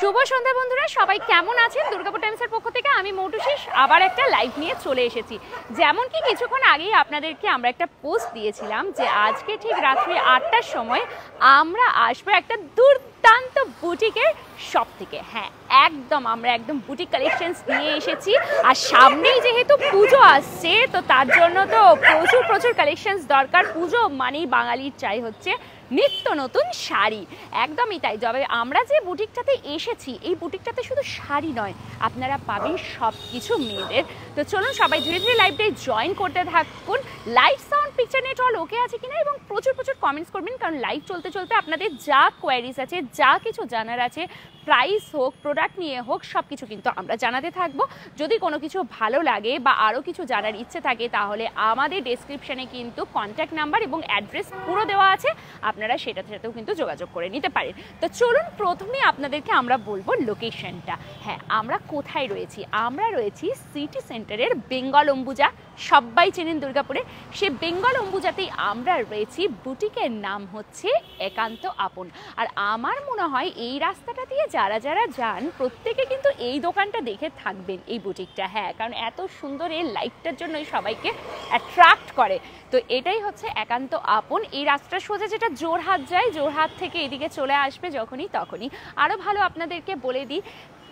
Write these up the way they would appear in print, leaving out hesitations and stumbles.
শুভ সন্ধ্যা বন্ধুরা, সবাই কেমন আছেন? দুর্গাপুর টাইমসের পক্ষ থেকে আমি মৌটুসি আবার একটা লাইভ নিয়ে চলে এসেছি। যেমন কি কিছুক্ষণ আগেই আপনাদেরকে আমরা একটা পোস্ট দিয়েছিলাম যে আজকে ঠিক রাত্রি 8টার সময় আমরা আসবো একটা দুর্দান্ত বুটিকের শপ থেকে। হ্যাঁ, আমরা একদম বুটিক কালেকশনস নিয়ে এসেছি। আর সামনেই যেহেতু পুজো আসছে, তো তার জন্য তো প্রচুর কালেকশনস দরকার। পুজো মানেই বাঙালির চাই হচ্ছে নিত্য নতুন শাড়ি। একদমই তাই। তবে আমরা যে বুটিকটাতে এসেছি, এই বুটিকটাতে শুধু শাড়ি নয়, আপনারা পাবেন সব কিছু মেয়েদের। তো চলুন সবাই ধীরে ধীরে লাইভটাই জয়েন করতে থাকুন। Live sound picture net all ওকে আছে কিনা, এবং প্রচুর কমেন্টস করবেন, কারণ লাইভ চলতে চলতে আপনাদের যা কোয়ারিজ আছে, যা কিছু জানার আছে, প্রাইস হোক, প্রোডাক্ট নিয়ে হোক, সব কিছু কিন্তু আমরা জানাতে থাকবো। যদি কোনো কিছু ভালো লাগে বা আরও কিছু জানার ইচ্ছে থাকে, তাহলে আমাদের ডেসক্রিপশানে কিন্তু কন্ট্যাক্ট নাম্বার এবং অ্যাড্রেস পুরো দেওয়া আছে, আপনারা সেটার সাথেও কিন্তু যোগাযোগ করে নিতে পারেন। তো চলুন প্রথমে আপনাদেরকে আমরা বলবো লোকেশনটা। হ্যাঁ, আমরা কোথায় রয়েছি? আমরা রয়েছি সিটি সেন্টারের বেঙ্গল অম্বুজা। সবাই চেনেন দুর্গাপুরে, সে বেঙ্গল অম্বুজাতেই আমরা রয়েছি। বুটিকের নাম হচ্ছে একান্ত আপন। আর আমার মনে হয় এই রাস্তাটা দিয়ে যারা যান, প্রত্যেকে কিন্তু এই দোকানটা দেখে থাকবেন, এই বুটিকটা। হ্যাঁ, কারণ এত সুন্দর এই লাইটটার জন্যই সবাইকে অ্যাট্রাক্ট করে। তো এটাই হচ্ছে একান্ত আপন। এই রাস্তাটা সোজা যেটা জোরহাট যায়, জোরহাট থেকে এদিকে চলে আসবে যখনই তখনই। আরও ভালো আপনাদেরকে বলে দিই,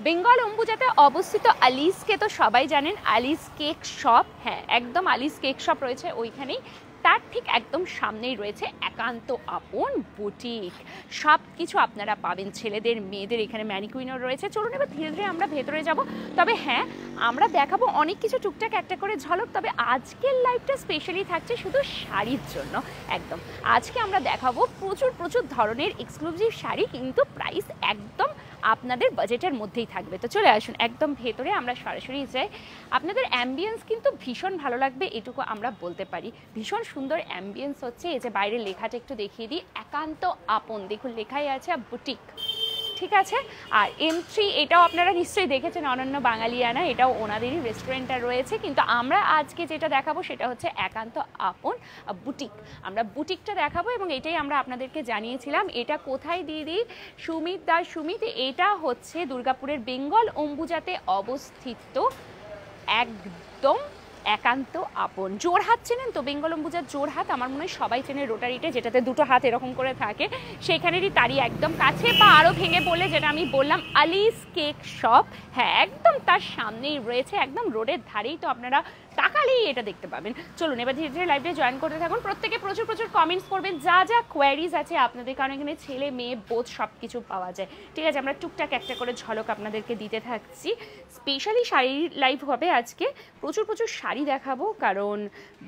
বেঙ্গল অম্বুজাতে অবস্থিত আলিসকে তো সবাই জানেন, আলিস কেক শপ। হ্যাঁ, একদম আলিস কেক শপ রয়েছে ওইখানেই। তার ঠিক একদম সামনেই রয়েছে একান্ত আপন বুটিক। সব কিছু আপনারা পাবেন, ছেলেদের মেয়েদের। এখানে ম্যানিকুইনও রয়েছে। চলুন এবার ধীরে ধীরে আমরা ভেতরে যাব। তবে হ্যাঁ, আমরা দেখাবো অনেক কিছু টুকটাক একটা করে ঝলক। তবে আজকের লাইভটা স্পেশালি থাকছে শুধু শাড়ির জন্য। একদম আজকে আমরা দেখাবো প্রচুর ধরনের এক্সক্লুসিভ শাড়ি, কিন্তু প্রাইস একদম আপনাদের বাজেটের মধ্যেই থাকবে। তো চলে আসুন একদম ভেতরে, আমরা সরাসরি যাই। আপনাদের অ্যাম্বিয়েন্স কিন্তু ভীষণ ভালো লাগবে, এটুকু আমরা বলতে পারি। ভীষণ সুন্দর অ্যাম্বিয়েন্স হচ্ছে। এই যে বাইরের লেখাটা একটু দেখিয়ে দিই, একান্ত আপন। দেখুন লেখাই আছে বুটিক, ঠিক আছে। আর M3 এটাও আপনারা নিশ্চয়ই দেখেছেন, অনন্য বাঙালিয়ানা, এটাও ওনাদেরই রেস্টুরেন্টটা রয়েছে। কিন্তু আমরা আজকে যেটা দেখাবো সেটা হচ্ছে একান্ত আপন বুটিক। আমরা বুটিকটা দেখাবো, এবং এটাই আমরা আপনাদেরকে জানিয়েছিলাম। এটা কোথায় দিদি? সুমিত দাস সুমিত, এটা হচ্ছে দুর্গাপুরের বেঙ্গল অম্বুজাতে অবস্থিত একদম একান্ত আপন। জোরহাট চেনেন তো? বেঙ্গল অম্বুজার জোরহাট আমার মনে হয় সবাই চেনে, রোটারিটা, যেটাতে দুটো হাত এরকম করে থাকে, সেখানেরই তারই একদম কাছে। বা আরও ভেঙে বললে যেটা আমি বললাম, আলিস কেক শপ। হ্যাঁ, একদম তার সামনেই রয়েছে, একদম রোডের ধারেই। তো আপনারা তাকালেই এটা দেখতে পাবেন। চলুন এবার ধীরে ধীরে লাইভে জয়েন করতে থাকুন। প্রত্যেকে প্রচুর কমেন্টস করবেন, যা কোয়ারিজ আছে আপনাদের, কারণ এখানে ছেলে মেয়ে বোধ সব কিছু পাওয়া যায়। ঠিক আছে, আমরা টুকটাক একটা করে ঝলক আপনাদেরকে দিতে থাকছি। স্পেশালি শাড়ির লাইভ হবে আজকে। প্রচুর শাড়ি দেখাবো, কারণ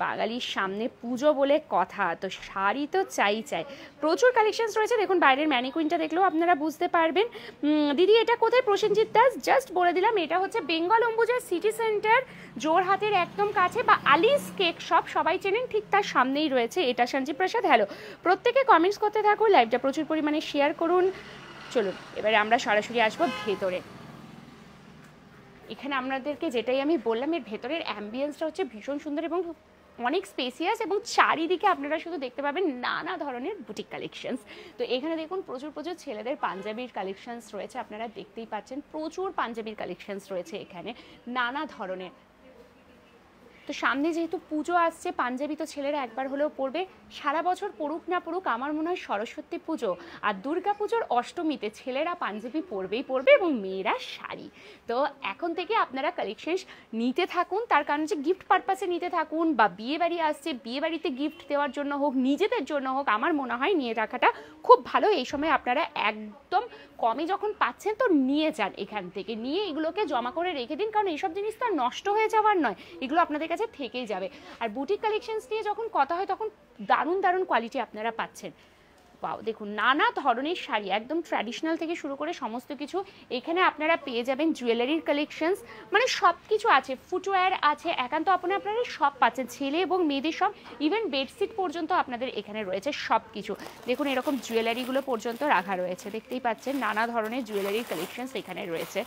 বাঙালির সামনে পুজো বলে কথা, তো শাড়ি তো চাই। প্রচুর কালেকশনস রয়েছে। দেখুন বাইরের ম্যানিকুইনটা দেখলেও আপনারা বুঝতে পারবেন। দিদি এটা কোথায়? প্রসেনজিৎ দাস, জাস্ট বলে দিলাম, এটা হচ্ছে বেঙ্গল অম্বুজার সিটি সেন্টার, জোরহাটের একদম কাছে, বা আলিস কেক শপ সবাই চেনেন, ঠিক তার সামনেই রয়েছে এটা। সঞ্জীব প্রসাদ, হ্যালো। প্রত্যেকে কমেন্টস করতে থাকুন, লাইভটা প্রচুর পরিমাণে শেয়ার করুন। চলুন এবারে আমরা সরাসরি আসবো ভেতরে। এখানে আপনাদেরকে যেটাই আমি বললাম, এর ভেতরের অ্যাম্বিয়েন্সটা হচ্ছে ভীষণ সুন্দর এবং অনেক স্পেসিয়াস, এবং চারিদিকে আপনারা শুধু দেখতে পাবেন নানা ধরনের বুটিক কালেকশনস। তো এখানে দেখুন প্রচুর ছেলেদের পাঞ্জাবির কালেকশনস রয়েছে, আপনারা দেখতেই পাচ্ছেন। প্রচুর পাঞ্জাবির কালেকশনস রয়েছে এখানে নানা ধরনের। তো সামনে যেহেতু পুজো আসছে, পাঞ্জাবি তো ছেলেরা একবার হলেও পরবে। সারা বছর পড়ুক না পড়ুক, আমার মনে হয় সরস্বতী পুজো আর দুর্গা পুজোর অষ্টমীতে ছেলেরা পাঞ্জাবি পরবে, এবং মেয়েরা শাড়ি। তো এখন থেকে আপনারা কালেকশন নিতে থাকুন, তার কারণ হচ্ছে গিফট পারপাসে নিতে থাকুন, বা বিয়ে বাড়ি আসছে, বিয়ে বাড়িতে গিফট দেওয়ার জন্য হোক, নিজেদের জন্য হোক, আমার মনে হয় নিয়ে রাখাটা খুব ভালো। এই সময় আপনারা একদম কমে যখন পাচ্ছেন, তো নিয়ে যান, এখান থেকে নিয়ে এগুলোকে জমা করে রেখে দিন, কারণ এইসব জিনিস তো নষ্ট হয়ে যাওয়ার নয়, এগুলো আপনাদের কাছে থেকেই যাবে। আর বুটিক কালেকশনস নিয়ে যখন কথা হয়, তখন দারুণ কোয়ালিটি আপনারা পাচ্ছেন। পাও দেখুন নানা ধরনের শাড়ি, একদম ট্র্যাডিশনাল থেকে শুরু করে সমস্ত কিছু এখানে আপনারা পেয়ে যাবেন। জুয়েলারির কালেকশনস, মানে সব কিছু আছে, ফুটওয়্যার আছে, একান্ত আপনি আপনারা সব পাচ্ছেন, ছেলে এবং মেয়েদের সব, ইভেন বেডশিট পর্যন্ত আপনাদের এখানে রয়েছে সব কিছু। দেখুন এরকম জুয়েলারিগুলো পর্যন্ত রাখা রয়েছে, দেখতেই পাচ্ছেন নানা ধরনের জুয়েলারির কালেকশনস এখানে রয়েছে।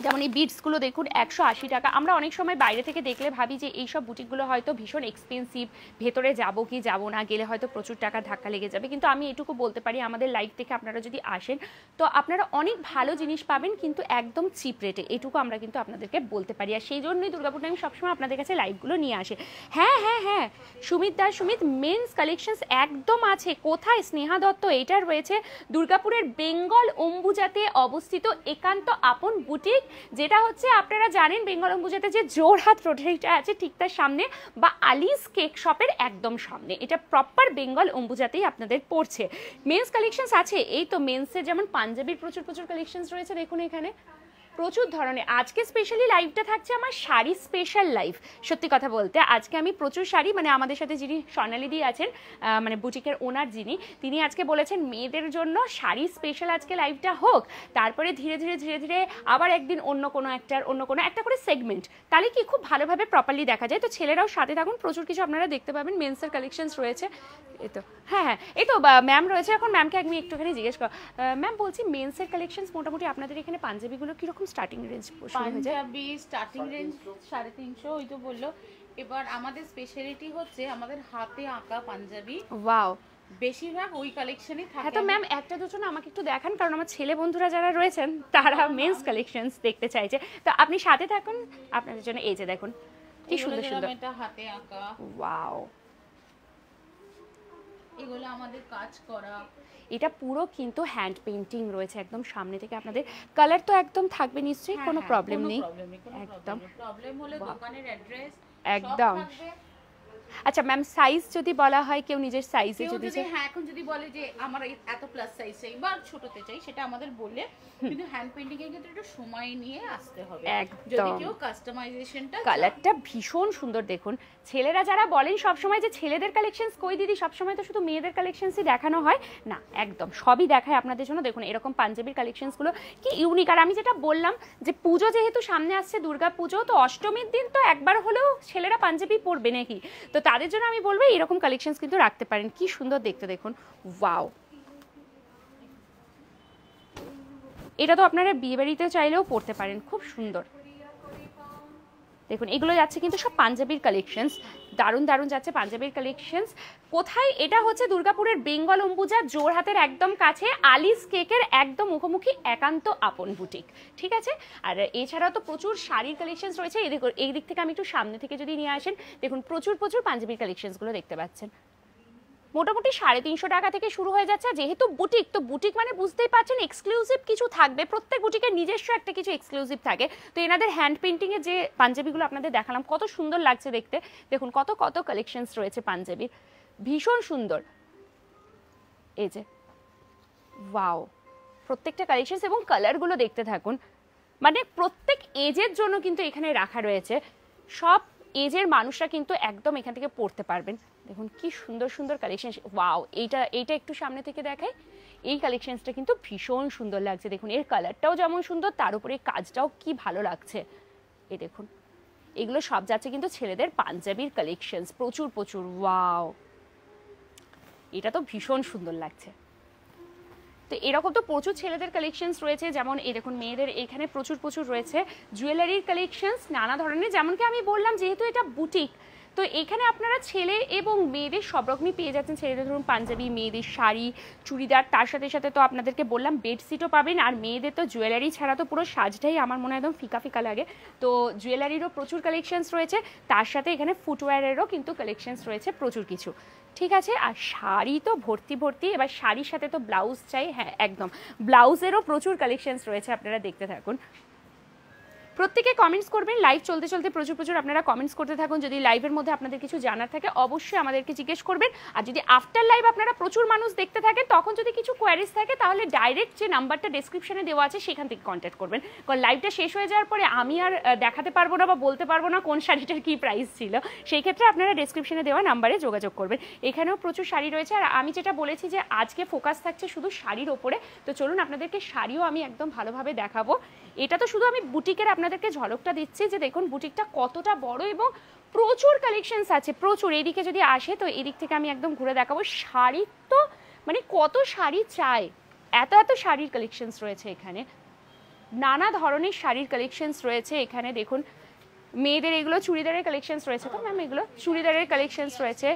যেমন এই বিটসগুলো দেখুন 180 টাকা। আমরা অনেক সময় বাইরে থেকে দেখলে ভাবি যে এইসব বুটিকগুলো হয়তো ভীষণ এক্সপেন্সিভ, ভেতরে যাব কি যাব না, গেলে হয়তো প্রচুর টাকা ধাক্কা লেগে যাবে, কিন্তু আমি এটুকু বলতে পারি আমাদের লাইভ থেকে আপনারা যদি আসেন তো আপনারা অনেক ভালো জিনিস পাবেন, কিন্তু একদম চিপ রেটে, এটুকু আমরা কিন্তু আপনাদেরকে বলতে পারি। আর সেই জন্যই দুর্গাপুর টাইম সবসময় আপনাদের কাছে লাইভগুলো নিয়ে আসে। হ্যাঁ হ্যাঁ হ্যাঁ, সুমিত দাস, সুমিত মেন্স কালেকশনস একদম আছে। কোথায়? স্নেহা দত্ত, এটা রয়েছে দুর্গাপুরের বেঙ্গল অম্বুজাতে অবস্থিত একান্ত আপন বুটিক, যেটা হচ্ছে আপনারা জানেন বেঙ্গল অম্বুজাতে যে জোরহাট রোটারিটা আছে ঠিক তার সামনে, বা আলিস কেক শপের একদম সামনে। এটা প্রপার বেঙ্গল অম্বুজাতেই আপনাদের পড়ছে। মেন্স কালেকশনস আছে, এই তো মেন্সের যেমন পাঞ্জাবির প্রচুর প্রচুর কালেকশনস রয়েছে, দেখুন এখানে প্রচুর ধরনের। আজকে স্পেশালি লাইভটা থাকছে আমার শাড়ি স্পেশাল লাইভ। সত্যি কথা বলতে আজকে আমি প্রচুর শাড়ি, মানে আমাদের সাথে যিনি স্বর্ণালীদি আছেন, মানে বুটিকের ওনার যিনি, তিনি আজকে বলেছেন মেয়েদের জন্য শাড়ি স্পেশাল আজকে লাইভটা হোক, তারপরে ধীরে ধীরে ধীরে ধীরে আবার একদিন অন্য কোনো একটা করে সেগমেন্ট, তাহলে কি খুব ভালোভাবে প্রপারলি দেখা যায়। তো ছেলেরাও সাথে থাকুন, প্রচুর কিছু আপনারা দেখতে পাবেন। মেন্সের কালেকশনস রয়েছে, এই তো হ্যাঁ হ্যাঁ, এই তো ম্যাম রয়েছে। এখন ম্যামকে আমি একটুখানি জিজ্ঞেস কর, ম্যাম বলছি মেন্সের কালেকশনস মোটামুটি আপনাদের এখানে পাঞ্জাবিগুলো কিরকম starting range? Panjabi starting range 350, ওই তো বললো। এবার আমাদের স্পেশালিটি হচ্ছে আমাদের হাতে আঁকা পাঞ্জাবি। ওয়াও, বেশিরভাগ ওই কালেকশনই থাকে। হ্যাঁ তো ম্যাম একটা দুটো না আমাকে একটু দেখান, কারণ আমার ছেলে বন্ধুরা যারা রয়েছেন তারা মেন্স কালেকশনস দেখতে চাইছে। তো আপনি সাথে থাকুন, আপনাদের জন্য এই যে দেখুন কি সুন্দর সুন্দর, এটা হাতে আঁকা। ওয়াও, এগুলো আমাদের কাজ করা। এটা পুরো কিন্তু হ্যান্ড পেইন্টিং রয়েছে একদম সামনে থেকে। আপনাদের কালার তো একদম থাকবে নিশ্চয়ই, কোনো প্রবলেম নেই একদম। প্রবলেম হলে দোকানের অ্যাড্রেস একদম। আচ্ছা ম্যাম, সাইজ যদি বলা হয় কেউ নিজের সাইজে যদি, হ্যাঁ এখন যদি বলে যে আমার এত প্লাস সাইজ চাই বা ছোটতে চাই, সেটা আমাদের বললে, কিন্তু হ্যান্ড পেইন্টিং এর ক্ষেত্রে একটু সময় নিয়ে আসতে হবে যদি কেউ কাস্টমাইজেশনটা। কালারটা ভীষণ সুন্দর দেখুন। ছেলেরা যারা বলেন সবসময় যে ছেলেদের কালেকশনস কই দিদি, সবসময় তো শুধু মেয়েদের কালেকশনসই দেখানো হয় না, একদম সবই দেখায় আপনাদের জন্য। দেখুন এরকম পাঞ্জাবির কালেকশনসগুলো কি ইউনিক। আর আমি যেটা বললাম যে পুজো যেহেতু সামনে আসছে, দুর্গা পুজো, তো অষ্টমীর দিন তো একবার হলেও ছেলেরা পাঞ্জাবি পরবে নাকি, তো তাদের জন্য আমি বলবো এরকম কালেকশনস কিন্তু রাখতে পারেন। কি সুন্দর দেখতে দেখুন, ওয়াও। এটা তো আপনারা বিয়েবাড়িতে চাইলেও পরতে পারেন, খুব সুন্দর দেখুন। এগুলো যাচ্ছে কিন্তু সব পাঞ্জাবির কালেকশনস, দারুণ দারুণ যাচ্ছে পাঞ্জাবির কালেকশনস। কোথায়? এটা হচ্ছে দুর্গাপুরের বেঙ্গল অম্বুজা, জোরহাটের একদম কাছে, আলিস কেকের একদম মুখোমুখি একান্ত আপন বুটিক, ঠিক আছে। আর এছাড়াও তো প্রচুর শাড়ির কালেকশনস রয়েছে। এই দিক থেকে আমি একটু সামনে থেকে যদি নিয়ে আসেন, দেখুন প্রচুর প্রচুর পাঞ্জাবির কালেকশনসগুলো দেখতে পাচ্ছেন। মোটামুটি 350 টাকা থেকে শুরু হয়ে যাচ্ছে। যেহেতু বুটিক, তো বুটিক মানে বুঝতেই পারছেন এক্সক্লুসিভ কিছু থাকবে, প্রত্যেক বুটিকের নিজস্ব একটা কিছু এক্সক্লুসিভ থাকে। তো এনাদের হ্যান্ড পেইন্টিং এর যে পাঞ্জাবিগুলো আপনাদের দেখালাম, কত সুন্দর লাগছে দেখতে, দেখুন কত কত কালেকশনস রয়েছে পাঞ্জাবির, ভীষণ সুন্দর। এই যে ওয়াও, প্রত্যেকটা কালেকশনস এবং কালারগুলো দেখতে থাকুন, মানে প্রত্যেক এজের জন্য কিন্তু এখানে রাখা রয়েছে। সব এজের মানুষরা কিন্তু একদম এখান থেকে পড়তে পারবেন। দেখুন কি সুন্দর সুন্দর কালেকশন, ওয়াও। এইটা একটু সামনে থেকে দেখাই, এই কালেকশনসটা কিন্তু ভীষণ সুন্দর লাগছে। দেখুন এর কালারটাও যেমন সুন্দর, তার উপরে কাজটাও কি ভালো লাগছে। এই দেখুন এগুলো সব যাচ্ছে কিন্তু ছেলেদের পাঞ্জাবির কালেকশনস, প্রচুর প্রচুর, ওয়াও। এটা তো ভীষণ সুন্দর লাগছে। তো এরকম তো প্রচুর ছেলেদের কালেকশনস রয়েছে, যেমন এই দেখুন মেয়েদের এখানে প্রচুর প্রচুর রয়েছে জুয়েলারির কালেকশনস নানা ধরনের। যেমনকি আমি বললাম যেহেতু এটা বুটিক, তো এখানে আপনারা ছেলে এবং মেয়েদের সব রকমই পেয়ে যাচ্ছেন। ছেলেদের ধরুন পাঞ্জাবি, মেয়েদের শাড়ি, চুড়িদার, তার সাথে সাথে তো আপনাদেরকে বললাম বেডশিটও পাবেন। আর মেয়েদের তো জুয়েলারি ছাড়া তো পুরো সাজটাই আমার মনে হয় একদম ফিকা ফিকা লাগে, তো জুয়েলারিরও প্রচুর কালেকশনস রয়েছে। তার সাথে এখানে ফুটওয়্যারেরও কিন্তু কালেকশনস রয়েছে প্রচুর কিছু, ঠিক আছে। আর শাড়ি তো ভর্তি ভর্তি, এবার শাড়ির সাথে তো ব্লাউজ চাই, হ্যাঁ একদম, ব্লাউজেরও প্রচুর কালেকশনস রয়েছে, আপনারা দেখতে থাকুন। প্রত্যেকে কমেন্টস করবেন, লাইভ চলতে চলতে প্রচুর প্রচুর আপনারা কমেন্টস করতে থাকুন। যদি লাইভের মধ্যে আপনাদের কিছু জানার থাকে অবশ্যই আমাদেরকে জিজ্ঞেস করবেন। আর যদি আফটার লাইভ আপনারা প্রচুর মানুষ দেখতে থাকেন, তখন যদি কিছু কোয়ারিজ থাকে তাহলে ডাইরেক্ট যে নাম্বারটা ডেসক্রিপশনে দেওয়া আছে সেখান থেকে কন্ট্যাক্ট করবেন। কারণ লাইভটা শেষ হয়ে যাওয়ার পরে আমি আর দেখাতে পারবো না বা বলতে পারবো না কোন শাড়িটার কী প্রাইস ছিল, সেই ক্ষেত্রে আপনারা ডেসক্রিপশনে দেওয়া নাম্বারে যোগাযোগ করবেন। এখানেও প্রচুর শাড়ি রয়েছে। আর আমি যেটা বলেছি যে আজকে ফোকাস থাকছে শুধু শাড়ির ওপরে, তো চলুন আপনাদেরকে শাড়িও আমি একদম ভালোভাবে দেখাবো। এটা তো শুধু আমি বুটিকের আপনাদেরকে ঝলকটা দিচ্ছি যে দেখুন বুটিকটা কতটা বড় এবং প্রচুর কালেকশনস আছে, প্রচুর। এদিকে যদি আসে তো এদিক থেকে আমি একদম ঘুরে দেখাবো। শাড়ি তো মানে কত শাড়ি চাই, এত এত শাড়ির কালেকশনস রয়েছে এখানে, নানা ধরনের শাড়ির কালেকশনস রয়েছে এখানে। দেখুন মেয়েদের এগুলো চুড়িদারের কালেকশনস রয়েছে তো ম্যাম, এগুলো চুড়িদারের কালেকশনস রয়েছে,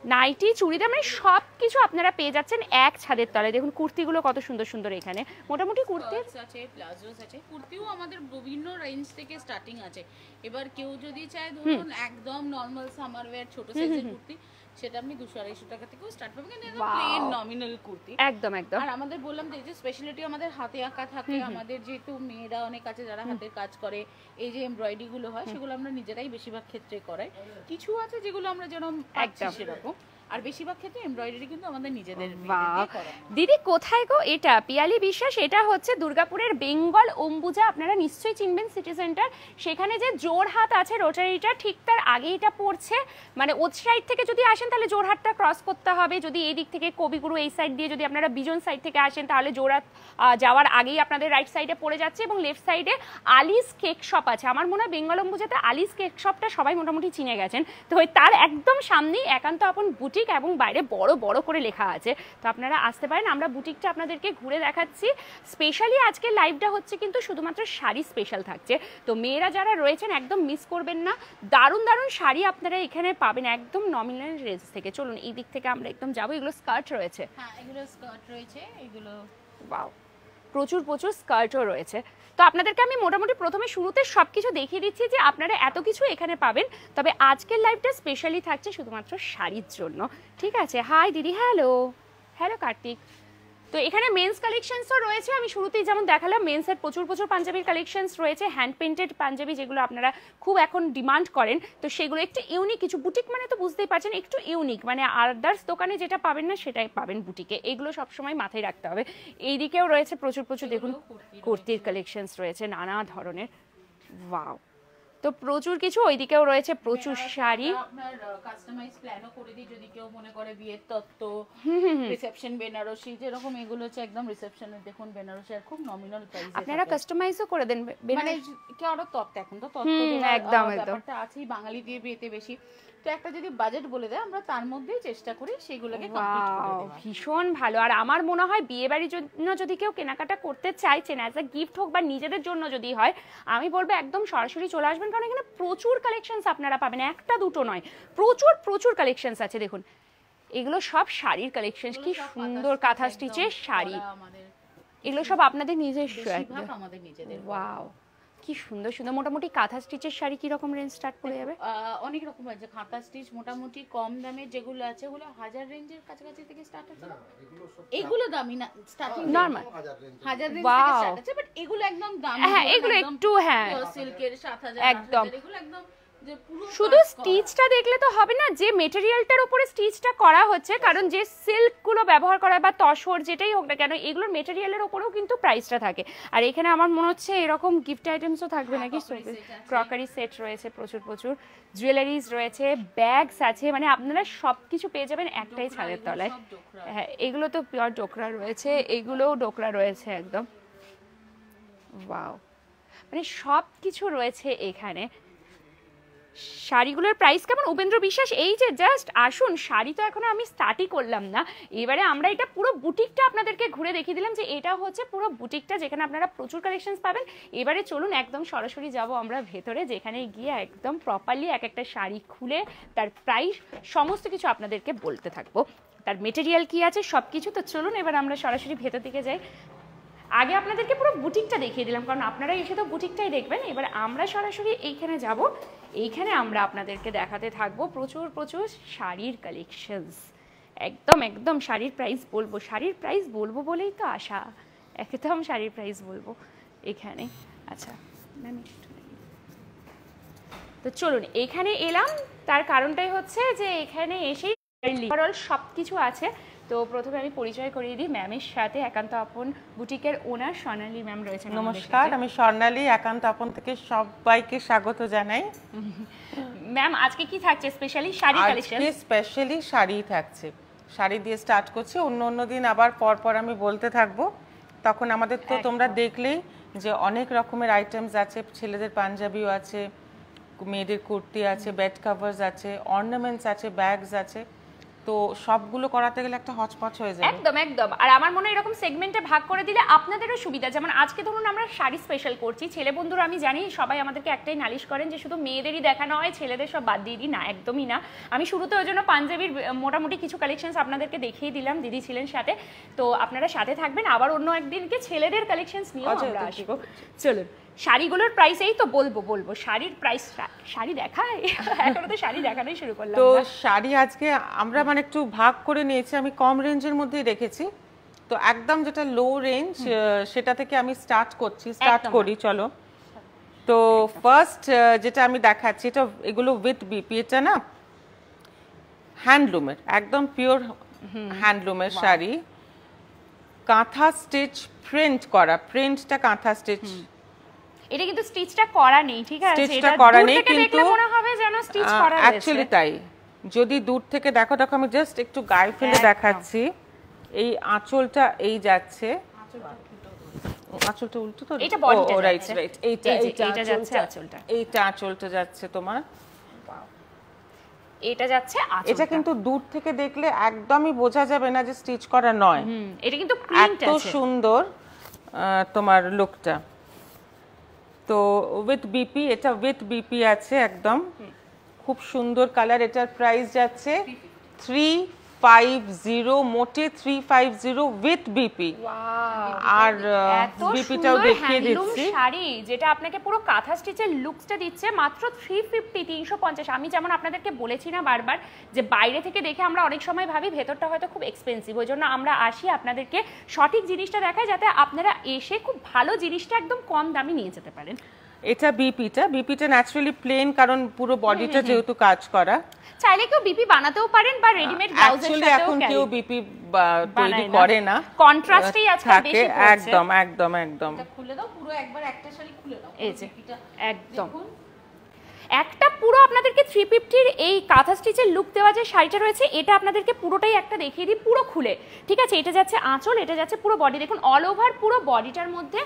নাইটি, চুড়িদার, মানে সব কিছু আপনারা পেয়ে যাচ্ছেন এক ছাদের তলায়। দেখুন কুর্তিগুলো কত সুন্দর সুন্দর এখানে, মোটামুটি কুর্তি আছে, প্লাজোস আছে, কুর্তিও আমাদের বিভিন্ন রেঞ্জ থেকে স্টার্টিং আছে। এবার কেউ যদি চায় ধরুন একদম নরমাল সামার ওয়্যার ছোট সাইজের কুর্তি, সেটা আপনি 200-250 টাকা থেকেও স্টার্ট পাবেন, কিন্তু একদম প্লেন নমিনাল কুর্তি। একদম একদম। আর আমাদের বললাম যে স্পেশালিটি আমাদের হাতে আঁকা থাকে, আমাদের যেহেতু মেয়েরা অনেক আছে যারা হাতের কাজ করে, এই যে এমব্রয়ডারি গুলো হয় সেগুলো আমরা নিজেরাই বেশিরভাগ ক্ষেত্রে করাই। কিছু আছে যেগুলো আমরা যেরকম একদম সেরকম, আর বেশিরভাগ ক্ষেত্রে এমব্রয়ডারি কিন্তু আমাদের নিজেদের দিয়ে করা। দিদি কোথায় গো এটা? পিয়ালি বিশ্বাস। এটা হচ্ছে দুর্গাপুরের বেঙ্গল অম্বুজা, আপনারা নিশ্চয়ই চিনবেন সিটি সেন্টার। সেখানে যে জোরহাট আছে রোটারিটা, ঠিক তার আগে এটা পড়ছে। মানে ওই সাইড থেকে যদি আসেন তাহলে জোরহাটটা ক্রস করতে হবে, যদি এই দিক থেকে কবিগুরু এই সাইড দিয়ে যদি আপনারা বিজন সাইড থেকে আসেন তাহলে জোরহাট যাওয়ার আগেই আপনাদের রাইট সাইডে পড়ে যাচ্ছে, এবং লেফট সাইডে আলিস কেক শপ আছে। আমার মনে হয় বেঙ্গল অম্বুজাতে আলিস কেক শপটা সবাই মোটামুটি চিনে গেছেন। তো তার একদম সামনেই একান্ত আপন বুটিক, এবং বাইরে বড় বড় করে লেখা আছে, তো আপনারা আসতে পারেন। আমরা বুটিকটা আপনাদেরকে ঘুরে দেখাচ্ছি। স্পেশালি আজকে লাইভটা হচ্ছে কিন্তু শুধুমাত্র শাড়ি স্পেশাল থাকছে, তো মেয়েরা যারা রয়েছেন একদম মিস করবেন না। দারুণ দারুণ শাড়ি আপনারা এখানে পাবেন একদম নমিনাল রেঞ্জ থেকে। চলুন এই দিক থেকে আমরা একদম যাবো। এগুলো স্কার্ট রয়েছে, হ্যাঁ এগুলো স্কার্ট রয়েছে, এগুলো ওয়াও প্রচুর প্রচুর স্কার্টও রয়েছে। তো আপনাদেরকে আমি মোটামুটি প্রথমে শুরুতে সব কিছু দেখিয়ে দিচ্ছি যে আপনারা এত কিছু এখানে পাবেন, তবে আজকের লাইভটা স্পেশালি থাকছে শুধুমাত্র শাড়ির জন্য, ঠিক আছে? হাই দিদি। Hello hello Kartik. তো এখানে মেন্স কালেকশনসও রয়েছে, আমি শুরুতেই যেমন দেখালাম মেন্সের প্রচুর প্রচুর পাঞ্জাবির কালেকশনস রয়েছে, হ্যান্ড পেন্টেড পাঞ্জাবি যেগুলো আপনারা খুব এখন ডিমান্ড করেন। তো সেগুলো একটু ইউনিক কিছু, বুটিক মানে তো বুঝতেই পারছেন একটু ইউনিক, মানে আদার্স দোকানে যেটা পাবেন না সেটাই পাবেন বুটিকে, এগুলো সবসময় মাথায় রাখতে হবে। এইদিকেও রয়েছে প্রচুর প্রচুর, দেখুন কুর্তির কালেকশনস রয়েছে নানা ধরনের, ওয়াও। তো প্রচুর কিছু, ওইদিকেও রয়েছে প্রচুর শাড়ি। আপনার কাস্টমাইজ প্ল্যানও করে দিই যদি কেউ মনে করে বিয়ের তত্ত্ব, রিসেপশন বেনারসি, যেরকম এগুলো হচ্ছে একদম রিসেপশনের দেখুন বেনারসি আর খুব নমিনাল প্রাইসে আপনারা কাস্টমাইজও করে দেন, মানে কি আরো তত্ত্ব, এখন তো তত্ত্ব একদম ব্যাপারটা আছেই বাঙালি দিয়ে বিয়েতে বেশি। তো একটা যদি বাজেট বলে দেয় আমরা তার মধ্যেই চেষ্টা করি সেগুলোকে কমপ্লিট করে দেওয়ার। ভীষণ ভালো। আর আমার মনে হয় বিয়ে বাড়ির জন্য যদি কেউ কেনাকাটা করতে চাইছেন, অ্যাজ আ গিফট হোক বা নিজেদের জন্য যদি হয়, আমি বলবো একদম সরাসরি চলে আসবেন, কারণ এখানে প্রচুর কালেকশনস আপনারা পাবেন, একটা দুটো নয়, প্রচুর প্রচুর কালেকশনস আছে। দেখুন এগুলো সব শাড়ির কালেকশন, কি সুন্দর কাঁথা স্টিচের শাড়ি, এগুলো সব আপনাদের নিজস্ব একদম, আমাদের নিজেদের। ওয়াও কি সুন্দর সুন্দর। মোটামুটি কাঁথা স্টিচের শাড়ি কি রকম রেঞ্জ স্টার্ট করে যাবে? অনেক রকম আছে, কাঁথা স্টিচ মোটামুটি কম দামে যেগুলো আছে ওগুলো 1000 রেঞ্জের কাছাকাছি থেকে স্টার্ট আছে। এগুলো দামি না, স্টার্টিং নরমাল 1000 রেঞ্জ থেকে স্টার্ট আছে, বাট এগুলো একদম দামি, হ্যাঁ এগুলো একটু, হ্যাঁ সিল্কের 7000 একদম। এগুলো একদম শুধু স্টিচটা দেখলে তো হবে না, যে মেটেরিয়ালটার উপরে স্টিচটা করা হচ্ছে, কারণ যে সিল্কগুলো ব্যবহার করা বা তসর যেটাই হোক না কেন, এগুলোর মেটেরিয়ালের উপরেও কিন্তু প্রাইসটা থাকে। আর এখানে আমার মনে হচ্ছে এরকম গিফট আইটেমসও থাকবে নাকি, ক্রকারি সেট রয়েছে প্রচুর প্রচুর, জুয়েলারিজ রয়েছে, ব্যাগস আছে, মানে আপনারা সব কিছু পেয়ে যাবেন একটাই ছাদের তলায়। হ্যাঁ এগুলো তো পিওর ডোকরা রয়েছে, এগুলোও ডোকরা রয়েছে একদম, ওয়াও, মানে সব কিছু রয়েছে এখানে। শাড়িগুলোর প্রাইস কেমন? উপেন্দ্র বিশ্বাস, এই যে জাস্ট আসুন, শাড়ি তো এখনো আমি স্টার্টই করলাম না, এবারে আমরা এটা পুরো বুটিকটা আপনাদেরকে ঘুরে দেখিয়ে দিলাম যে এটা হচ্ছে পুরো বুটিকটা যেখানে আপনারা প্রচুর কালেকশনস পাবেন। এবারে চলুন একদম সরাসরি যাব আমরা ভেতরে, যেখানে গিয়ে একদম প্রপারলি এক একটা শাড়ি খুলে তার প্রাইস সমস্ত কিছু আপনাদেরকে বলতে থাকবো, তার মেটেরিয়াল কি আছে সব কিছু। তো চলুন এবার আমরা সরাসরি ভেতর দিকে যাই। আগে আপনাদেরকে পুরো বুটিকটা দেখিয়ে দিলাম, কারণ আপনারা এসে তো বুটিকটাই দেখবেন। এবার আমরা সরাসরি এইখানে যাব, এইখানে আমরা আপনাদেরকে দেখাতে থাকবো প্রচুর প্রচুর শাড়ির কালেকশনস। একদম একদম শাড়ির প্রাইস বলবো, শাড়ির প্রাইস বলবো বলেই তো আশা, একদম শাড়ির প্রাইস বলবো এখানে। আচ্ছা ম্যাম তো চলুন এখানে এলাম, তার কারণটাই হচ্ছে যে এখানে এসেই ওভারঅল সব কিছু আছে। তো প্রথমে আমি পরিচয় করিয়ে দিই ম্যামের সাথে, একান্ত আপন বুটিকের ওনার স্বর্ণালী ম্যাম রয়েছেন। নমস্কার, আমি স্বর্ণালী, একান্ত আপন থেকে সবাইকে স্বাগত জানাই। ম্যাম আজকে কি থাকছে স্পেশালি? শাড়ি কালেকশন, আজকে স্পেশালি শাড়ি থাকছে, শাড়ি দিয়ে স্টার্ট করছি, অন্য দিন আবার পর আমি বলতে থাকবো। তখন আমাদের তো তোমরা দেখলেই যে অনেক রকমের আইটেমস আছে, ছেলেদের পাঞ্জাবিও আছে, মেয়েদের কুর্তি আছে, বেড কভারস আছে, অর্নামেন্টস আছে, ব্যাগস আছে। তো তো সবগুলো করাতে গেলে একটা হচপচ হয়ে যাবে। একদম একদম। আর আমার মনে হয় এরকম সেগমেন্টে ভাগ করে দিলে আপনাদেরও সুবিধা। যেমন আজকে ধরুন আমরা শাড়ি স্পেশাল করছি, ছেলে বন্ধুরা আমি জানি সবাই আমাদেরকে একটাই নালিশ করেন যে শুধু মেয়েদেরই দেখানো হয়, ছেলেদের সব বাদ দিয়ে দিই। না, একদমই না। আমি শুরুতে ওই জন্য পাঞ্জাবির মোটামুটি কিছু কালেকশনস আপনাদেরকে দেখিয়ে দিলাম, দিদি ছিলেন সাথে। তো আপনারা সাথে থাকবেন, আবার অন্য একদিনকে ছেলেদের কালেকশনস নিয়েও আমরা আসবো। চলুন, শাড়িগুলোর প্রাইস এই তো বলবো শাড়ির প্রাইস। শাড়ি দেখায় এখনো তো শাড়ি দেখানোই শুরু করলাম। তো শাড়ি আজকে আমরা মানে একটু ভাগ করে নিয়েছি, আমি কম রেঞ্জের মধ্যেই রেখেছি। তো একদম যেটা লো রেঞ্জ সেটা থেকে আমি স্টার্ট করি। চলো, তো ফার্স্ট যেটা আমি দেখাচ্ছি, এটা এগুলো উইথ বিপি, এটা না হ্যান্ডলুমের, একদম পিওর হ্যান্ডলুমের শাড়ি, কাঁথা স্টিচ প্রিন্ট করা, প্রিন্টটা কাঁথা স্টিচ। এটা কিন্তু স্টিচটা করা নেই, ঠিক আছে? স্টিচটা করা নেই, কিন্তু মনে হবে যেন স্টিচ করা আছে। অ্যাকচুয়ালি তাই, যদি দূর থেকে দেখো আমি জাস্ট একটু গায়ে ফেলে দেখাচ্ছি। এই আঁচলটা এই যাচ্ছে, আঁচলটা উল্টো তো, এটা বডিটা রাইট রাইট, এইটা যাচ্ছে আঁচলটা, এইটা আঁচলটা যাচ্ছে তোমার, এটা যাচ্ছে আঁচলটা। এটা কিন্তু দূর থেকে দেখলে একদমই বোঝা যাবে না যে স্টিচ করা নয়। এটা কিন্তু প্রিন্ট আছে, এত সুন্দর তোমার লুকটা। তো উইথ বিপি, এটা উইথ বিপি আছে একদম, খুব সুন্দর কালার। এটার প্রাইস যাচ্ছে 350, মোটে 350 উইথ বিপি। আর বিপিটাও দেখিয়ে দিচ্ছি। শাড়ি যেটা আপনাকে পুরো কাঁথা স্টিচের লুকসটা দিচ্ছে মাত্র 350, 350। আমি যেমন আপনাদেরকে বলেছি না বারবার, যে বাইরে থেকে দেখে আমরা অনেক সময় ভাবি ভেতরটা হয়তো খুব এক্সপেন্সিভ, ওই জন্য আমরা আসি আপনাদেরকে সঠিক জিনিসটা দেখাই, যাতে আপনারা এসে খুব ভালো জিনিসটা একদম কম দামে নিয়ে যেতে পারেন। এটা বিপিটা ন্যাচারালি প্লেন, কারণ পুরো বডিটা যেহেতু কাজ করা। চাইলে কেউ বিপি বানাতেও পারেন বা রেডিমেড ব্লাউজের সাথেও। এখন কেউ বিপি তৈরি করে না, কন্ট্রাস্টেই আজকাল বেশি পড়ছে। একদম একদম একদম। এটা খুলে দাও পুরো, একবার একটা শাড়ি খুলে দাও, এই যে একদম একটা পুরো আপনাদেরকে 350 এই কাঁথা স্টিচের লুক দেওয়া যে শাড়িটা রয়েছে, এটা আপনাদেরকে পুরোটাই একটা দেখিয়ে দিই পুরো খুলে, ঠিক আছে? এটা যাচ্ছে আঁচল, এটা যাচ্ছে পুরো বডি। দেখুন অল ওভার পুরো বডিটার মধ্যে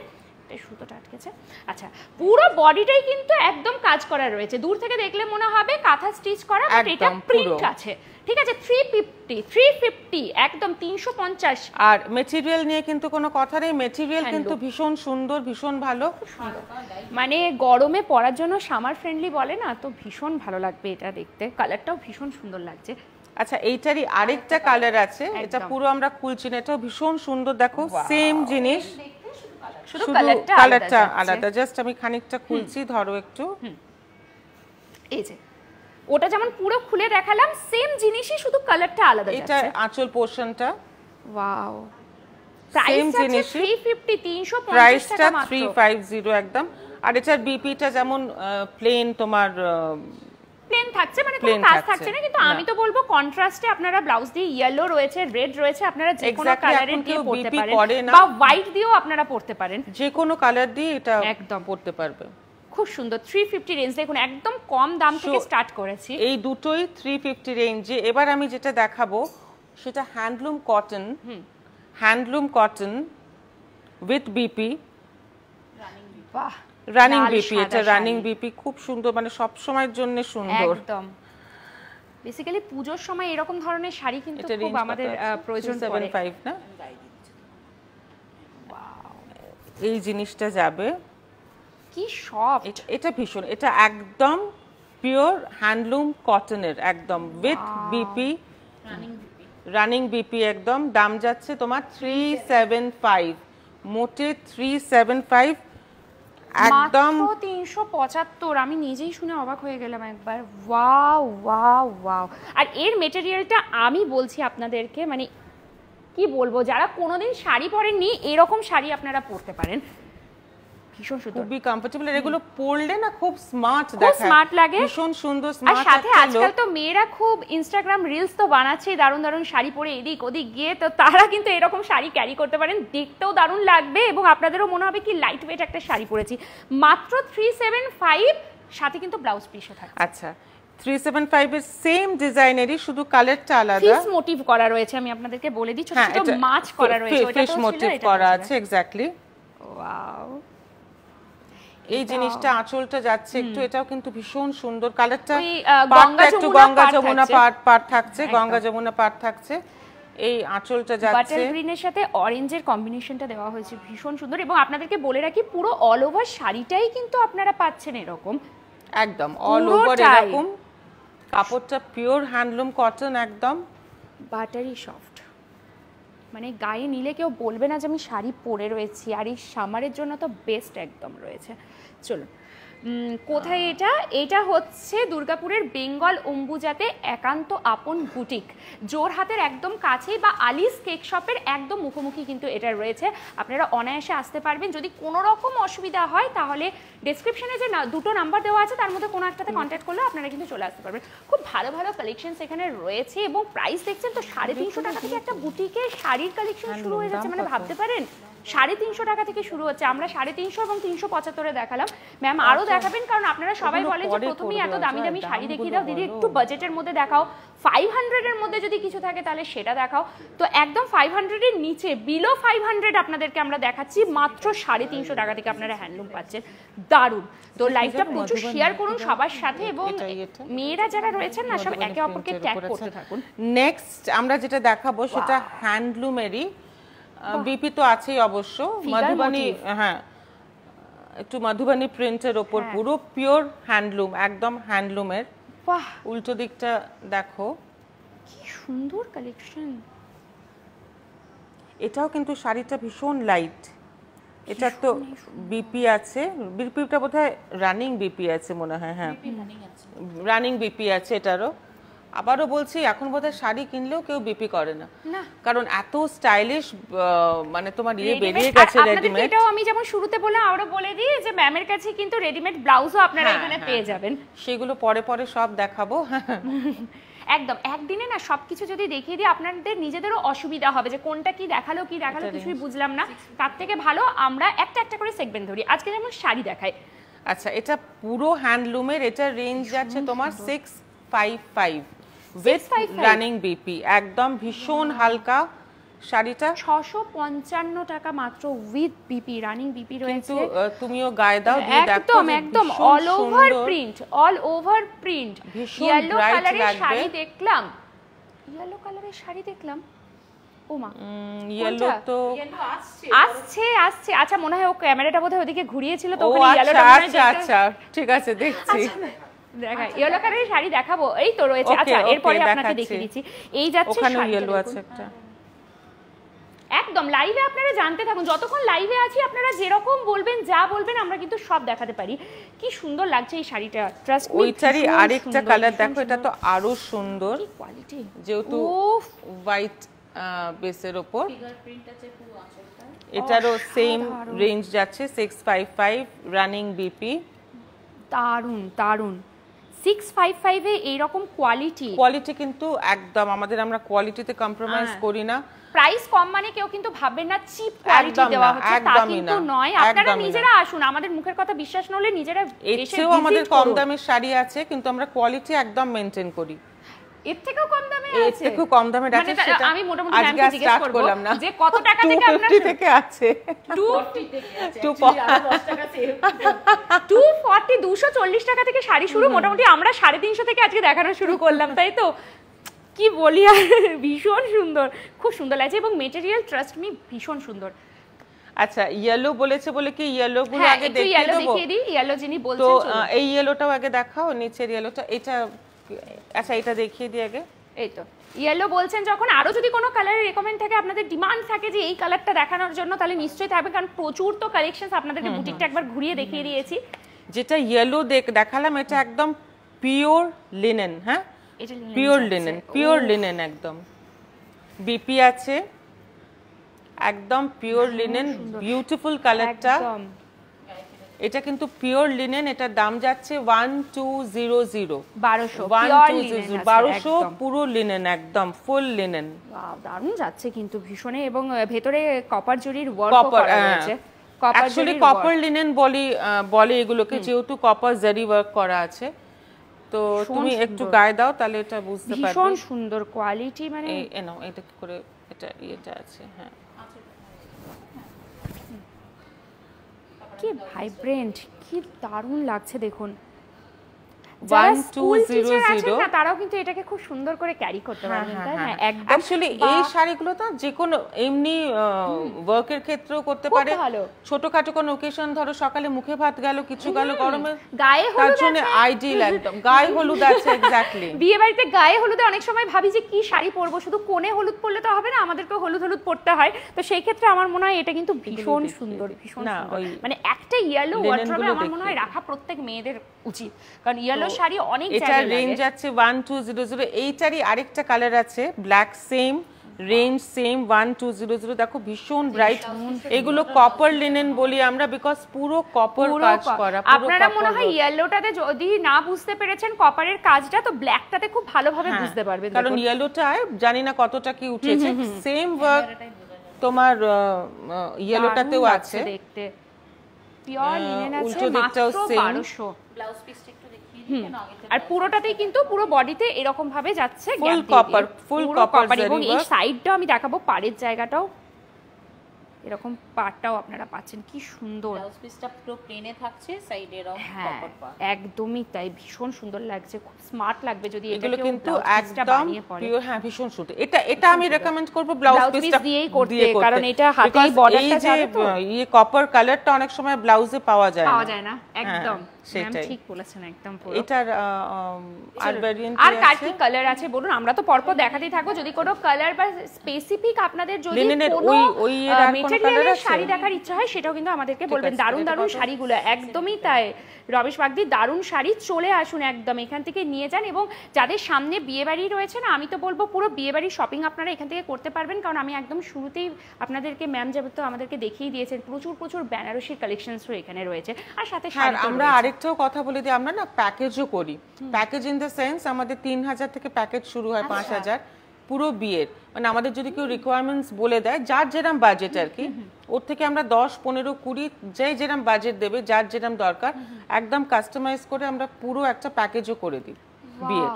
সুতোটা আটকেছে। আচ্ছা, পুরো বডিটাই কিন্তু একদম কাজ করা রয়েছে। দূর থেকে দেখলে মনে হবে কাঁথা স্টিচ করা, বাট এটা প্রিন্ট আছে, ঠিক আছে? 350 একদম 350। আর মেটেরিয়াল নিয়ে কিন্তু কোনো কথা নেই, মেটেরিয়াল কিন্তু ভীষণ সুন্দর, ভীষণ ভালো, মানে গরমে পরার জন্য সামার ফ্রেন্ডলি বলে না, তো ভীষণ ভালো লাগবে এটা দেখতে। কালারটাও ভীষণ সুন্দর লাগছে। আচ্ছা, এইটারই আরেকটা কালার আছে, এটা পুরো আমরা খুলছি না, এটাও ভীষণ সুন্দর। দেখো সেম জিনিস, শুধু কালারটা আলাদা। জাস্ট আমি খানিকটা খুলছি, ধরো একটু। এই যে ওটা যেমন পুরো খুলে দেখালাম, সেম জিনিসই, শুধু কালারটা আলাদা যাচ্ছে। এটা আঁচল পোরশনটা, ওয়াও। সেম জিনিস, 350 প্রাইসটা 350 একদম। আর এটার বিপিটা যেমন প্লেন তোমার প্লেন থাকছে, মানে কোনো কাজ থাকছে না। কিন্তু আমি তো বলবো কন্ট্রাস্টে আপনারা ব্লাউজ দিয়ে ইয়েলো রয়েছে, রেড রয়েছে, আপনারা যে কোনো কালারের দিয়ে পরতে পারেন, বা হোয়াইট দিয়েও আপনারা পরতে পারেন, যে কোনো কালার দিয়ে এটা একদম পরতে পারবে। খুব সুন্দর। 350 রেঞ্জ, দেখুন একদম কম দাম থেকে স্টার্ট করেছি। এই দুটোই 350 রেঞ্জে। এবার আমি যেটা দেখাবো সেটা হ্যান্ডলুম কটন উইথ বিপি, বাহ, রানিং বিপি। এটা রানিং বিপি, খুব সুন্দর, মানে সব সময়ের জন্য সুন্দর একদম। বেসিক্যালি পূজোর সময় এরকম ধরনের শাড়ি কিন্তু খুব আমাদের প্রয়োজন পড়ে। 75 না, এই জিনিসটা যাবে। কি সফট, এটা ভীষণ, এটা একদম পিওর হ্যান্ডলুম কটনের, একদম উইথ বিপি, রানিং বিপি একদম। দাম যাচ্ছে তোমার 375, মোটে 375 একদম, 375। আমি নিজেই শুনে অবাক হয়ে গেলাম একবার। Wow wow wow. আর এর মেটেরিয়ালটা আমি বলছি আপনাদেরকে, মানে কি বলবো, যারা কোনোদিন শাড়ি পরেননি এরকম শাড়ি আপনারা পরতে পারেন, ভীষণ সুন্দর, খুবই কমফোর্টেবল। এগুলো পরলে না খুব স্মার্ট দেখায়, স্মার্ট লাগে, ভীষণ সুন্দর আর স্মার্ট। সাথে আজকাল তো মেয়েরা খুব ইনস্টাগ্রাম রিলস তো বানাচ্ছে দারুণ দারুণ শাড়ি পরে এদিক ওদিক গিয়ে, তো তারা কিন্তু এরকম শাড়ি ক্যারি করতে পারেন, দেখতেও দারুণ লাগবে এবং আপনাদেরও মনে হবে কি লাইট ওয়েট একটা শাড়ি পরেছি। মাত্র 375, সাথে কিন্তু ব্লাউজ পিসও থাকে। আচ্ছা, 375 এর সেম ডিজাইনেরই, শুধু কালারটা আলাদা। ফিশ মোটিভ করা রয়েছে, আমি আপনাদেরকে বলে দিই, ছোট ছোট মাছ করা রয়েছে, ফিশ মোটিভ করা আছে, এক্স্যাক্টলি। ওয়াও। এই জিনিসটা আঁচলটা যাচ্ছে একটু, এটাও কিন্তু ভীষণ সুন্দর কালারটা। ওই, পাড়টা একটু গঙ্গা পাড় যমুনা থাকছে। পাড় থাকছে, গঙ্গা যমুনা পাড় থাকছে। এই আঁচলটা যাচ্ছে বাটার গ্রিনের সাথে অরেঞ্জের কম্বিনেশনটা দেওয়া হয়েছে, ভীষণ সুন্দর। এবং আপনাদেরকে বলে রাখি, পুরো অল ওভার শাড়িটাই কিন্তু আপনারা পাচ্ছেন এরকম, একদম অল ওভার পুরোটাই। এরকম। কাপড়টা পিওর হ্যান্ডলুম কটন, একদম বাটারি সফট, মানে গায়ে নিলে কেউ বলবে না যে আমি শাড়ি পরে রয়েছি। আর এই সামারের জন্য তো বেস্ট একদম রয়েছে। চলুন, কোথায় এটা? এটা হচ্ছে দুর্গাপুরের বেঙ্গল অম্বুজাতে একান্ত আপন বুটিক, জোরহাটের একদম কাছেই, বা আলিস কেক শপের একদম মুখোমুখি কিন্তু এটা রয়েছে। আপনারা অনায়াসে আসতে পারবেন। যদি কোনো রকম অসুবিধা হয় তাহলে ডেসক্রিপশনে যে দুটো নাম্বার দেওয়া আছে তার মধ্যে কোনো একটাতে কন্ট্যাক্ট করলে আপনারা কিন্তু চলে আসতে পারবেন। খুব ভালো ভালো কালেকশনস এখানে রয়েছে এবং প্রাইস দেখছেন তো 350 টাকা থেকে একটা বুটিকে শাড়ির কালেকশন শুরু হয়ে যাচ্ছে, মানে ভাবতে পারেন 350 টাকা থেকে শুরু হচ্ছে। আমরা 350 এবং 375 দেখালাম, ম্যাম আরো দেখাবেন, কারণ আপনারা সবাই বলেন যে প্রথমেই এত দামি দামি শাড়ি দেখিয়ে দাও দিদি, একটু বাজেটের মধ্যে দেখাও, 500 এর মধ্যে যদি কিছু থাকে তাহলে সেটা দেখাও। তো একদম 500 এর নিচে, বিলো 500 আপনাদেরকে আমরা দেখাচ্ছি মাত্র 350 টাকা থেকে আপনারা হ্যান্ডলুম পাচ্ছেন। দারুণ। তো লাইভটা প্রচুর শেয়ার করুন সবার সাথে, এবং মেয়েরা যারা রয়েছেন না সব একে অপরকে ট্যাগ করতে থাকুন। নেক্সট আমরা যেটা দেখাবো সেটা হ্যান্ডলুমেরই, বিপি তো আছেই অবশ্য, মধুবনী, হ্যাঁ একটু মধুবনী প্রিন্টের ওপর, পুরো পিওর হ্যান্ডলুম, একদম হ্যান্ডলুমের। বাহ, উল্টো দিকটা দেখো কি সুন্দর কালেকশন। এটাও কিন্তু শাড়িটা ভীষণ লাইট। এটা তো বিপি আছে, বিপিটা বোধহয় রানিং বিপি আছে মনে হয়, হ্যাঁ রানিং বিপি আছে এটারও। আবারও বলছি, এখন বোধহয় শাড়ি কিনলেও কেউ বিপি করে না, কারণ এত স্টাইলিশ, মানে তোমার ইয়ে বেরিয়ে গেছে রেডিমেড। এটাও আমি যেমন শুরুতে বললাম, আরো বলে দিই যে ম্যামের কাছে কিন্তু রেডিমেড ব্লাউজও আপনারা এখানে পেয়ে যাবেন। সেগুলো পরে পরে সব দেখাবো। একদম একদিনে না সবকিছু যদি দেখিয়ে দিই আপনাদের নিজেদেরও অসুবিধা হবে যে কোনটা কি দেখালো কিছুই বুঝলাম না। তার থেকে ভালো আমরা একটা একটা করে সেগমেন্ট ধরি। আজকে যেমন শাড়ি দেখাই। আচ্ছা, এটা পুরো হ্যান্ডলুমের, এটা রেঞ্জ যাচ্ছে তোমার 655 উইথ রানিং বিপি, একদম ভীষণ হালকা শাড়িটা। 655 টাকা মাত্র উইথ বিপি, রানিং বিপি রয়েছে। কিন্তু তুমিও গায়ে দাও, দিয়ে দেখো একদম একদম all over print, all over print. Yellow কালারের শাড়ি দেখলাম, ইয়েলো কালারের শাড়ি দেখলাম, ওমা ইয়েলো তো আসছে আসছে। আচ্ছা, মনে হয় ও ক্যামেরাটা বোধহয় ওদিকে ঘুরিয়েছিল তো ওখানে আচ্ছা ইয়েলোটা। আচ্ছা আচ্ছা ঠিক আছে, দেখছি। দেখাই ইয়েলো কালারের শাড়ি দেখাবো, এই তো রয়েছে। আচ্ছা, এরপরে আপনাকে দেখিয়ে দিচ্ছি। এই যাচ্ছে ওখানে শাড়িটা ইয়েলো দেখুন। আছে একটা। একদম লাইভে আপনারা জানতে থাকুন, যতক্ষণ লাইভে আছি আপনারা যেরকম বলবেন, যা বলবেন আমরা কিন্তু সব দেখাতে পারি। কি সুন্দর লাগছে এই শাড়িটা, ট্রাস্ট মি। ওইটারই আরেকটা কালার দেখো, এটা তো আরো সুন্দর, কি কোয়ালিটি, যেহেতু হোয়াইট বেসের উপর। ফিঙ্গারপ্রিন্ট আছে পুরো আঁচলটা। এটারও সেম রেঞ্জ যাচ্ছে 655 রানিং বিপি। দারুন দারুন। 655 এ এইরকম কোয়ালিটি কিন্তু একদম আমাদের, আমরা কোয়ালিটিতে কম্প্রোমাইজ করি না। প্রাইস কম মানে কেউ কিন্তু ভাববেন না চিপ কোয়ালিটি দেওয়া হচ্ছে, তা কিন্তু নয়। আপনারা নিজেরা আসুন, আমাদের মুখের কথা বিশ্বাস না হলে নিজেরা এসে এসেও আমাদের কম দামের শাড়ি আছে, কিন্তু আমরা কোয়ালিটি একদম মেইনটেইন করি। এর থেকেও কম দামে আছে, এর থেকেও কম দামে আছে, সেটা আমি মোটামুটি আজকে ম্যামকে জিজ্ঞেস স্টার্ট করব করলাম না যে কত টাকা থেকে আপনারা 250 থেকে আছে, 240 থেকে আছে, 10 টাকা সেভ। 240 240 টাকা থেকে শাড়ি শুরু। মোটামুটি আমরা 350 থেকে আজকে দেখানো শুরু করলাম, তাই তো? কি বলি আর, ভীষণ সুন্দর, খুব সুন্দর লাগছে এবং মেটেরিয়াল ট্রাস্ট মি ভীষণ সুন্দর। আচ্ছা, ইয়েলো বলেছে বলে কি ইয়েলো গুলো আগে দেখিয়ে দিই। ইয়েলো যিনি তো বলছেন, এই ইয়েলোটাও আগে দেখাও, নিচের ইয়েলোটা। এটা আচ্ছা, এটা দেখিয়ে দিই আগে। এই তো ইয়েলো বলছেন যখন। আরো যদি কোনো কালারের রেকমেন্ড থাকে, আপনাদের ডিমান্ড থাকে যে এই কালারটা দেখানোর জন্য, তাহলে নিশ্চয়ই থাকবে, কারণ প্রচুর তো কালেকশনস আপনাদেরকে বুটিকটা একবার ঘুরিয়ে দেখিয়ে দিয়েছি। যেটা ইয়েলো দেখালাম, এটা একদম পিওর লিনেন, হ্যাঁ পিওর লিনেন একদম। বিপি আছে, একদম পিওর লিনেন, বিউটিফুল কালারটা। এটা কিন্তু পিওর লিনেন, এটার দাম যাচ্ছে 1200 পুরো লিনেন, একদম ফুল লিনেন। দারুণ যাচ্ছে কিন্তু ভীষণ, এবং ভেতরে কপার জরির ওয়ার্ক করা আছে। অ্যাকচুয়ালি কপার লিনেন বলে এগুলোকে, যেহেতু কপার জারি ওয়ার্ক করা আছে। তো তুমি একটু গায়ে দাও, তাহলে এটা বুঝতে পারবে। ভীষণ সুন্দর কোয়ালিটি, মানে নাও এটা করে, এটা আছে, হ্যাঁ কি ভাইব্রেন্ট, কি দারুণ লাগছে দেখুন। যারা স্কুল টিচার আছেন না, তারাও কিন্তু এটাকে খুব সুন্দর করে ক্যারি করতে পারবেন, তাই না? একদম। অ্যাকচুয়ালি এই শাড়িগুলো তো যে কোনো এমনি ওয়ার্কের ক্ষেত্রেও করতে পারে, ছোটখাটো কোনো ওকেশন, ধরো সকালে মুখে ভাত গেল, কিছু গেল, গরমে গায়ে হলুদ, তার জন্য আইডিয়াল একদম। গায়ে হলুদ আছে, এক্স্যাক্টলি। বিয়ে বাড়িতে গায়ে হলুদে অনেক সময় ভাবি যে কি শাড়ি পরবো, শুধু কোণে হলুদ পরলে তো হবে না, আমাদেরকে হলুদ হলুদ পরতে হয়। তো সেই ক্ষেত্রে আমার মনে হয় এটা কিন্তু ভীষণ সুন্দর, ভীষণ সুন্দর। মানে একটা ইয়েলো ওয়ার্ড্রোবে আমার মনে হয় রাখা প্রত্যেক মেয়েদের উচিত, কারণ ইয়েলো শাড়ি অনেক জায়গায় লাগে। এটা রেঞ্জ আছে 1200। এইটারই আরেকটা কালার আছে ব্ল্যাক, সেম রেঞ্জ, সেম 1200। দেখো ভীষণ ব্রাইট। এগুলো কপার লিনেন বলি আমরা, বিকজ পুরো কপার কাজ করা। আপনারা মনে হয় ইয়েলোটাতে যদি না বুঝতে পেরেছেন কপারের কাজটা, তো ব্ল্যাকটাতে খুব ভালোভাবে বুঝতে পারবেন, কারণ ইয়েলোটায় জানি না কতটা কি উঠেছে। সেম ওয়ার্ক তোমার ইয়েলোটাতেও আছে দেখতে, পিওর লিনেন আছে, উল্টো মাত্র দিকটাও সেম। 1200। ব্লাউজ পিসটা একটু দেখিয়ে দিই কেন আগে। আর পুরোটাতেই কিন্তু পুরো বডিতে এরকম ভাবে যাচ্ছে, ফুল কপার, ফুল কপার। এবং এই সাইডটাও আমি দেখাবো, পাড়ের জায়গাটাও এরকম পাড়টাও আপনারা পাচ্ছেন, কি সুন্দর। ব্লাউজ পিসটা পুরো প্লেনে থাকছে, সাইডে এরকম হ্যাঁ কপার পাড়। একদমই তাই, ভীষণ সুন্দর লাগছে, খুব স্মার্ট লাগবে যদি এটা এগুলো কেউ কিন্তু ব্লাউজ পিসটা একদম বানিয়ে পরে। পিওর। হ্যাঁ ভীষণ সুন্দর। এটা আমি রেকমেন্ড করব ব্লাউজ পিসটা দিয়েই করতে, কারণ এটা হাতেই বর্ডারটা যাবে তো। এই কপার কালারটা অনেক সময় ব্লাউজে পাওয়া যায় না, একদম। সেটাই ঠিক বলেছেন, একদম পুরো। এটার আর ভেরিয়েন্ট আর কার কি কালার আছে বলুন, আমরা তো পরপর দেখাতেই থাকবো। যদি কোনো কালার বা স্পেসিফিক আপনাদের যদি কোনো মেটেরিয়ালের শাড়ি দেখার ইচ্ছা হয়, সেটাও কিন্তু আমাদেরকে বলবেন। দারুণ দারুণ শাড়িগুলো, একদমই তাই রমেশ বাগদি, দারুণ শাড়ি। চলে আসুন একদম, এখান থেকে নিয়ে যান। এবং যাদের সামনে বিয়ে বাড়ি রয়েছে না, আমি তো বলবো পুরো বিয়ে বাড়ির শপিং আপনারা এখান থেকে করতে পারবেন, কারণ আমি একদম শুরুতেই আপনাদেরকে ম্যাম তো আমাদেরকে দেখিয়ে দিয়েছেন প্রচুর বেনারসির কালেকশনসও এখানে রয়েছে। আর সাথে আমরা আরেকটাও কথা বলে দিই, আমরা না প্যাকেজও করি। প্যাকেজ ইন দ্য সেন্স আমাদের 3000 থেকে প্যাকেজ শুরু হয়, 5000 পুরো বিয়ের। মানে আমাদের যদি কেউ রিকোয়ারমেন্টস বলে দেয়, যার যেরকম বাজেট আর কি, ওর থেকে আমরা 10, 15, 20 যে যেরকম বাজেট দেবে, যার যেরকম দরকার, একদম কাস্টমাইজ করে আমরা পুরো একটা প্যাকেজও করে দিই বিয়ের।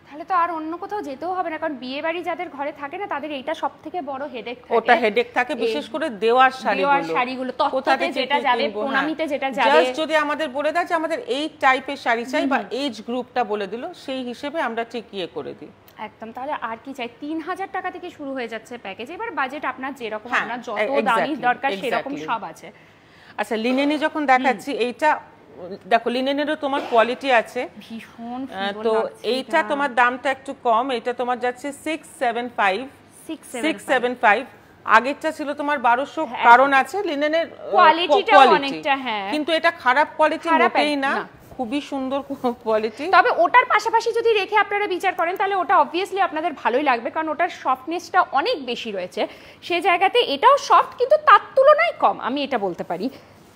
তাহলে তো আর অন্য কোথাও যেতেও হবে না, কারণ বিয়ে বাড়ি যাদের ঘরে থাকে না, তাদের এইটা সবথেকে বড় হেডেক থাকে। ওটা হেডেক থাকে, বিশেষ করে দেওয়ার শাড়িগুলো, তত্ত্বতে যেটা যাবে, প্রণামীতে যেটা যাবে। জাস্ট যদি আমাদের বলে দেয় যে আমাদের এই টাইপের শাড়ি চাই, বা এজ গ্রুপটা বলে দিল, সেই হিসেবে আমরা ঠিক ইয়ে করে দিই। একদম। তাহলে আর কি চাই, 3000 টাকা থেকে শুরু হয়ে যাচ্ছে প্যাকেজ। এবার বাজেট আপনার যেরকম, আপনার যত দামি দরকার সেরকম সব আছে। আচ্ছা, লিনেনে যখন দেখাচ্ছি, এইটা দেখো লিনেনেরও তোমার কোয়ালিটি আছে ভীষণ তো এইটা তোমার দামটা একটু কম, এটা তোমার যাচ্ছে 675। আগেরটা ছিল তোমার 1200, কারণ আছে লিনেনের কোয়ালিটিটা অনেকটা, হ্যাঁ, কিন্তু এটা খারাপ কোয়ালিটি মোটেই না, খুবই সুন্দর কোয়ালিটি। তবে ওটার পাশাপাশি যদি রেখে আপনারা বিচার করেন, তাহলে ওটা অবভিয়াসলি আপনাদের ভালোই লাগবে, কারণ ওটার সফটনেসটা অনেক বেশি রয়েছে। সেই জায়গাতে এটাও সফট, কিন্তু তার তুলনায় কম, আমি এটা বলতে পারি।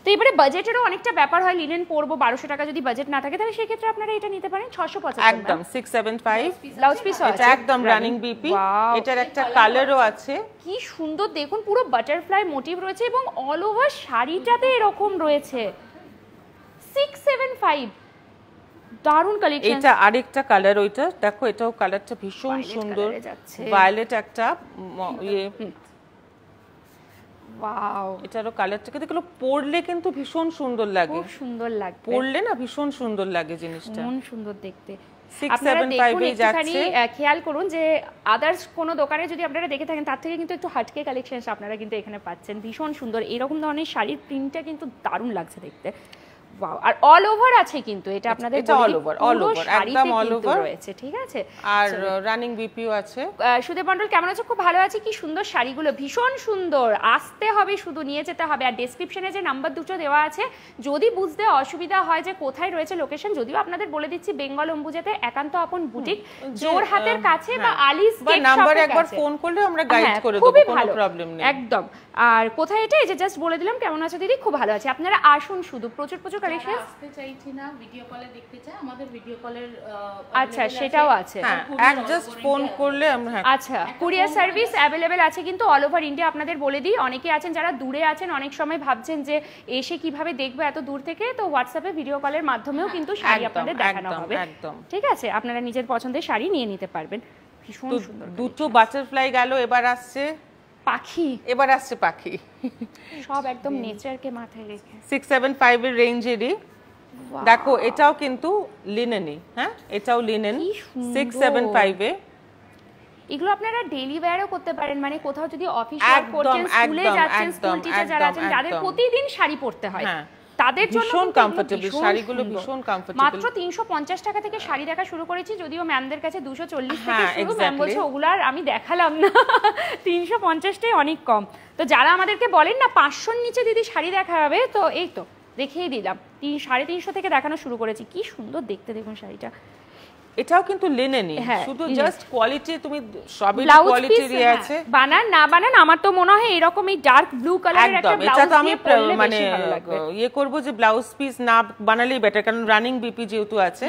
তো এবারে বাজেটেরও অনেকটা ব্যাপার হয়। লিনেন পরবো 1200 টাকা যদি বাজেট না থাকে, তাহলে সেই ক্ষেত্রে আপনারা এটা নিতে পারেন 650। একদম 675 ব্লাউজ পিস আছে, একদম রানিং বিপি। এটার একটা কালারও আছে, কি সুন্দর দেখুন, পুরো বাটারফ্লাই মোটিভ রয়েছে এবং অল ওভার শাড়িটাতে এরকম রয়েছে। 675, দারুন কালেকশন। এটা আরেকটা কালার, ওইটা দেখো, এটাও কালারটা ভীষণ সুন্দর, ভায়োলেট একটা ইয়ে। ওয়াও, এটারও কালারটাকে দেখলো, পরলে কিন্তু ভীষণ সুন্দর লাগে, খুব সুন্দর লাগে, পরলে না ভীষণ সুন্দর লাগে জিনিসটা, মন সুন্দর দেখতে। 675 এ যাচ্ছে। খেয়াল করুন যে আদার্স কোনো দোকানে যদি আপনারা দেখে থাকেন, তার থেকে কিন্তু একটু হাটকে কালেকশন আপনারা কিন্তু এখানে পাচ্ছেন। ভীষণ সুন্দর এরকম ধরনের শাড়ির প্রিন্টটা কিন্তু দারুণ লাগছে দেখতে। ওয়াও, আর অল ওভার আছে কিন্তু এটা আপনাদের, এটা অল ওভার একদম অল ওভার রয়েছে, ঠিক আছে। আর রানিং বিপিও আছে। সুদেব মণ্ডল কেমন আছে? খুব ভালো আছে। কি সুন্দর শাড়িগুলো, ভীষণ সুন্দর। আসতে হবে, শুধু নিয়ে যেতে হবে। আর ডেসক্রিপশনে যে নাম্বার দুটো দেওয়া আছে, যদি বুঝতে অসুবিধা হয় যে কোথায় রয়েছে লোকেশন, যদিও আপনাদের বলে দিচ্ছি, বেঙ্গল অম্বুজাতে একান্ত আপন বুটিক, জোরহাটের কাছে বা আলিস কেক নাম্বারে শপের একবার কাছে ফোন করলে আমরা গাইড করে দেব, কোনো প্রবলেম নেই একদম। আর কোথায় এটা, এই যে জাস্ট বলে দিলাম। কেমন আছে দিদি? খুব ভালো আছে। আপনারা আসুন, শুধু প্রচুর কালেকশন। আসতে চাইছি না, ভিডিও কলে দেখতে চাই, আমাদের ভিডিও কলের আচ্ছা সেটাও আছে, হ্যাঁ, জাস্ট ফোন করলে আমরা। আচ্ছা, কুরিয়ার সার্ভিস অ্যাভেলেবেল আছে কিন্তু অল ওভার ইন্ডিয়া। আপনাদের বলে দিই, অনেকে আছেন যারা দূরে আছেন, অনেক সময় ভাবছেন যে এসে কিভাবে দেখবো এত দূর থেকে, তো হোয়াটসঅ্যাপে ভিডিও কলের মাধ্যমেও কিন্তু শাড়ি আপনাদের দেখানো হবে, ঠিক আছে। আপনারা নিজের পছন্দের শাড়ি নিয়ে নিতে পারবেন। ভীষণ সুন্দর। দুটো বাটারফ্লাই গেল, এবার আসছে পাখি, এবার আসছে পাখি, সব একদম নেচারকে মাথায় রেখে। 675 এর রেঞ্জেরই। দেখো এটাও কিন্তু লিনেনই, হ্যাঁ এটাও লিনেন, কি সুন্দর। 675 এ। এগুলো আপনারা ডেইলি ওয়্যারও করতে পারেন, মানে কোথাও যদি অফিস ওয়ার্ক একদম, করছেন, স্কুলে একদম, যাচ্ছেন, স্কুল একদম, টিচার যারা আছেন, একদম, যাদের একদম। প্রতিদিন শাড়ি পরতে হয়, হ্যাঁ, তাদের জন্য ভীষণ কিন্তু এগুলো comfortable, ভীষণ শাড়িগুলো সুন্দর। ভীষণ comfortable। মাত্র 350 টাকা থেকে শাড়ি দেখা শুরু করেছি, যদিও ম্যামদের কাছে 240 থেকে হ্যাঁ, শুরু। Ma'am exactly। বলছে ওগুলো আর আমি দেখালাম না, 350টাই অনেক কম। তো যারা আমাদেরকে বলেন না 500-র নিচে দিদি শাড়ি দেখা হবে, তো এই তো দেখিয়ে দিলাম, 350 থেকে দেখানো শুরু করেছি। কি সুন্দর দেখতে, দেখুন শাড়িটা। এটাও কিন্তু লিনেনই, হ্যাঁ, শুধু linen। জাস্ট কোয়ালিটি, তুমি সবই ব্লাউজ পিস কোয়ালিটিরই আছে। বানান না বানান, আমার তো মনে হয় এরকম এই ডার্ক ব্লু কালারের একটা একদম, এটা ব্লাউজ তো আমি দিয়ে পরলে মানে বেশি ভালো লাগবে। ইয়ে করব যে ব্লাউজ পিস না বানালেই বেটার, কারণ রানিং বিপি যেহেতু আছে।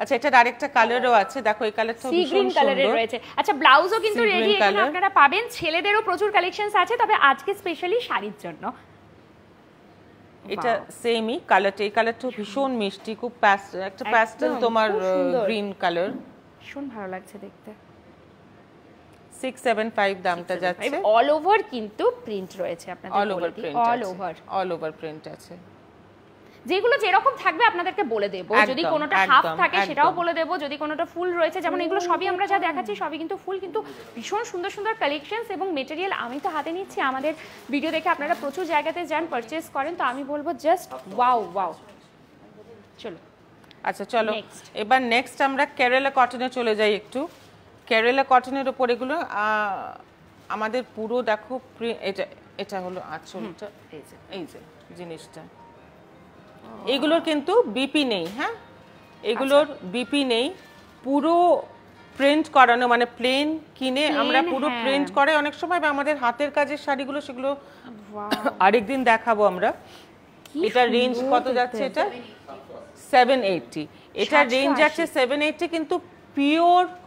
আচ্ছা, এটার আরেকটা কালারও আছে, দেখো এই কালারটাও সি ভীষণ গ্রিন কালারের সুন্দর। রয়েছে। আচ্ছা, ব্লাউজও কিন্তু Sea green রেডি এখানে color। আপনারা পাবেন। ছেলেদেরও প্রচুর কালেকশনস আছে, তবে আজকে স্পেশালি শাড়ির জন্য। এটা সেমই কালারটা, এই কালারটাও ভীষণ মিষ্টি, খুব একটা প্যাস্টেল একদম, তোমার খুব সুন্দর। Green colour. ভীষণ ভালো লাগছে দেখতে। 675 দামটা যাচ্ছে। অল ওভার কিন্তু প্রিন্ট রয়েছে আপনাদের, অল ওভার প্রিন্ট অল আছে, ওভার। অল ওভার প্রিন্ট আছে। যেগুলো যেরকম থাকবে আপনাদেরকে বলে দেবো, যদি একদম, কোনোটা হাফ একদম, থাকে সেটাও একদম। বলে দেবো, যদি কোনোটা ফুল রয়েছে, যেমন এগুলো সবই আমরা যা দেখাচ্ছি সবই কিন্তু ফুল, কিন্তু ভীষণ সুন্দর সুন্দর কালেকশনস এবং মেটেরিয়াল। আমি তো হাতে নিচ্ছি, আমাদের ভিডিও দেখে আপনারা প্রচুর জায়গাতে যান, পারচেস করেন, তো আমি বলবো জাস্ট ওয়াও ওয়াও। চলো আচ্ছা চলো, Next। এবার নেক্সট আমরা কেরালা কটনে চলে যাই একটু। কেরালা কটনের উপর এগুলো আমাদের পুরো দেখো এটা এটা হলো আঁচলটা, এই যে জিনিসটা, এগুলোর কিন্তু বিপি নেই, হ্যাঁ এগুলোর বিপি নেই, পুরো প্রিন্ট করানো, মানে প্লেন কিনে আমরা পুরো হ্যাঁ। প্রিন্ট করে অনেক সময়, বা আমাদের হাতের কাজের শাড়িগুলো সেগুলো আরেকদিন দেখাবো আমরা। এটা রেঞ্জ কত যাচ্ছে? এটা 780, এটা রেঞ্জ যাচ্ছে 780, কিন্তু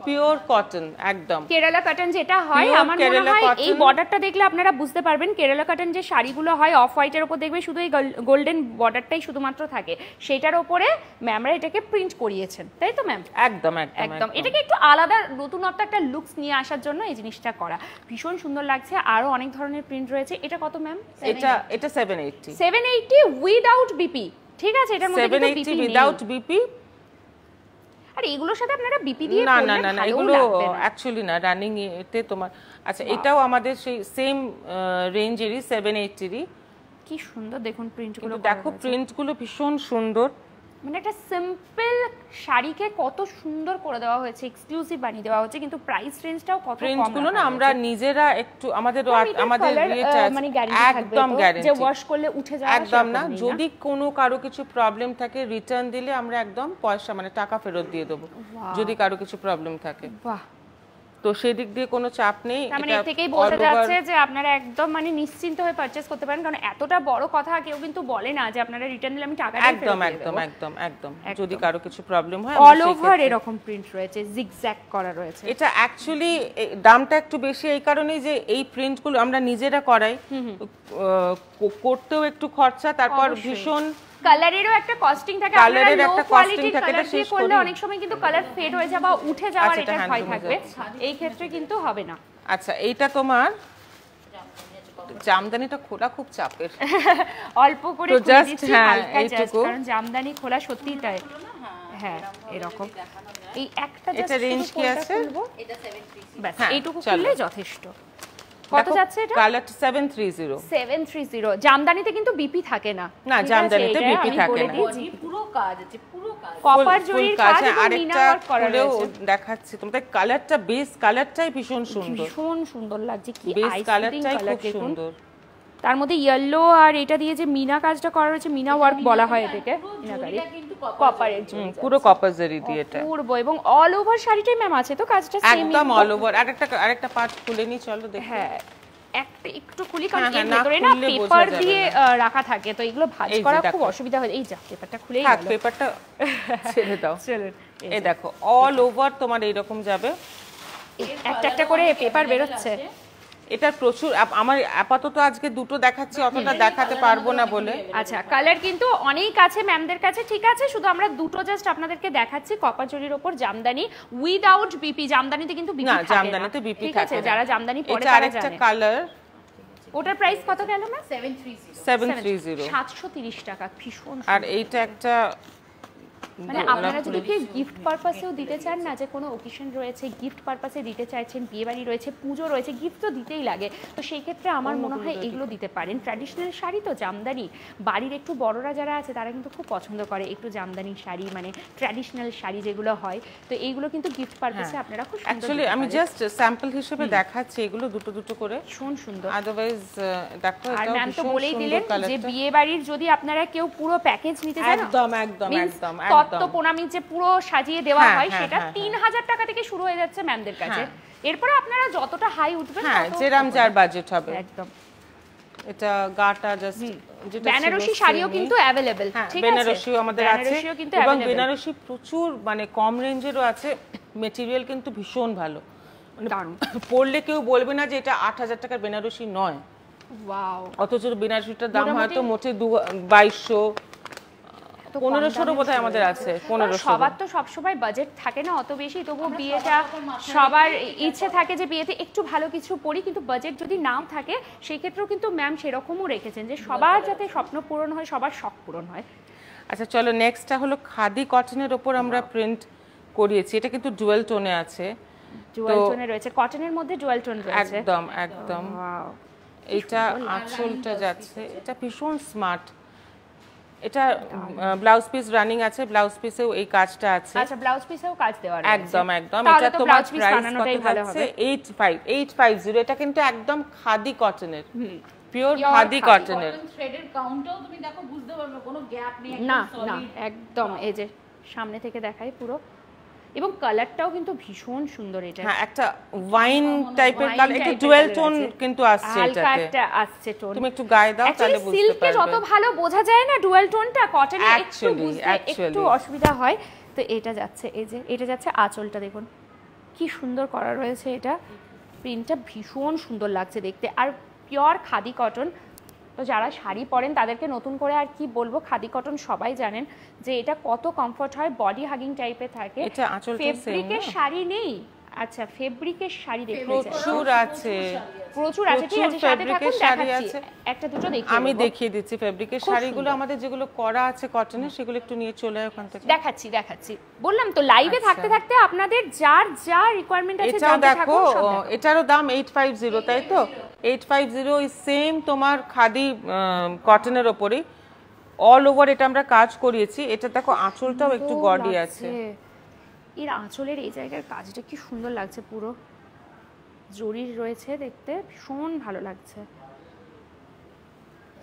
পিওর কটন একদম। কেরালা কটন যেটা হয়, Pure আমার মনে Kerala হয় এই cotton। বর্ডারটা দেখলে আপনারা বুঝতে পারবেন কেরালা কটন যে শাড়িগুলো হয় অফ হোয়াইটের উপর দেখবে শুধু এই গোল্ডেন বর্ডারটাই শুধুমাত্র থাকে, সেটার উপরে ম্যামরা এটাকে প্রিন্ট করিয়েছেন, তাই তো ম্যাম? একদম একদম একদম, এটাকে একটু আলাদা নতুনত্ব একটা লুকস নিয়ে আসার জন্য এই জিনিসটা করা, ভীষণ সুন্দর লাগছে। আরো অনেক ধরনের প্রিন্ট রয়েছে। এটা কত ম্যাম? এটা 780, 780 উইদাউট বিপি, ঠিক আছে? এটার মধ্যে কিন্তু 780 বিপি নেই। Without BP. আর এগুলোর সাথে আপনারা বিপি দিয়ে না না পরলে না না, ভালোও এগুলো লাগবে না। অ্যাকচুয়ালি না, রানিং এতে তোমার। আচ্ছা, এটাও আমাদের সেই সেম রেঞ্জেরই 780-ই। কি সুন্দর দেখুন প্রিন্টগুলো, দেখো প্রিন্টগুলো ভীষণ সুন্দর, মানে একটা সিম্পল শাড়িকে কত সুন্দর করে দেওয়া হয়েছে, এক্সক্লুসিভ বানিয়ে দেওয়া হয়েছে, কিন্তু প্রাইস রেঞ্জটাও কত কম। প্রিন্টগুলো না আমরা নিজেরা একটু আমাদের ইয়েটা মানে গ্যারান্টি থাকবে একদম তো, গ্যারান্টি, যে ওয়াশ করলে উঠে যাবে একদম না। যদি কোনো কারো কিছু প্রবলেম থাকে রিটার্ন দিলে আমরা একদম পয়সা মানে টাকা ফেরত দিয়ে দেবো, যদি কারো কিছু প্রবলেম থাকে। বাহ, তো সেই দিক দিয়ে কোনো চাপ নেই। তার মানে এর থেকেই বোঝা যাচ্ছে যে আপনারা একদম মানে নিশ্চিন্ত হয়ে পারচেজ করতে পারেন, কারণ এতটা বড় কথা কেউ কিন্তু বলে না যে আপনারা রিটার্ন দিলে আমি টাকাটা একদম একদম একদম একদম যদি কারো কিছু প্রবলেম হয় অল ওভার এরকম প্রিন্ট রয়েছে, জিগজ্যাগ করা রয়েছে। এটা অ্যাকচুয়ালি দামটা একটু বেশি এই কারণেই যে এই প্রিন্টগুলো আমরা নিজেরা করাই, করতেও একটু খরচা, তারপর ভীষণ কালারেরও একটা কস্টিং থাকে, কালারের আপনারা লো একটা costing কোয়ালিটির থাকে, কালার এটা দিয়ে শেষ করলে করি। অনেক সময় কিন্তু কালার ফেড হয়ে যাবে বা উঠে যাওয়ার আচ্ছা, এটা এটা ভয় hand থাকবে, removal এই ক্ষেত্রে কিন্তু হবে না। আচ্ছা, এইটা তোমার জামদানিটা খোলা খুব চাপের, অল্প করে তো খুলে just, দিচ্ছি হ্যাঁ, হালকা জাস্ট, এইটুকু। কারণ জামদানি খোলা সত্যিই তাই। হ্যাঁ, এরকম এই একটা এটা জাস্ট range কি আছে? ব্যাস হ্যাঁ, এইটুকু চলো। খুললে যথেষ্ট। কত যাচ্ছে এটা? কালারটা 730। 730। জামদানিতে কিন্তু বিপি থাকে না, না, ঠিক আছে? জামদানিতে এটা বিপি আমি থাকে বলে না। দিয়েছি। পুরো কাজ আছে, পুরো কাজ। কপার জরির কাজ এবং মিনা আরেকটা ওয়ার্ক করা খুলেও রয়েছে, দেখাচ্ছি তোমাদের। কালারটা বেস কালারটাই ভীষণ সুন্দর, ভীষণ সুন্দর লাগছে। কি বেস আইস কালারটাই কালার খুব দেখুন, সুন্দর। তার মধ্যে ইয়েলো আর এটা দিয়ে যে মিনা কাজটা করা রয়েছে, মিনা ওয়ার্ক বলা হয় এটাকে, মিনাকারি কপারের জন্য পুরো কপার জরি দিয়ে এটা পূর্ব, এবং অল ওভার শাড়িটাই ম্যাম আছে তো কাজটা সেম। একদম অল ওভার। আরেকটা পার্ট খুলে নি, চলো দেখি। হ্যাঁ, একটা একটু খুলি, কারণ হ্যাঁ, এর না ভেতরে না খুললে বোঝা পেপার যাবে দিয়ে না। রাখা থাকে, তো এগুলো ভাঁজ এই যে করা দেখো। খুব অসুবিধা হয়। এই যা পেপারটা খুলেই থাক, গেল। পেপারটা ছেড়ে দাও। চলুন, এই দেখো অল ওভার তোমার এইরকম যাবে, একটা একটা করে পেপার বেরোচ্ছে। এটা প্রচুর। আমার আপাতত আজকে দুটো দেখাচ্ছি, অতটা দেখাতে পারবো না বলে। আচ্ছা, কালার কিন্তু অনেক আছে ম্যামদের কাছে, ঠিক আছে, শুধু আমরা দুটো জাস্ট আপনাদেরকে দেখাচ্ছি। কপার জরির উপর জামদানি উইদাউট বিপি, জামদানিতে কিন্তু বিপি না, থাকে না, জামদানিতে বিপি ঠিক থাকে আছে? না। যারা জামদানি পরে এটা তারা আরেকটা জানে। কালার, ওটার প্রাইস কত গেল ম্যাম? 730 730 730 টাকা, ভীষণ আর এইটা একটা মানে আপনারা যদি কেউ গিফট পারপাসেও দিতে চান না, যে কোনো অকেশন রয়েছে গিফট পারপাসে দিতে চাইছেন, বিয়েবাড়ি রয়েছে, পুজো রয়েছে, গিফট তো দিতেই লাগে, তো সেই ক্ষেত্রে আমার মনে হয় এগুলো দিতে পারেন। ট্র্যাডিশনাল শাড়ি তো জামদানি, বাড়ির একটু বড়রা যারা আছে তারা কিন্তু খুব পছন্দ করে একটু জামদানি শাড়ি, মানে ট্র্যাডিশনাল শাড়ি যেগুলো হয়, তো এইগুলো কিন্তু গিফট পারপাসে আপনারা খুব সুন্দর অ্যাকচুয়ালি আমি জাস্ট স্যাম্পল হিসেবে দেখাচ্ছি এগুলো দুটো করে, ভীষণ সুন্দর। আদারওয়াইজ দেখো আর এটা ম্যাম তো ভীষণ বলেই সুন্দর দিলেন যে কালারটা। বিয়ে বাড়ির যদি আপনারা কেউ পুরো প্যাকেজ নিতে চান, একদম একদম means একদম তত্ত্ব প্রণামী যে পুরো সাজিয়ে দেওয়া হ্যাঁ, হয় হ্যাঁ, সেটা হ্যাঁ, 3000 টাকা থেকে শুরু হয়ে যাচ্ছে ম্যামদের কাছে। এরপরে আপনারা যতটা হাই উঠবেন হ্যাঁ, তত যেরাম যার বাজেট হবে। একদম। এটা গাটা জাস্ট যেটা বেনারসি শাড়িও কিন্তু अवेलेबल, ঠিক আছে, বেনারসিও আমাদের আছে, বেনারসিও কিন্তু এবং available। বেনারসি প্রচুর মানে কম রেঞ্জেরও আছে, মেটেরিয়াল কিন্তু ভীষণ ভালো, মানে দারুণ। পরলে কেউ বলবে না যে এটা 8000 টাকার বেনারসি নয়, ওয়াও, অথচ বেনারসিটার দাম মোটামুটি হয়তো মোটে 2200 তো কম 1500 দামে বোধহয় আমাদের আছে, 1500। সবার তো সবসময় বাজেট থাকে না অত বেশি, তবুও বিয়েটা সবার ইচ্ছে থাকে যে বিয়েতে একটু ভালো কিছু পরি, কিন্তু বাজেট যদি নাও থাকে সেই ক্ষেত্রেও কিন্তু ম্যাম সেরকমও রেখেছেন যে সবার যাতে স্বপ্ন পূরণ হয়, সবার শখ পূরণ হয়। আচ্ছা চলো, নেক্সটটা হলো খাদি কটনের ওপর আমরা প্রিন্ট করিয়েছি, এটা কিন্তু ডুয়াল টোনে আছে, ডুয়াল টোনে রয়েছে, কটনের মধ্যে ডুয়াল টোন রয়েছে, একদম একদম। ওয়াও, এটা আঁচলটা যাচ্ছে, এটা ভীষণ স্মার্ট, এটা ব্লাউজ পিস রানিং আছে, ব্লাউজ পিসেও এই কাজটা আছে। আচ্ছা ব্লাউজ পিসেও কাজ দেওয়া রয়েছে, একদম একদম। তাহলে এটা তো তোমার ব্লাউজ পিস প্রাইস বানানোটাই কত ভালো যাচ্ছে? হবে। 850। এটা কিন্তু একদম খাদি কটনের, পিওর খাদি কটনের। থ্রেডের কাউন্টটাও তুমি দেখো, বুঝতে পারবে কোনো গ্যাপ নেই, না একদম না solid। একদম, এই যে সামনে থেকে দেখাই পুরো, এবং কালারটাও কিন্তু ভীষণ সুন্দর। এটা হ্যাঁ, একটা ওয়াইন টাইপের wine কালার, একটু type-এর ডুয়াল colour টোন আছে। কিন্তু আসছে হালকা এটাতে। একটা আসছে টোন, তুমি একটু গায়ে দাও তাহলে বুঝতে সিল্কে পারবে। যত ভালো বোঝা যায় না ডুয়াল টোনটা, কটনে একটু Actually, বুঝতে একটু actually। অসুবিধা হয়। তো এটা যাচ্ছে, এই যে এটা যাচ্ছে আঁচলটা দেখুন কি সুন্দর করা রয়েছে, এটা প্রিন্টটা ভীষণ সুন্দর লাগছে দেখতে, আর পিওর খাদি কটন। তো যারা শাড়ি পরেন তাদেরকে নতুন করে আর কি বলবো, খাদি কটন সবাই জানেন যে এটা কত কমফর্ট হয়, বডি হাগিং টাইপের থাকে। এটা আঁচলটা same ফেব্রিকের না? শাড়ি নেই, আচ্ছা ফেব্রিকের শাড়ি দেখতে চাই, প্রচুর আছে, প্রচুর আছে, ঠিক আছে, প্রচুর সাথে fabric-এর থাকুন, শাড়ি দেখাচ্ছি আছে। একটা দুটো দেখিয়ে আমি দেবো। দেখিয়ে দিচ্ছি ফেব্রিকের খুব শাড়িগুলো সুন্দর। আমাদের যেগুলো করা আছে কটনের, সেগুলো একটু নিয়ে চলে আয় ওখান থেকে। দেখাচ্ছি দেখাচ্ছি, বললাম তো লাইভে আচ্ছা। থাকতে থাকতে আপনাদের যার যা রিকোয়ারমেন্ট আছে এটাও জানতে দেখো, থাকুন, সব দেখাবো। এটারও দাম 850, তাই তো? 850 এই সেম তোমার খাদি কটনের ওপরেই অল ওভার এটা আমরা কাজ করিয়েছি। এটা দেখো আঁচলটাও একটু সুন্দর গর্ডি লাগছে। আছে। এর আঁচলের এই জায়গার কাজটা কি সুন্দর লাগছে, পুরো জরির রয়েছে, দেখতে ভীষণ ভালো লাগছে,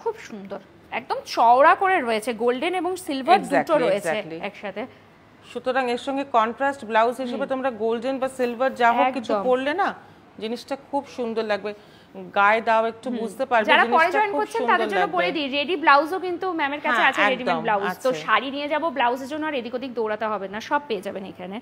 খুব সুন্দর, একদম চওড়া করে রয়েছে, গোল্ডেন এবং সিলভার দুটো Exactly, রয়েছে exactly। একসাথে। সুতরাং এর সঙ্গে কন্ট্রাস্ট ব্লাউজ হিসেবে তোমরা গোল্ডেন বা সিলভার যা হোক কিছু একদম। পরলে না জিনিসটা খুব সুন্দর লাগবে, গায়ে দাও একটু বুঝতে পারবে যারা পরে জিনিসটা জয়েন খুব করছেন সুন্দর তাদের জন্য বলে লাগবে। দিই, রেডি ব্লাউজও কিন্তু ম্যামের কাছে হ্যাঁ, আছে, রেডিমেড একদম, ব্লাউজ, তো আছে। শাড়ি নিয়ে যাব ব্লাউজের জন্য আর এদিক ওদিক দৌড়াতে হবে না, সব পেয়ে যাবেন এখানে,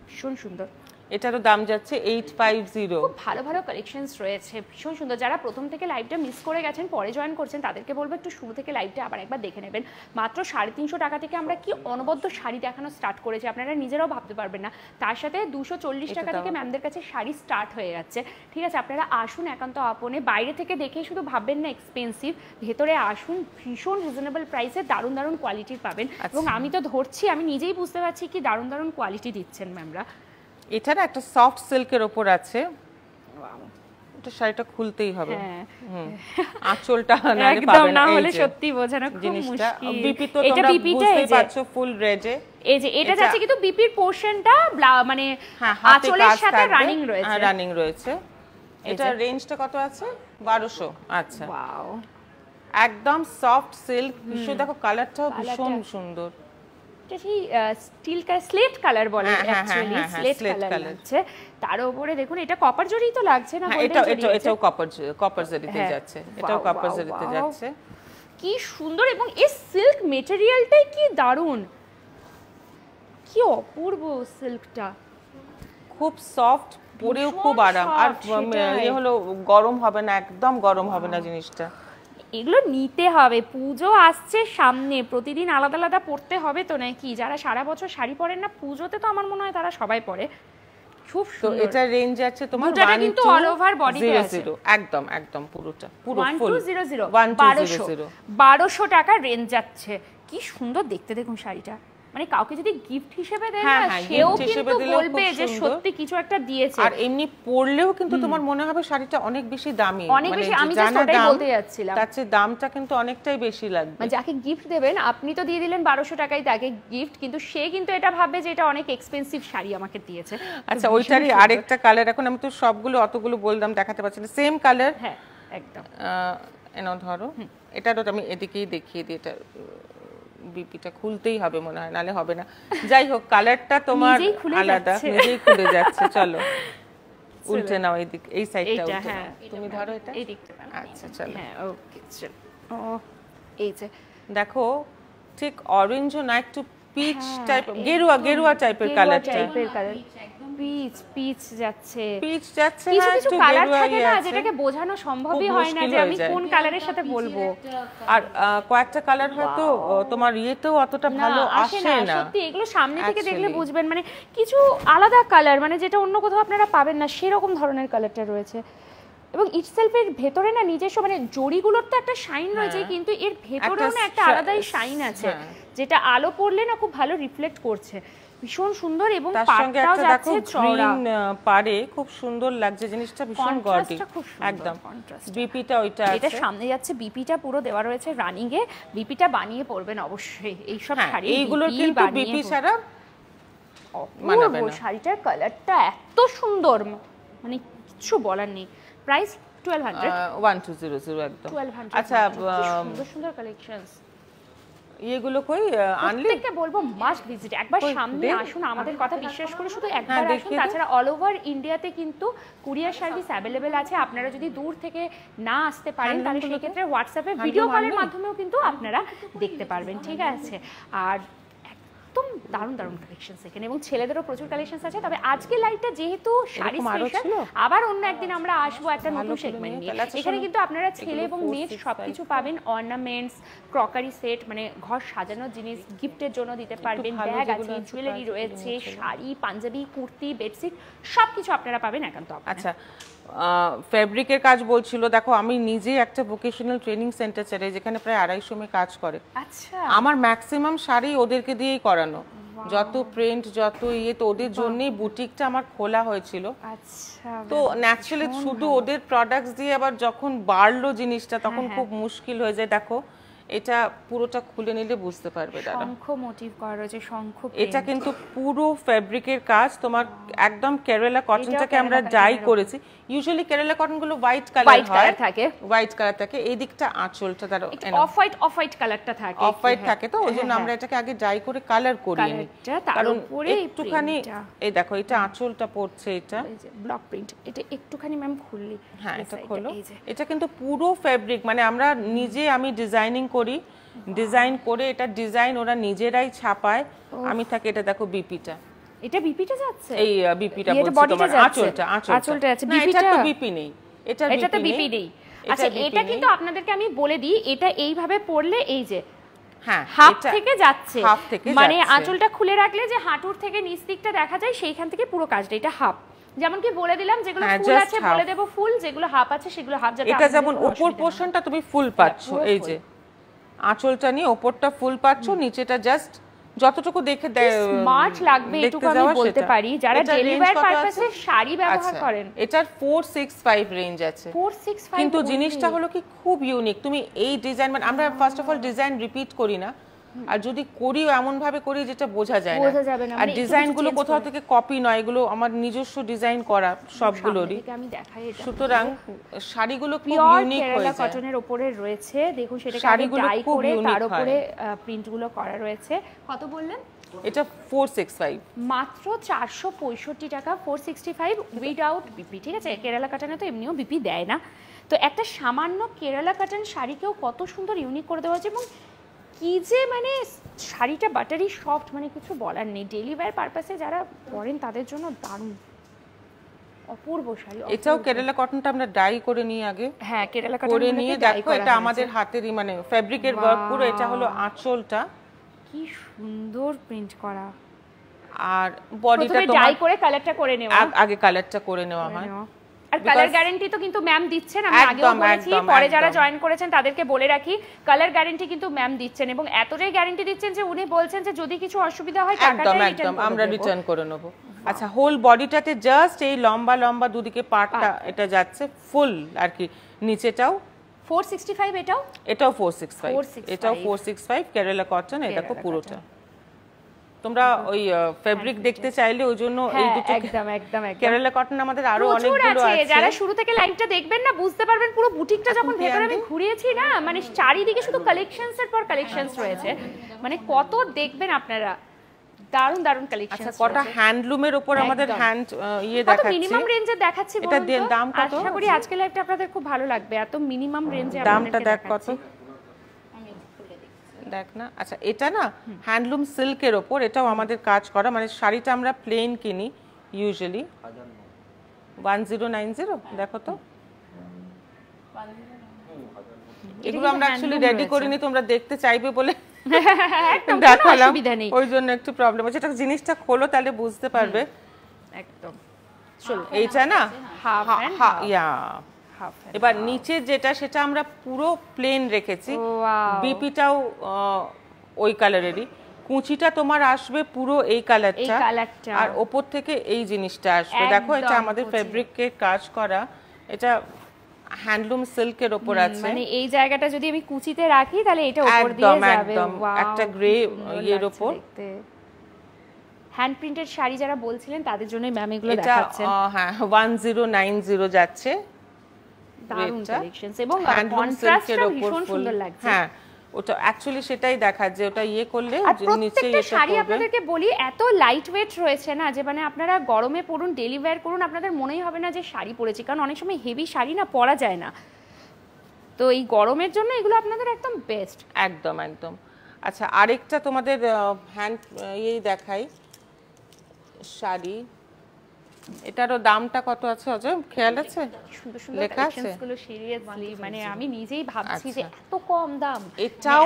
ভীষণ সুন্দর। এটারও দাম যাচ্ছে 850। খুব ভালো ভালো কালেকশনস রয়েছে, ভীষণ সুন্দর। যারা প্রথম থেকে লাইভটা মিস করে গেছেন, পরে জয়েন করছেন, তাদেরকে বলবো একটু শুরু থেকে লাইভটা আবার একবার দেখে নেবেন। মাত্র 350 টাকা থেকে আমরা কি অনবদ্য শাড়ি দেখানো স্টার্ট করেছি, আপনারা নিজেরাও ভাবতে পারবেন না। তার সাথে 240 টাকা থেকে ম্যামদের কাছে শাড়ি স্টার্ট হয়ে যাচ্ছে, ঠিক আছে? আপনারা আসুন একান্ত আপনে, বাইরে থেকে দেখে শুধু ভাববেন না এক্সপেন্সিভ, ভেতরে আসুন, ভীষণ রিজনেবল প্রাইসে দারুণ দারুণ কোয়ালিটির পাবেন। এবং আমি তো ধরছি, আমি নিজেই বুঝতে পারছি কি দারুণ দারুণ কোয়ালিটি দিচ্ছেন ম্যামরা। এটা না একটা সফট সিল্কের ওপর আছে, এটা শাড়িটা খুলতেই হবে, হ্যাঁ আঁচলটা নালে একদম, পাবে না না, হলে এই যে সত্যি বোঝানো খুব জিনিসটা মুশকিল। বিপি তো এটা তোমরা বিপিটা, বুঝতেই এই যে পারছো ফুল রেডে, এই যে এটা যাচ্ছে কিন্তু বিপির পোরশনটা মানে হ্যাঁ হাতে আঁচলের কাজ সাথে থাকবে, রানিং রয়েছে। রানিং রয়েছে। এটা রেঞ্জটা কত আছে? 1200। আচ্ছা, ওয়াও, একদম সফট সিল্ক, ভীষণ দেখো কালারটাও ভীষণ সুন্দর। এটা সেই স্টিল কালার, স্লেট কালার বলে হ্যাঁ, হ্যাঁ, অ্যাকচুয়ালি, হ্যাঁ, হ্যাঁ, স্লেট slate কালার color। লাগছে। তার উপরে দেখুন এটা কপার জরিই তো লাগছে না, হ্যাঁ, গোল্ডেন জরি আছে? এটাও কপার জরিতে হ্যাঁ, যাচ্ছে, এটাও wow, কপার wow, জরিতে wow। যাচ্ছে। কি সুন্দর, এবং এই সিল্ক মেটেরিয়ালটাই কি দারুণ, কি অপূর্ব সিল্কটা, খুব সফট, পরেও ভীষণ খুব আরাম, আর soft, সেটাই। ইয়ে হলো গরম হবে না, একদম গরম হবে না জিনিসটা। এগুলো নিতে হবে, পুজো আসছে সামনে, প্রতিদিন আলাদা আলাদা পরতে হবে তো নাকি? যারা সারা বছর শাড়ি পরেন না, পুজোতে তো আমার মনে হয় তারা সবাই পরে, খুব তো সুন্দর। এটা রেঞ্জ আছে তোমার দুটাটা কিন্তু all over body তে আছে। 1200 একদম একদম পুরোটা পুরো ফুল 1200 1200 1200 টাকার রেঞ্জ যাচ্ছে। কি সুন্দর দেখতে দেখুন শাড়িটা, মানে কাউকে যদি গিফট হিসেবে দেন হ্যাঁ, না হ্যাঁ, সেও gift হিসেবে কিন্তু দিলেও খুব বলবে যে সুন্দর। সত্যি কিছু একটা দিয়েছে। আর এমনি পরলেও কিন্তু তোমার মনে হবে শাড়িটা অনেক বেশি দামি, অনেক বেশি, যে আমি যা just না ওটাই দাম, বলতে যাচ্ছিলাম। তার চেয়ে দামটা কিন্তু অনেকটাই বেশি লাগবে। মানে যাকে গিফট দেবেন আপনি তো দিয়ে দিলেন 1200 টাকায় তাকে গিফট, কিন্তু সে কিন্তু এটা ভাববে যে এটা অনেক এক্সপেন্সিভ শাড়ি আমাকে দিয়েছে। আচ্ছা ওইটারই আরেকটা কালার, এখন আমি তো সবগুলো অতগুলো বললাম দেখাতে পারছি না, সেম কালার। হ্যাঁ একদম। এনো ধরো এটারও আমি এদিকেই দেখিয়ে দিই, এটা বিপিটা খুলতেই হবে মনে হয়, নালে হবে না। যাই হোক কালারটা তোমার নিজেই খুলে আলাদা, যাচ্ছে। নিজেই খুলে যাচ্ছে। চলো উল্টে নাও এইদিক, এই সাইডটা এইটা, উল্টে হ্যাঁ। নাও। তুমি ধরো এটা। এই দিকটা আচ্ছা চলো হ্যাঁ ওকে চল। ও এই যে দেখো ঠিক অরেঞ্জও না, একটু পিচ টাইপ, গেরুয়া গেরুয়া টাইপের কালারটা, টাইপের কালার, পিচ পিচ যাচ্ছে। পিচ যাচ্ছে। কিছু হ্যাঁ, কিছু একটু কালার গেরুয়াই থাকে না আছে। যেটাকে বোঝানো সম্ভবই খুব হয় না মুশকিল যে হয়ে আমি যায়। কোন কালারের সাথে বলবো। আর কয়েকটা কালার হয়তো তোমার ইয়েতেও অতটা ভালো আসে না। সত্যি এগুলো সামনে থেকে দেখলে Actually। বুঝবেন, মানে কিছু আলাদা কালার, মানে যেটা অন্য কোথাও আপনারা পাবেন না সেরকম ধরনের কালারটা রয়েছে। এবং ইটসেলফের ভেতরে না নিজস্ব মানে জড়িগুলোর তো একটা শাইন রয়েছে, কিন্তু এর ভেতরেও না একটা আলাদাই শাইন আছে, যেটা আলো পড়লে না খুব ভালো রিফ্লেক্ট করছে, ভীষণ সুন্দর। এবং তার সঙ্গে পাটটাও একটা দেখো যাচ্ছে চওড়া, গ্রিন পারে, খুব সুন্দর লাগছে জিনিসটা, ভীষণ গর্জি কন্ট্রাস্টটা খুব সুন্দর, একদম। কন্ট্রাস্ট। বিপিটা ওইটা এটা আছে। সামনে যাচ্ছে, বিপিটা পুরো দেওয়া রয়েছে রানিং এ, বিপিটা বানিয়ে পরবেন অবশ্যই। এইসব হ্যাঁ, শাড়ি এইগুলোর কিন্তু বিপি ছাড়া মানাবে না। শাড়িটার কালারটা এত সুন্দর, মানে কিছু বলার নেই। প্রাইস 1200 1200 একদম। 1200। আচ্ছা সুন্দর সুন্দর কালেকশনস। এগুলো কই আনলি? প্রত্যেককে বলবো মাস্ট ভিজিট, একবার কই, সামনে দে। আসুন, আমাদের কথা বিশ্বাস করে শুধু একবার আসুন। দেখিয়ে দে। তাছাড়া অল ওভার ইন্ডিয়াতে কিন্তু কুরিয়ার সার্ভিস অ্যাভেলেবেল আছে। আপনারা যদি দূর থেকে না আসতে পারেন তাহলে সেই ক্ষেত্রে হোয়াটসঅ্যাপে ভিডিও কলের মাধ্যমেও কিন্তু আপনারা দেখতে পারবেন, ঠিক আছে? আর একদম দারুণ দারুণ কালেকশনস এখানে, এবং ছেলেদেরও প্রচুর কালেকশনস আছে। তবে আজকে লাইভটা যেহেতু শাড়ি এরকম আরো স্পেশাল, ছিল? আবার অন্য একদিন আমরা আসবো একটা নতুন ভালো করে সেগমেন্ট নিয়ে, নিয়ে। তাহলে আচ্ছা এখানে শোনো, কিন্তু আপনারা ছেলে এগুলো এবং 4, মেয়ের 6, সবকিছু পাবেন, অর্নামেন্টস, ক্রকারি সেট, মানে ঘর সাজানোর জিনিস গিফটের জন্য দিতে পারবেন, ভালো ব্যাগ যেগুলো আছে, আছে, জুয়েলারি কাজগুলো রয়েছে, নিয়ে চলো। শাড়ি, পাঞ্জাবি, কুর্তি, বেডশিট সবকিছু আপনারা পাবেন একান্ত আপনার। আচ্ছা ফেব্রিকের কাজ বলছিল, দেখো আমি নিজে একটা ভোকেশনাল ট্রেনিং সেন্টার চালাই যেখানে প্রায় 250 মেয়ে কাজ করে। আচ্ছা আমার ম্যাক্সিমাম শাড়ি ওদেরকে দিয়েই করানো, যত প্রিন্ট যত ইয়ে, তো ওদের জন্যই বুটিকটা আমার খোলা হয়েছিল। আচ্ছা তো ন্যাচারালি শুধু ওদের প্রোডাক্টস দিয়ে আবার যখন বাড়লো জিনিসটা তখন খুব মুশকিল হয়ে যায়। দেখো এটা পুরোটা খুলে নিলে বুঝতে পারবে দাদা, শঙ্খ মোটিভ করা রয়েছে, শঙ্খ এটা print। কিন্তু পুরো ফেব্রিকের কাজ তোমার একদম কেরালা কটনটাকে এটাও আমরা কেরালা ডাই cotton-এর করেছি। ইউজুয়ালি কেরালা কটন গুলো হোয়াইট কালার White হয়, color থাকে। হোয়াইট কালার থাকে। এই দিকটা আঁচলটা ধরো অফ হোয়াইট কালারটা থাকে, অফ হোয়াইট থাকে, তো ওই জন্য আমরা এটাকে আগে ডাই করে কালার করিয়ে নিই, কালারটা তার কারণ উপরে এই একটুখানি printটা। এই দেখো এটা আঁচলটা পড়ছে, এটা ব্লক প্রিন্ট, এটা একটুখানি ম্যাম খুললি। হ্যাঁ এই এটা side-টা, খোলো। এই যে। এটা কিন্তু পুরো ফেব্রিক, মানে আমরা নিজে আমি ডিজাইনিং করি, ডিজাইন করে এটা ডিজাইন ওরা নিজেরাই ছাপায়, আমি থাকি। এটা দেখো বিপিটা, এটা বিপিটা যাচ্ছে, এই বিপিটা এটা বলছি bodyটা তোমার যাচ্ছে। আঁচলটা আঁচলটা আছে, না, এটা তো বিপিটা? বিপি নেই, এটা এটাতে বিপি নেই। আচ্ছা এটা কিন্তু আপনাদেরকে আমি বলে দিই, এটা এইভাবে পড়লে এই যে হ্যাঁ হাফ এটা থেকে যাচ্ছে, হাফ থেকে মানে যাচ্ছে। আঁচলটা খুলে রাখলে যে হাঁটুর থেকে নিচ দিকটা দেখা যায়, সেইখান থেকে পুরো কাজটা। এটা হাফ, যেমন কি বলে দিলাম, যেগুলো হ্যাঁ, ফুল just আছে half। বলে দেবো ফুল, যেগুলো হাফ আছে সেগুলো হাফ, যাতে এটা আপনাদের যেমন কোনো উপর অসুবিধা না হয়। পোর্শনটা তুমি ফুল পাচ্ছ, পুরো এই যে আঁচলটা নিয়ে ওপরটা ফুল পাচ্ছ, নিচেটা জাস্ট যতটুকু দেখে স্মার্ট লাগবে এটুকু আমি বলতে পারি, যারা ডেইলি ওয়্যার পারপাসে শাড়ি ব্যবহার করেন। এটার 465 রেঞ্জ আছে, 465 কিন্তু জিনিসটা হলো কি খুব ইউনিক। তুমি এই ডিজাইন, মানে আমরা first of all design repeat করি না, আর যদি করিও এমন ভাবে করি যেটা বোঝা যায় না, বোঝা যাবে না, আর মানে একটু ডিজাইন গুলো change কোথাও করে। থেকে কপি নয়, এগুলো আমার নিজস্ব ডিজাইন করা সবগুলোরই। থেকে আমি দেখাই এটা। সুতরাং শাড়িগুলো খুব পিওর ইউনিক কেরালা হয়ে যায়। কটনের উপরে রয়েছে, দেখুন সেটাকে শাড়িগুলো ডাই খুব করে unique তার উপরে হয়। প্রিন্ট গুলো করা রয়েছে। কত বললেন? এটা 465, মাত্র 465 টাকা, 465 উইদাউট বিপি, ঠিক আছে? কেরালা কাটানে তো এমনিও বিপি দেয় না, তো একটা সামান্য কেরালা কাটান শাড়িকেও কত সুন্দর ইউনিক করে দেওয়া হয়েছে। এবং কি যে মানে শাড়িটা বাটারি সফট, মানে কিছু বলার নেই। ডেইলি ওয়্যার পারপাসে যারা পরেন তাদের জন্য দারুণ অপূর্ব শাড়ি। এটাও কেরালা কটনটা আমরা ডাই করে নিই আগে, হ্যাঁ কেরালা করে কাটান নিয়ে দেখো এটা আমাদের হাতেরই, মানে ফেব্রিকের ওয়ার্ক পুরো। এটা হলো আঁচলটা, কি সুন্দর প্রিন্ট করা, আর বডিটা প্রথমে ডাই করে কালারটা করে নেওয়া, আগে কালারটা করে নেওয়া হয়। আর কালার গ্যারান্টি তো কিন্তু ম্যাম দিচ্ছেন, আমি আগেও বলেছি, পরে যারা জয়েন করেছেন তাদেরকে বলে রাখি কালার গ্যারান্টি কিন্তু ম্যাম দিচ্ছেন, এবং এতটাই গ্যারান্টি দিচ্ছেন যে উনি বলছেন যে যদি কিছু অসুবিধা হয় টাকাটা রিটার্ন আমরা রিটার্ন করে নেব। আচ্ছা, হোল বডিটাতে জাস্ট এই লম্বা লম্বা দুদিকে পার্টটা এটা যাচ্ছে ফুল আর কি, নিচেটাও 465, এটাও 465, এটাও 465 কেরালা কটন। এই দেখো পুরোটা, তোমরা ওই ফেব্রিক দেখতে চাইলে ওই জন্য এই দুটো একদম একদম কেরালা কটন আমাদের আরো অনেকগুলো আছে। যারা শুরু থেকে লাইভটা দেখবেন না বুঝতে পারবেন পুরো বুটিকটা যখন ভেতরে আমি ঘুরিয়েছি না, মানে চারিদিকে শুধু কালেকশনস এর পর কালেকশনস রয়েছে, মানে কত দেখবেন আপনারা, দারুন দারুন কালেকশন। আচ্ছা, কটা হ্যান্ডলুমের উপর আমাদের হ্যান্ড দেখাচ্ছি, মিনিমাম রেঞ্জে দেখাচ্ছি, এটা দাম কত? আশা করি আজকে লাইভটা আপনাদের খুব ভালো লাগবে, এত মিনিমাম রেঞ্জে দামটা দেখ কত, দেখ না। আচ্ছা, এটা না হ্যান্ডলুম সিল্কের ওপর, এটাও আমাদের কাজ করা, মানে শাড়িটা আমরা প্লেন কিনি ইউজুয়ালি 1090, দেখো তো এগুলো আমরা অ্যাকচুয়ালি রেডি করিনি, তোমরা দেখতে চাইবে বলে দেখালাম, ওই জন্য একটু প্রবলেম আছে। এটা জিনিসটা খোলো তাহলে বুঝতে পারবে একদম। চলো, এইটা না হাফ এবার নিচে যেটা সেটা আমরা পুরো প্লেন রেখেছি, বিপিটাও ওই কালারেরই, কুচিটা তোমার আসবে পুরো এই কালারটা, আর ওপর থেকে এই জিনিসটা আসবে। দেখো এটা আমাদের ফেব্রিকের কাজ করা, এটা হ্যান্ডলুম সিল্কের উপর আছে, মানে এই জায়গাটা যদি আমি কুচিতে রাখি তাহলে এটা উপর দিয়ে যাবে, একটা গ্রে এর উপর হ্যান্ড প্রিন্টেড শাড়ি যারা বলছিলেন তাদের জন্য ম্যাম এগুলো দেখাচ্ছেন। হ্যাঁ 1090 যাচ্ছে, দারুণ কালেকশনস এবং কন্ট্রাস্টটা ভীষণ সুন্দর লাগছে। হ্যাঁ, ওটা অ্যাকচুয়ালি সেটাই দেখায় যে ওটা করলে নিচে এটা শাড়ি আপনাদেরকে বলি এত লাইট ওয়েট রয়েছে না, যে মানে আপনারা গরমে পরুন, ডেলি ওয়্যার করুন, আপনাদের মনেই হবে না যে শাড়ি পরেছি, কারণ অনেক সময় হেভি শাড়ি না পরা যায় না, তো এই গরমের জন্য এগুলো আপনাদের একদম বেস্ট। একদম একদম। আচ্ছা, আরেকটা তোমাদের হ্যান্ড দেখাই শাড়ি, এটারও দামটা কত আছে অজয়, খেয়াল আছে? সুন্দর সুন্দর কালেকশনস গুলো সিরিয়াসলি মানে আমি নিজেই ভাবছি যে এত কম দাম। এটাও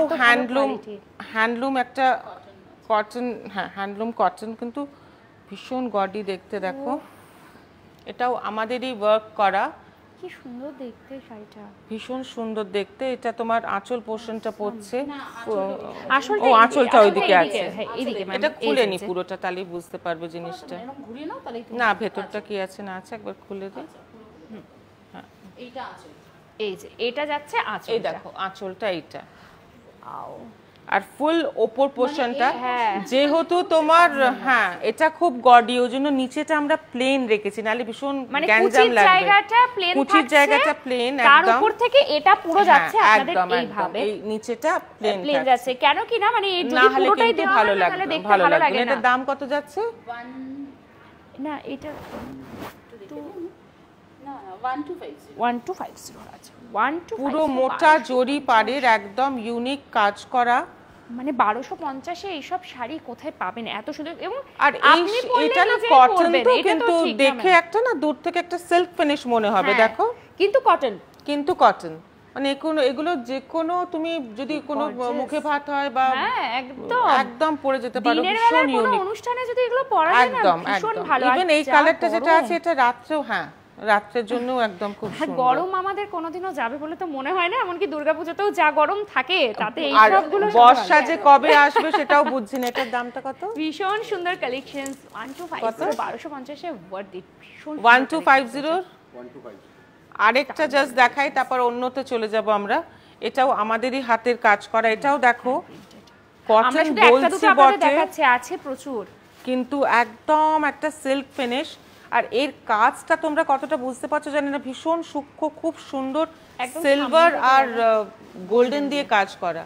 হ্যান্ডলুম একটা কটন, হ্যাঁ হ্যান্ডলুম কটন, কিন্তু ভীষণ গডি দেখতে, দেখো এটাও আমাদেরই ওয়ার্ক করা, কি সুন্দর দেখতে শাড়িটা, ভীষণ সুন্দর দেখতে। এটা তোমার আঁচল পোর্শনটা পড়ছে, আঁচলটা ওইদিকে আছে, এইদিকে এটা খুলে নি পুরোটা তাহলে বুঝতে পারবে জিনিসটা। না ভেতরটা কি আছে না আছে একবার খুলে দিই। হ্যাঁ, এইটা আঁচল, এই যে এটা যাচ্ছে আঁচল, এই দেখো আঁচলটা এইটা, আর ফুল ওপর পোর্শনটা যেহেতু তোমার, হ্যাঁ এটা খুব গডি, ওই জন্য নিচেটা আমরা প্লেন রেখেছি, নালে ভীষণ গ্যাঞ্জাম লাগবে। কুচির জায়গাটা প্লেন, তার উপর থেকে এটা পুরো যাচ্ছে আপনাদের এইভাবে, এই নিচেটা প্লেন যাচ্ছে, কেন কি না মানে যদি পুরোটাই দেওয়া ভালো হয় লাগবে, তাহলে দেখতে ভালো ভালো লাগবে লাগে না। না। এটার দাম কত যাচ্ছে? না এটা 1250 আছে, 1250 পুরো মোটা জরি পাড়ের একদম ইউনিক কাজ করা, মানে 1250 এ এইসব শাড়ি কোথায় পাবেন এত সুন্দর, এবং আর এটা না কটন তো, কিন্তু দেখে একটা না দূর থেকে একটা সিল্ক ফিনিশ মনে হবে, দেখো কিন্তু কটন মানে এগুলো যে কোনো তুমি যদি কোনো মুখে ভাত হয় বা একদম পরে যেতে পারো, ভীষণ ইউনিক অনুষ্ঠানে যদি এগুলো পরা যায় না ভীষণ ভালো। ইভেন এই কালারটা যেটা আছে এটা রাত্রেও, হ্যাঁ রাত্রের জন্য একদম খুব সুন্দর। গরম আমাদের কোনোদিনও যাবে বলে তো মনে হয় না, এমনকি দুর্গাপূজাতেও যা গরম থাকে তাতে এই সবগুলো, বর্ষা যে কবে আসবে সেটাও বুঝছি না। এটার দামটা কত? ভীষণ সুন্দর কালেকশনস, 1250 1250 এ ওয়ার্থ ইট, ভীষণ 1250 আরেকটা জাস্ট দেখাই তারপর অন্যতে চলে যাব আমরা। এটাও আমাদেরই হাতের কাজ করা, এটাও দেখো কটন বলছি বটে, দেখাচ্ছে আছে প্রচুর, কিন্তু একদম একটা সিল্ক ফিনিশ। আর এর কাজটা তোমরা কতটা বুঝতে পারছো জানি না, ভীষণ সূক্ষ্ম, খুব সুন্দর, সিলভার আর গোল্ডেন দিয়ে কাজ করা।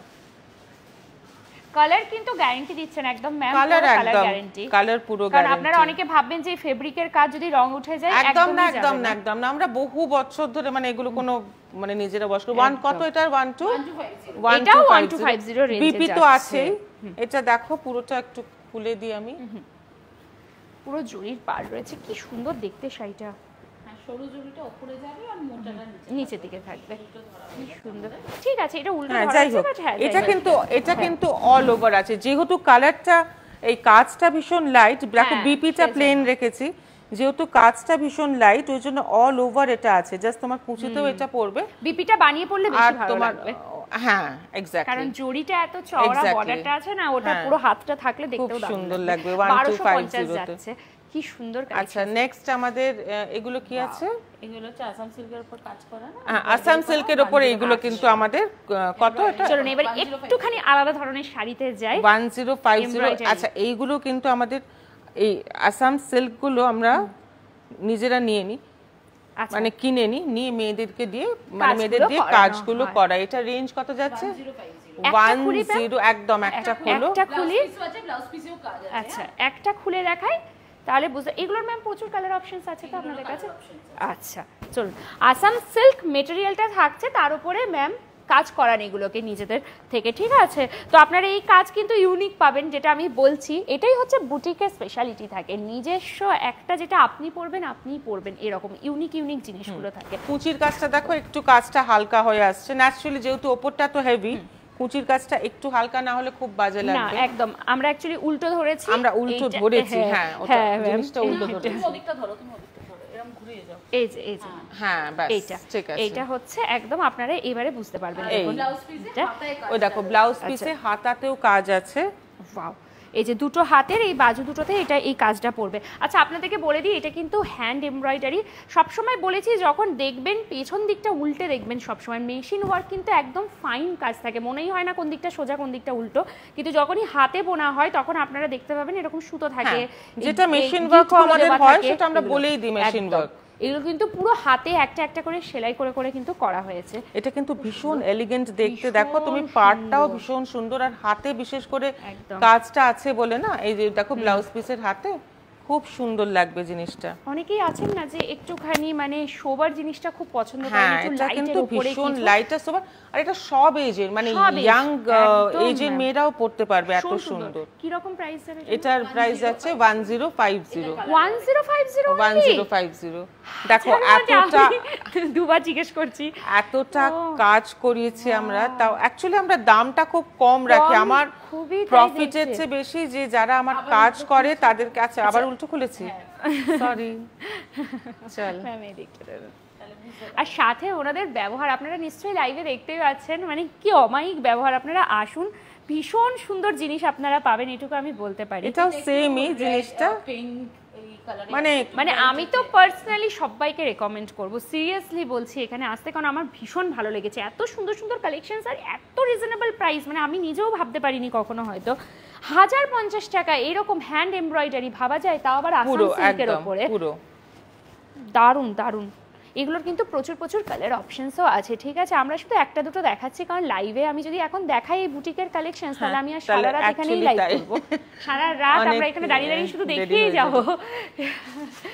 কালার কিন্তু গ্যারান্টি দিচ্ছেন একদম ম্যাম, কালার গ্যারান্টি, কালার পুরো গ্যারান্টি। কারণ আপনারা অনেকে ভাববেন যে ফেব্রিকের কাজ যদি রং উঠে যায়, একদম না একদম না একদম না। আমরা বহু বছর ধরে মানে এগুলো কোনো মানে নিজেরা বস করে কত এটার 1250 রেঞ্জে বিপি তো আছে। এটা দেখো পুরোটা একটু খুলে দিই আমি, পুরো জরির পাড় রয়েছে, কি সুন্দর দেখতে শাড়িটা। সরু জরিটা উপরে যাবে আর মোটাটা নিচের দিকে থাকবে, কি সুন্দর। ঠিক আছে, এটা উল্টো যাই হোক, এটা কিন্তু অল ওভার আছে, যেহেতু কালারটা এই কাজটা ভীষণ লাইট, দেখো হ্যাঁ, বিপিটা প্লেন রেখেছি, যেহেতু কাজটা ভীষণ লাইট ওই জন্য অল ওভার এটা আছে, জাস্ট তোমার কুচিতেও এটা পড়বে বিপিটা বানিয়ে পড়লে আর বেশি ভালো তোমার লাগবে, হ্যাঁ কারণ এক্স্যাক্টলি জড়িটা এত চওড়া, Exactly. বর্ডারটা আছে না, ওটা হ্যাঁ। পুরো হাতটা থাকলে খুব দেখতেও দারুণ সুন্দর লাগবে, 1250 1250 তে। যাচ্ছে, কি সুন্দর আচ্ছা নেক্সট আমাদের এগুলো কি আছে? এগুলো হচ্ছে আসাম সিল্কের উপর কাজ করা না, হ্যাঁ, আসাম সিল্কের উপর এইগুলো কিন্তু আমাদের কত এটা চলুন এবার একটুখানি আলাদা ধরনের শাড়িতে যাই। 1050। Embroidery। আচ্ছা এইগুলো কিন্তু আমাদের এই আসাম সিল্ক গুলো আমরা নিজেরা নিয়ে নিই, আচ্ছা মানে কিনে নিয়ে মেয়েদেরকে দিয়ে মানে কাজগুলো মেয়েদের দিয়ে করানো কাজগুলো হয়। করা। এটা রেঞ্জ কত যাচ্ছে? 1050 10 একদম একটা খুলো। একটা খুলি, ব্লাউজ পিসেও কাজ আছে। আচ্ছা একটা খুলে দেখাই তাহলে বুঝতে, এগুলোর ম্যাম প্রচুর কালার অপশনস আছে তো আপনাদের কাছে? আচ্ছা চলুন, আসাম সিল্ক মেটেরিয়ালটা থাকছে, তার উপরে ম্যাম কাজ করান এগুলোকে নিজেদের থেকে, ঠিক আছে? তো আপনারা এই কাজ কিন্তু ইউনিক পাবেন, যেটা আমি বলছি এটাই হচ্ছে বুটিকের স্পেশালিটি থাকে, নিজস্ব একটা যেটা আপনি পরবেন এরকম ইউনিক জিনিসগুলো থাকে। কুচির কাজটা দেখো একটু কাজটা হালকা হয়ে আসছে, ন্যাচারালি যেহেতু ওপরটা তো হেভি, কুচির কাজটা একটু হালকা না হলে খুব বাজে না লাগবে। একদম আমরা অ্যাকচুয়ালি উল্টো ধরেছি, আমরা উল্টো এইটা- ধরেছি, হ্যাঁ ওটা হ্যাঁ, ma'am। জিনিসটা উল্টো ধরেছি। তুমি ওদিকটা ধরো, তুমি ওদিকটা ধরো, এরকম ঘুরিয়ে যাও। এই যে হ্যাঁ ব্যাস এইটা ঠিক আছে। এইটা হচ্ছে একদম আপনারা এবারে বুঝতে পারবেন। এই। দেখুন ব্লাউজ পিসে এটা- হাতায় কাজ। ওই দেখো ব্লাউজ পিসে হাতাতেও কাজ আছে। ওয়াও, এই যে দুটো হাতের এই বাজু দুটোতে এটা এই কাজটা পড়বে। আচ্ছা আপনাদেরকে বলে দিই, এটা কিন্তু হ্যান্ড এমব্রয়ডারি। সবসময় বলেছি যখন দেখবেন পেছন দিকটা উল্টে দেখবেন, সবসময় মেশিন ওয়ার্ক কিন্তু একদম ফাইন কাজ থাকে, মনেই হয় না কোন দিকটা সোজা কোন দিকটা উল্টো, কিন্তু যখনই হাতে বোনা হয় তখন আপনারা দেখতে পাবেন এরকম সুতো থাকে, হ্যাঁ, যেটা মেশিন ওয়ার্কও আমাদের হয় সেটা আমরা বলেই দিই মেশিন ওয়ার্ক। এগুলো কিন্তু পুরো হাতে একটা একটা করে সেলাই করে করে কিন্তু করা হয়েছে। এটা কিন্তু ভীষণ এলিগেন্ট দেখতে, দেখো তুমি পার্টটাও ভীষণ সুন্দর, আর হাতে বিশেষ করে একদম। কাজটা আছে বলে না, এই যে দেখো ব্লাউজ পিসের হাতে খুব সুন্দর লাগবে জিনিসটা। অনেকেই আছেন না যে একটুখানি মানে শোবার জিনিসটা খুব পছন্দ করেন, হ্যাঁ একটু এটা কিন্তু লাইটের উপরে ভীষণ কিছু। লাইট আর সোবার, আর এটা সব এজের মানে সব age, ইয়াং একদম এজের ma'am। মেয়েরাও পড়তে পারবে, এত ভীষণ সুন্দর। কি রকম প্রাইস যাবে? এটার প্রাইস যাচ্ছে 1050। 1050 1050 দেখো আচ্ছা, এতটা আমি দুবার জিজ্ঞেস করছি। এতটা কাজ করিয়েছি আমরা, তাও অ্যাকচুয়ালি আমরা দামটা খুব কম রাখি, আমার খুবই তাই প্রফিটের দেখতে। চেয়ে বেশি যে যারা আমার কাজ করে তাদের কাছে। আবার উল্টো খুলেছি, সরি চল। ম্যাম এই দিকটা দেবেন। আর সাথে ওনাদের ব্যবহার আপনারা নিশ্চয়ই লাইভে দেখতেই পাচ্ছেন, মানে কি অমায়িক ব্যবহার। আপনারা আসুন, ভীষণ সুন্দর জিনিস আপনারা পাবেন, এটুকু আমি বলতে পারি। এটাও সেমই জিনিসটা, পিঙ্ক এই কালারে মানে আমি তো পার্সোনালি সবাইকে রেকমেন্ড করব, সিরিয়াসলি বলছি এখানে আসতে, কারণ আমার ভীষণ ভালো লেগেছে। এত সুন্দর সুন্দর কালেকশনস আর এত রিজনেবল প্রাইস, মানে আমি নিজেও ভাবতে পারিনি কখনো, হয়তো 1050 টাকা এরকম হ্যান্ড এমব্রয়ডারি ভাবা যায়, তাও আবার আসাম পুরো সিল্কের একদম উপরে। পুরো দারুণ দারুণ। এগুলোর কিন্তু প্রচুর প্রচুর কালার অপশনসও আছে, ঠিক আছে? আমরা শুধু একটা দুটো দেখাচ্ছি, কারণ লাইভে আমি যদি এখন দেখাই এই বুটিকের কালেকশনস, তাহলে আমি আর সারা রাত এখানেই লাইভ করব, সারা রাত আমরা এখানে দাঁড়িয়ে দাঁড়িয়ে শুধু দেখিয়েই যাব।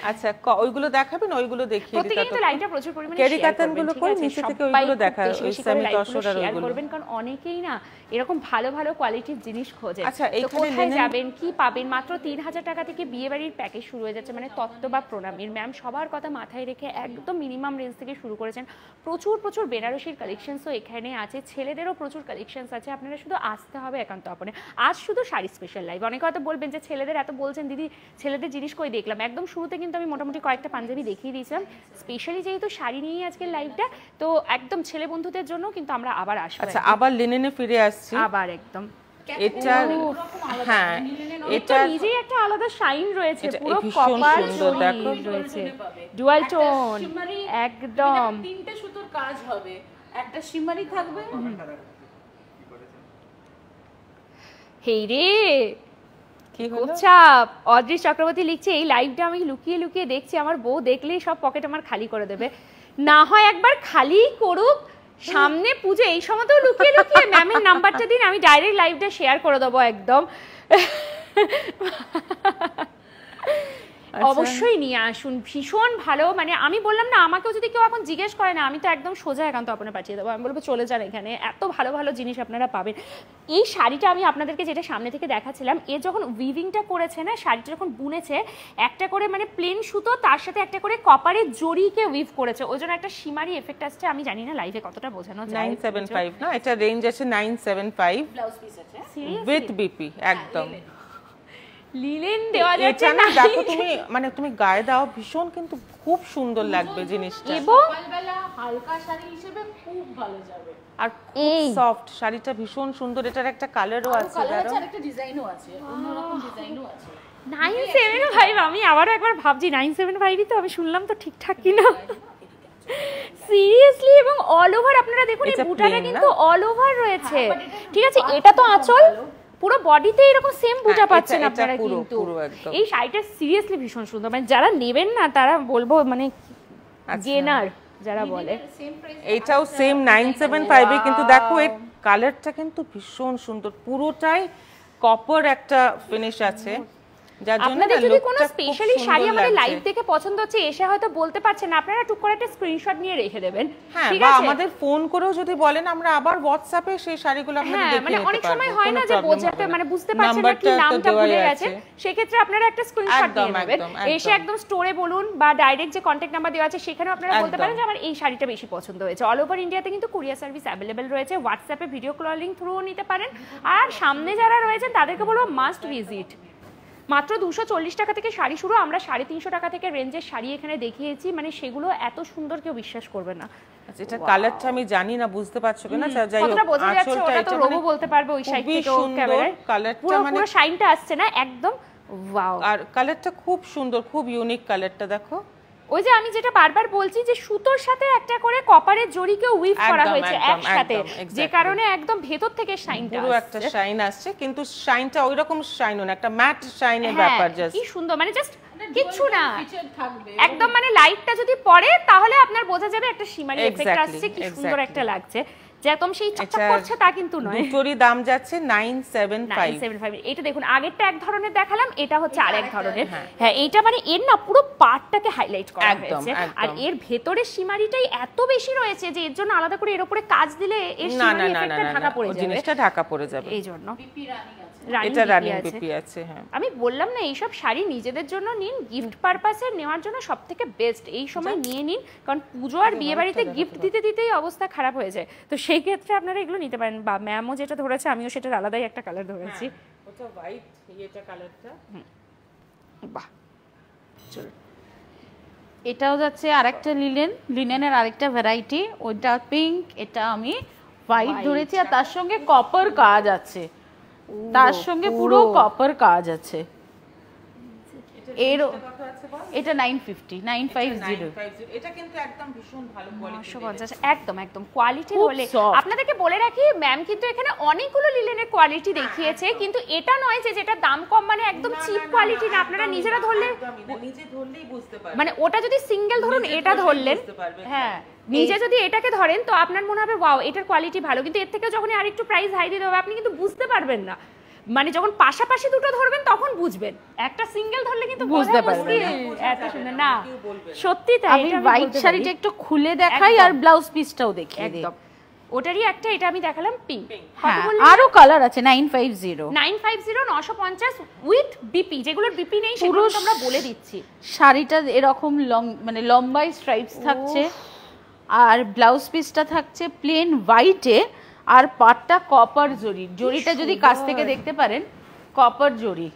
আচ্ছা ওইগুলো দেখাবেন, ওইগুলো দেখিয়ে দিই। প্রত্যেকে কিন্তু লাইভটা প্রচুর পরিমাণে ক্যারি শেয়ার কাতান করবেন, গুলো ঠিক করে আছে? নিচে থেকে সবাই ওইগুলো খুব দেখা, বেশি ওই বেশি করে সেমি লাইভগুলো তসর আর শেয়ার ওইগুলো। করবেন, কারণ অনেকেই না এরকম ভালো ভালো কোয়ালিটির জিনিস খোঁজে। আচ্ছা, তো এইখানে কোথায় linen- যাবেন, কি পাবেন? মাত্র 3000 টাকা থেকে বিয়ে বাড়ির প্যাকেজ শুরু হয়ে যাচ্ছে, মানে তত্ত্ব বা প্রণামীর ম্যাম সবার কথা মাথায় রেখে একদম মিনিমাম রেঞ্জ থেকে শুরু করেছেন। প্রচুর প্রচুর বেনারসির কালেকশনসও এখানে আছে, ছেলেদেরও প্রচুর কালেকশনস আছে, আপনারা শুধু আসতে হবে একান্ত আপনে। আজ শুধু শাড়ি স্পেশাল লাইভ। অনেকে হয়তো বলবেন যে ছেলেদের এত বলছেন দিদি, ছেলেদের জিনিস কই দেখলাম? একদম শুরুতে কিন্তু আমি মোটামুটি কয়েকটা পাঞ্জাবি দেখিয়ে দিয়েছিলাম, স্পেশালি যেহেতু শাড়ি নিয়েই আজকের লাইভটা, তো একদম ছেলে বন্ধুদের জন্য কিন্তু আমরা আবার আসবো। আচ্ছা আবার লিনেনে ফিরে আসছি। আবার একদম এটা হ্যাঁ এটা নিজেই একটা আলাদা শাইন রয়েছে, এটা পুরো ভীষণ কপার সুন্দর, দেখো। রয়েছে, ডুয়াল টোন একদম। তিনটে সুতোর কাজ হবে, একটা শিমারি থাকবে, হেই রে কি খুব হলো? চাপ। অদৃশ চক্রবর্তী লিখছে এই লাইভটা আমি লুকিয়ে লুকিয়ে দেখছি, আমার বউ দেখলেই সব পকেট আমার খালি করে দেবে। না হয় একবার খালি করুক, সামনে পুজো এই সময়তেও লুকিয়ে লুকিয়ে ম্যামের নাম্বারটা দিন, আমি ডাইরেক্ট লাইভটা শেয়ার করে দেবো একদম। অবশ্যই নিয়ে আসুন, ভীষণ ভালো। মানে আমি বললাম না, আমাকেও যদি কেউ এখন জিজ্ঞেস করে না, আমি তো একদম সোজা একান্ত আপনার পাঠিয়ে দেবো, আমি বলবো চলে যান, এখানে এত ভালো ভালো জিনিস আপনারা পাবেন। এই শাড়িটা আমি আপনাদেরকে যেটা সামনে থেকে দেখাচ্ছিলাম, এ যখন উইভিংটা করেছে না, শাড়িটা যখন বুনেছে, একটা করে মানে প্লেন সুতো, তার সাথে একটা করে কপারের জড়িকে উইভ করেছে, ওই জন্য একটা শিমারি এফেক্ট আসছে। আমি জানি না লাইভে কতটা বোঝানো যায়। 975 না, এটা রেঞ্জ আছে 975 ব্লাউজ পিস আছে। উইথ বিপি একদম। লিলেন দেওয়া যাচ্ছে এটা না দেখো তুমি মানে তুমি গায়ে দাও ভীষণ কিন্তু খুব সুন্দর লাগবে জিনিসটা, এবং সকালবেলা হালকা শাড়ি হিসেবে খুব ভালো যাবে। আর খুব সফট শাড়িটা ভীষণ সুন্দর। এটার একটা কালারও আছে, কালার ধরো আছে, আরেকটা ডিজাইনও আছে, অন্যরকম ডিজাইনও আছে। 975 আমি আবারও একবার ভাবছি 975ই তো আমি শুনলাম তো ঠিকঠাক কিনা সিরিয়াসলি। এবং অল ওভার আপনারা দেখুন এই এটা বুটাটা plain কিন্তু না? অল ওভার রয়েছে, ঠিক আছে। এটা তো আঁচল, পুরো বডিতে এরকম সেম বুটা এটা- পাচ্ছেন এটা আপনারা পুরো- কিন্তু। পুরো একদম। এই শাড়িটা সিরিয়াসলি ভীষণ সুন্দর, মানে যারা নেবেন না তারা বলবো মানে গেনার যারা বলে। এইটাও সেম 975 এ, কিন্তু দেখো এর কালারটা কিন্তু ভীষণ সুন্দর, পুরোটাই কপার একটা ফিনিশ আছে, যার জন্য আপনাদের যদি কোনো লোকটা খুব স্পেশালি সুন্দর শাড়ি আমাদের লাগছে। লাইভ দেখে পছন্দ হচ্ছে, এসে হয়তো বলতে পারছেন না, আপনারা টুক করে একটা স্ক্রিনশট নিয়ে রেখে দেবেন, হ্যাঁ, ঠিক বা আছে। আমাদের ফোন করেও যদি বলেন আমরা আবার হোয়াটসঅ্যাপে সেই শাড়িগুলো আপনাদের হ্যাঁ, দেখিয়ে মানে দিতে অনেক পারবো, সময় হয় কোনো না যে problem বোঝাতে হবে না। মানে বুঝতে পারছেন না কি নাম্বারটা তো নামটা দেওয়াই ভুলে আছে। গেছেন, সেক্ষেত্রে আপনারা একটা স্ক্রিনশট একদম, নিয়ে নেবেন, একদম, এসে একদম। একদম স্টোরে বলুন বা ডাইরেক্ট যে কন্ট্যাক্ট নাম্বার দেওয়া আছে সেখানেও আপনারা বলতে একদম। পারেন যে আমার এই শাড়িটা বেশি পছন্দ হয়েছে। অল ওভার ইন্ডিয়াতে কিন্তু কুরিয়ার সার্ভিস অ্যাভেলেবেল রয়েছে, হোয়াটসঅ্যাপে ভিডিও কলিং থ্রুও নিতে পারেন। আর সামনে যারা রয়েছেন তাদেরকে বলবো মাস্ট ভিজিট। মাত্র 240 টাকা থেকে শাড়ি শুরু, আমরা 350 টাকা থেকে রেঞ্জের শাড়ি এখানে দেখিয়েছি, মানে সেগুলো এত সুন্দর কেউ বিশ্বাস করবে না। আচ্ছা, এটা কালারটা আমি জানি না, বুঝতে পারছো কিনা, যাই হোক কতটা বোঝা যাচ্ছে আঁচলটা ওটা তো এটা রবু মানে বলতে পারবে ওই সাইড খুবই থেকে সুন্দর ক্যামেরায়, কালারটা, পুরো মানে পুরো শাইনটা আসছে না একদম, ওয়াও। আর কালারটা খুব সুন্দর, খুব ইউনিক কালারটা দেখো। ওই যে আমি যেটা বারবার বলছি যে সুতোর সাথে একটা করে কপারের জড়িকে উইভ করা একদম, হয়েছে একদম, একসাথে, একদম, exactly। যে কারণে একদম ভেতর থেকে শাইনটা পুরো একটা শাইন আসছে, কিন্তু শাইনটা ওইরকম শাইনও না, একটা ম্যাট শাইনের হ্যাঁ, ব্যাপার জাস্ট। কি সুন্দর, মানে জাস্ট কিচ্ছু না, ফিচার থাকবে একদম মানে লাইটটা যদি পড়ে তাহলে আপনার বোঝা যাবে একটা শিমারি এফেক্ট Exactly, আসছে, কি সুন্দর exactly। একটা লাগছে, যে একদম সেই চকচক এটা করছে তা কিন্তু নয়। দুটোরই দাম যাচ্ছে 975। 975। এটা দেখুন, আগেরটা এক ধরনের দেখালাম, এটা হচ্ছে আরেক ধরনের। হ্যাঁ, এইটা মানে এর না পুরো পার্টটাকে হাইলাইট করা একদম, হয়েছে, একদম। আর এর ভেতরের সীমারিটাই এত বেশি রয়েছে যে এর জন্য আলাদা করে এর উপরে কাজ দিলে এর না না সীমারি না না এফেক্টটা না, ঢাকা পড়ে ওই যাবে, জিনিসটা ঢাকা পড়ে যাবে, এই জন্য পিপি রানিং আছে। রানী এটা রানিং আছে। পিপি আছে। হ্যাঁ, আমি বললাম না এইসব শাড়ি নিজেদের জন্য নিন, গিফট পারপাসে নেওয়ার জন্য সব থেকে বেস্ট এই সময় নিয়ে নিন, কারণ পুজো আর বিয়ে বাড়িতে গিফট দিতে দিতেই অবস্থা খারাপ হয়ে যায়, তো সেই ক্ষেত্রে আপনারা এগুলো নিতে পারেন। বা ম্যামও যেটা ধরেছে আমিও সেটার আলাদাই একটা কালার ধরেছি। ওটা হোয়াইট, এটা কালারটা বাহ, চলো এটাও যাচ্ছে আরেকটা লিনেনের আরেকটা ভ্যারাইটি, ওইটা পিঙ্ক, এটা আমি হোয়াইট ধরেছি, আর তার সঙ্গে কপার কাজ আছে, তার সঙ্গে পুরো কপার কাজ আছে। এর এটা 950 এটা কিন্তু একদম ভীষণ ভালো কোয়ালিটি। 950 একদম একদম কোয়ালিটি খুব হলে। soft। আপনাদেরকে বলে রাখি ম্যাম কিন্তু এখানে অনেকগুলো লিলেনের কোয়ালিটি দেখিয়েছে, কিন্তু এটা নয় যে যেটা দাম কম মানে একদম চিপ কোয়ালিটি না, আপনারা নিজেরা ধরলে নিজে ধরলেই বুঝতে পারবে, মানে ওটা যদি সিঙ্গেল ধরুন, নিজে এটা ধরলেই ধরলেন, বুঝতে পারবে। হ্যাঁ নিজে যদি এটাকে ধরেন তো আপনার মনে হবে ওয়াও এটার কোয়ালিটি ভালো, কিন্তু এর থেকে যখন আরেকটু প্রাইস হাই দিতে হবে আপনি কিন্তু বুঝতে পারবেন না, মানে যখন পাশাপাশি দুটো ধরবেন তখন বুঝবেন, একটা সিঙ্গেল ধরলে কিন্তু বুঝতে বোঝা পারবেন মুশকিল, এত সুন্দর না সত্যি তাই। আমি এটা হোয়াইট বলতে শাড়িটা পারি। একটু খুলে দেখাই আর ব্লাউজ পিসটাও দেখিয়ে দিই। একদম ওটারই একটা, এটা আমি দেখালাম পিঙ্ক, হ্যাঁ, আরো কালার আছে 950। 950 950 উইথ বিপি, যেগুলোর বিপি নেই সেগুলো পুরো আমরা বলে দিচ্ছি। শাড়িটা এরকম লং মানে লম্বাই স্ট্রাইপস থাকছে, আর ব্লাউজ পিসটা থাকছে প্লেন হোয়াইটে, আর পাটটা কপার জরিটা যদি কাছ থেকে দেখতে পারেন কপার জরি,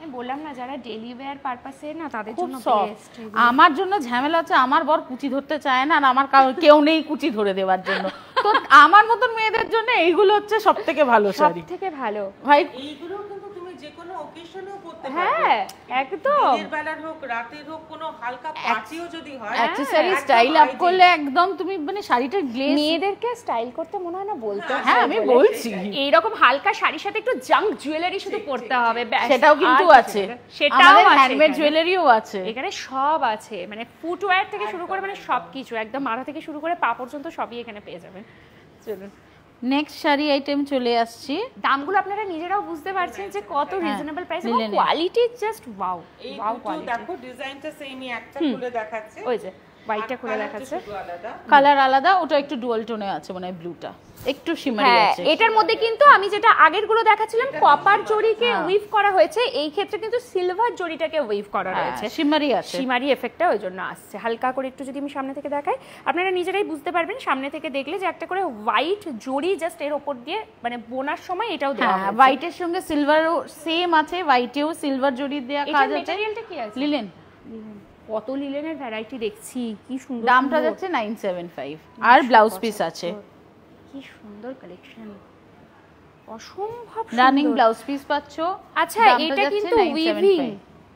আমি বললাম না যারা ডেইলি ওয়্যার পারপাসে না তাদের খুব জন্য সফট। বেস্ট। আমার জন্য ঝামেলা হচ্ছে আমার বর কুচি ধরতে চায় না, আর আমার কেউ নেই কুচি ধরে দেওয়ার জন্য, তো আমার মতন মেয়েদের জন্য এইগুলো হচ্ছে সব থেকে ভালো শাড়ি। থেকে ভালো ভাই এইগুলো কিন্তু তুমি যে কোনো অকেশনেও পরতে পারবে, হ্যাঁ একদম দিনের বেলার হোক রাতের হোক, কোনো হালকা পার্টিও যদি হয়, অ্যাকসেসরি একদম স্টাইল আপ ideal। করলে একদম তুমি মানে শাড়িটার গ্লেজ। মেয়েদেরকে স্টাইল করতে মনে হয় না বলতে হয় হ্যাঁ, আমি বলে। বলছি। এইরকম হালকা শাড়ির সাথে একটু জাঙ্ক জুয়েলারি শুধু পরতে হবে ব্যাস, সেটাও কিন্তু আর আছে, কিছু না। সেটাও আমাদের আছে হ্যান্ডমেড এখানে। জুয়েলারিও আছে। এখানে সব আছে, মানে ফুটওয়্যার থেকে শুরু করে মানে সবকিছু একদম মাথা থেকে শুরু করে পা পর্যন্ত সবই এখানে পেয়ে যাবেন। চলুন নেক্সট শাড়ি আইটেম চলে আসছি। দামগুলো আপনারা নিজেরাও বুঝতে পারছেন যে কত রিজনেবল প্রাইস এবং linen-এর। কোয়ালিটি জাস্ট ওয়াও এই ওয়াও দুটো কোয়ালিটি। দেখো ডিজাইনটা সেমই, একটা খুলে দেখাচ্ছে, ওই যে হোয়াইটটা খুলে দেখাচ্ছে, কালার আলাদা, ওটা একটু ডুয়াল টোনে আছে মানে ব্লুটা একটু শিমারি হ্যাঁ আছে। এটার মধ্যে কিন্তু আমি যেটা আগের গুলো দেখাচ্ছিলাম কপার জরিকে উইভ করা হয়েছে, এই ক্ষেত্রে কিন্তু সিলভার জরিটাকে উইভ করা রয়েছে, শিমারি আছে, শিমারি এফেক্টটা ওই জন্য আসছে। হালকা করে একটু যদি আমি সামনে থেকে দেখাই আপনারা নিজেরাই বুঝতে পারবেন সামনে থেকে দেখলে যে একটা করে হোয়াইট জরি জাস্ট এর উপর দিয়ে মানে বোনার সময় এটাও দেওয়া হ্যাঁ হয়েছে। হোয়াইটের সঙ্গে সিলভারও সেম আছে, হোয়াইটেও সিলভার জরি দেওয়া এটার কাজ আছে। ম্যাটেরিয়ালটা কি আছে? লিলেন। কত লিলেনের ভ্যারাইটি দেখছি, কি সুন্দর, দামটা যাচ্ছে 975 আর ব্লাউজ পিস আছে, কি সুন্দর কালেকশন, অসম্ভব রানিং সুন্দর। ব্লাউজ পিস পাচ্ছো। আচ্ছা দামটা এটা যাচ্ছে কিন্তু 975 উইভিং,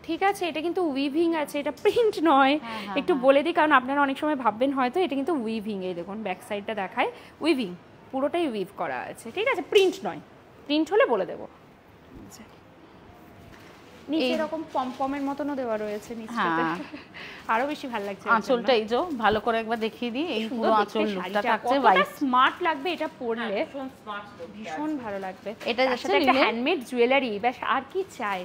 ঠিক আছে এটা কিন্তু উইভিং আছে, এটা প্রিন্ট নয়। একটু বলে দিই কারণ আপনারা অনেক সময় ভাববেন হয়তো এটা কিন্তু উইভিং, এই দেখুন ব্যাক সাইডটা দেখায় উইভিং, পুরোটাই উইভ করা আছে, ঠিক আছে প্রিন্ট নয়, প্রিন্ট হলে বলে দেবো। নিচে এরকম পমপমের মতনও দেওয়া রয়েছে নিচটাতে, আরো বেশি ভালো লাগছে। আঁচলটা এই যে ভালো করে একবার দেখিয়ে দিই, এই পুরো আঁচল লুকটা থাকছে হোয়াইট, স্মার্ট লাগবে এটা পরলে, ভীষণ ভালো লাগবে। এটা যার সাথে একটা হ্যান্ডমেড জুয়েলারি, ব্যাস আর কি চাই।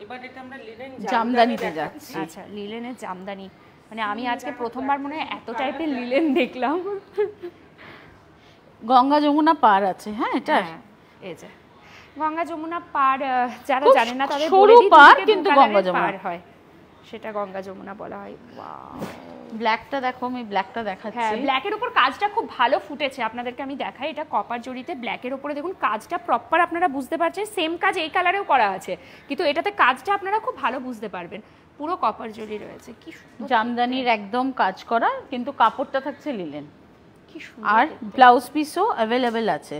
এবার এটা আমরা লিনেন জামদানিতে যাচ্ছি। আচ্ছা লিলেনের জামদানি, মানে আমি আজকে প্রথমবার মনে হয় এত টাইপের লিলেন দেখলাম। গঙ্গা যমুনা পার আছে, হ্যাঁ এটা এই যে গঙ্গা যমুনা পার, যারা খুব জানেন না তাদের সরু বলে দিই পাড়, দুদিকে কিন্তু দু গঙ্গা কালারের যমুনা। পাড় হয়, সেটা গঙ্গা যমুনা বলা হয়। ওয়াও, ব্ল্যাকটা দেখো, আমি ব্ল্যাকটা হ্যাঁ দেখাচ্ছি। ব্ল্যাকের উপর কাজটা খুব ভালো ফুটেছে, আপনাদেরকে আমি দেখাই, এটা কপার জরিতে ব্ল্যাকের উপরে দেখুন কাজটা প্রপার, আপনারা বুঝতে পারছেন সেম কাজ এই কালারেও করা আছে, কিন্তু এটাতে কাজটা আপনারা খুব ভালো বুঝতে পারবেন, পুরো কপার জরি রয়েছে, কি সুন্দর, জামদানির একদম কাজ করা, কিন্তু কাপড়টা থাকছে লিলেন। কি সুন্দর। আর ব্লাউজ পিসও অ্যাভেলেবেল আছে,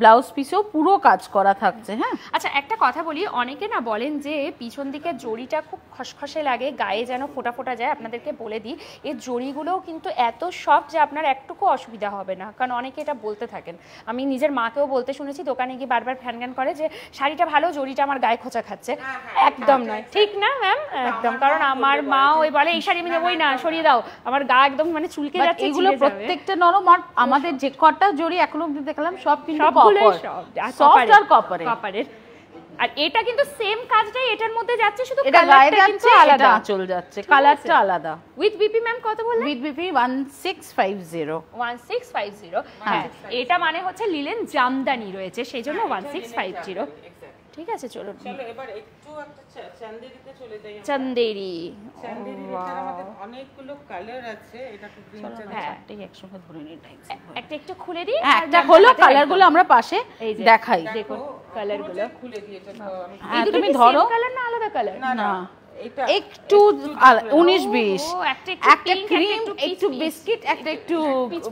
ব্লাউজ পিসও পুরো কাজ করা থাকছে। হ্যাঁ আচ্ছা একটা কথা বলি, অনেকে না বলেন যে পিছন দিকে জরিটা খুব খসখসে লাগে, গায়ে যেন ফোটা ফোটা যায়, আপনাদেরকে বলে দিই এই জরিগুলোও কিন্তু এত সফট যে আপনার একটুকু অসুবিধা হবে না, কারণ অনেকে এটা বলতে থাকেন, আমি নিজের মাকেও বলতে শুনেছি, দোকানে গিয়ে বারবার ফ্যান করে যে শাড়িটা ভালো, জরিটা আমার গায়ে খোঁচা খাচ্ছে, একদম নয়, ঠিক না ম্যাম, একদম, কারণ আমার মা ওই বলে এই শাড়ি আমি নেবই না, সরিয়ে দাও, আমার গা একদম মানে চুলকে যাচ্ছে, এগুলো প্রত্যেকটা নরম, আর আমাদের যে কটা জরি এখনো অবধি দেখলাম সব কিন্তু সফট আর কপারের। আর এটা কিন্তু সেম কাজটাই এটার মধ্যে যাচ্ছে, শুধু এটা গায়ে কালারটা কিন্তু যাচ্ছে, আলাদা, এটা আঁচল যাচ্ছে, কালারটা আলাদা। উইথ বিপি ম্যাম কত বললেন? With BP 1650। 1650, হ্যাঁ এটা মানে হচ্ছে লিলেন জামদানি রয়েছে সেই জন্য 1650, ঠিক আছে চলো এবার একটু একটা চান্দেরিতে চলে যাই। চন্দেরি, চান্দেরির ভিতরে আমাদের অনেকগুলো কালার আছে, এটা তো প্রিন্টার, হ্যাঁ এই একসঙ্গে ধরে নিই টাইম। একটা একটু খুলে দিই, একটা হলো, কালারগুলো আমরা পাশে এই যে দেখাই। দেখুন কালারগুলো, খুলে দিয়ে এটা আমি হ্যাঁ তুমি ধরো, কালার না আলাদা কালার? না এটা একটু 19-20, ও, একটা একটা ক্রিম, একটু বিস্কিট, একটা একটু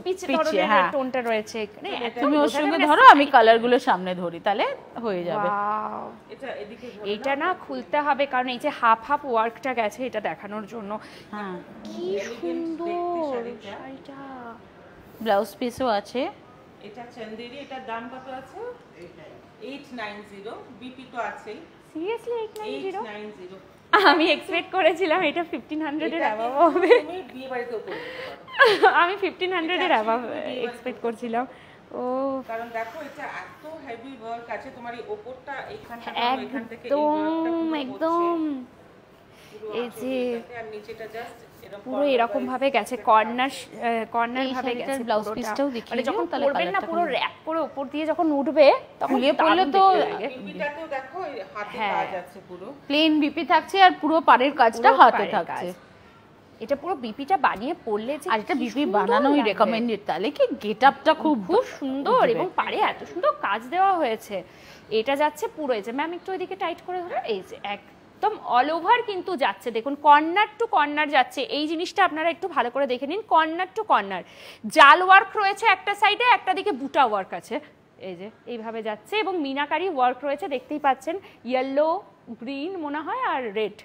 পিচে পিচে, হ্যাঁ টোনটা রয়েছে এখানে, তুমি ওর সঙ্গে ধরো, আমি কালারগুলো সামনে ধরি, তাহলে হয়ে যাবে। Wow! এটা এদিকে এটা না খুলতে হবে কারণ এই যে হাফ হাফ ওয়ার্কটা গেছে এটা দেখানোর জন্য, হ্যাঁ কি সুন্দর শাড়িটা। ব্লাউজ পিসও আছে। এটা চান্দেরি, এটার দাম কত আছে? 890, বিপি তো আছেই। সিরিয়াসলি 890? 890 আমি এক্সপেক্ট করেছিলাম এটা 1500 এর অ্যাবাভ হবে, তুমি বিয়ে বাড়িতেও করতে পারো, আমি 1500 এর অ্যাবাভ এক্সপেক্ট করছিলাম। ও কারণ দেখো এটা এত হেভি ওয়ার্ক আছে, তোমার এই ওপরটা এখান থেকে একদম একদম এই যে আর নিচেটা জাস্ট এরকম পুরো এরকম ভাবে গেছে, কর্নার এই ভাবে শাড়িটার গেছে ব্লাউজ পুরোটা। পিসটাও দেখিয়ে মানে দিও, যখন তাহলে পরবেন না কালারটা পুরো র‍্যাপ করে উপর দিয়ে যখন উঠবে তখন খুলে পড়লে দারুণ তো দেখতে লাগে। বিপিটাতেও দেখো এই হাতে হ্যাঁ। কাজ আছে পুরো, প্লেন বিপি থাকছে, আর পুরো পাড়ের কাজটা পুরো হাতে পাড়ের থাকছে। কাজ। এটা পুরো বিপিটা বানিয়ে পরলে যে আর এটা কি বিপি সুন্দর বানানোই লাগবে। রেকমেন্ডেড, তাহলে কি গেটআপটা খুব খুব সুন্দর এবং পাড়ে এত সুন্দর কাজ দেওয়া হয়েছে। এটা যাচ্ছে পুরো, এই যে ম্যাম একটু ওইদিকে টাইট করে ধরো, এই যে একদম অল ওভার কিন্তু যাচ্ছে, দেখুন কর্নার টু কর্নার যাচ্ছে, এই জিনিসটা আপনারা একটু ভালো করে দেখে নিন, কর্নার টু কর্নার জাল ওয়ার্ক রয়েছে একটা সাইডে, একটা দিকে বুটা ওয়ার্ক আছে, এই যে এইভাবে যাচ্ছে, এবং মিনাকারি ওয়ার্ক রয়েছে দেখতেই পাচ্ছেন, ইয়েলো গ্রিন মনে হয় আর রেড,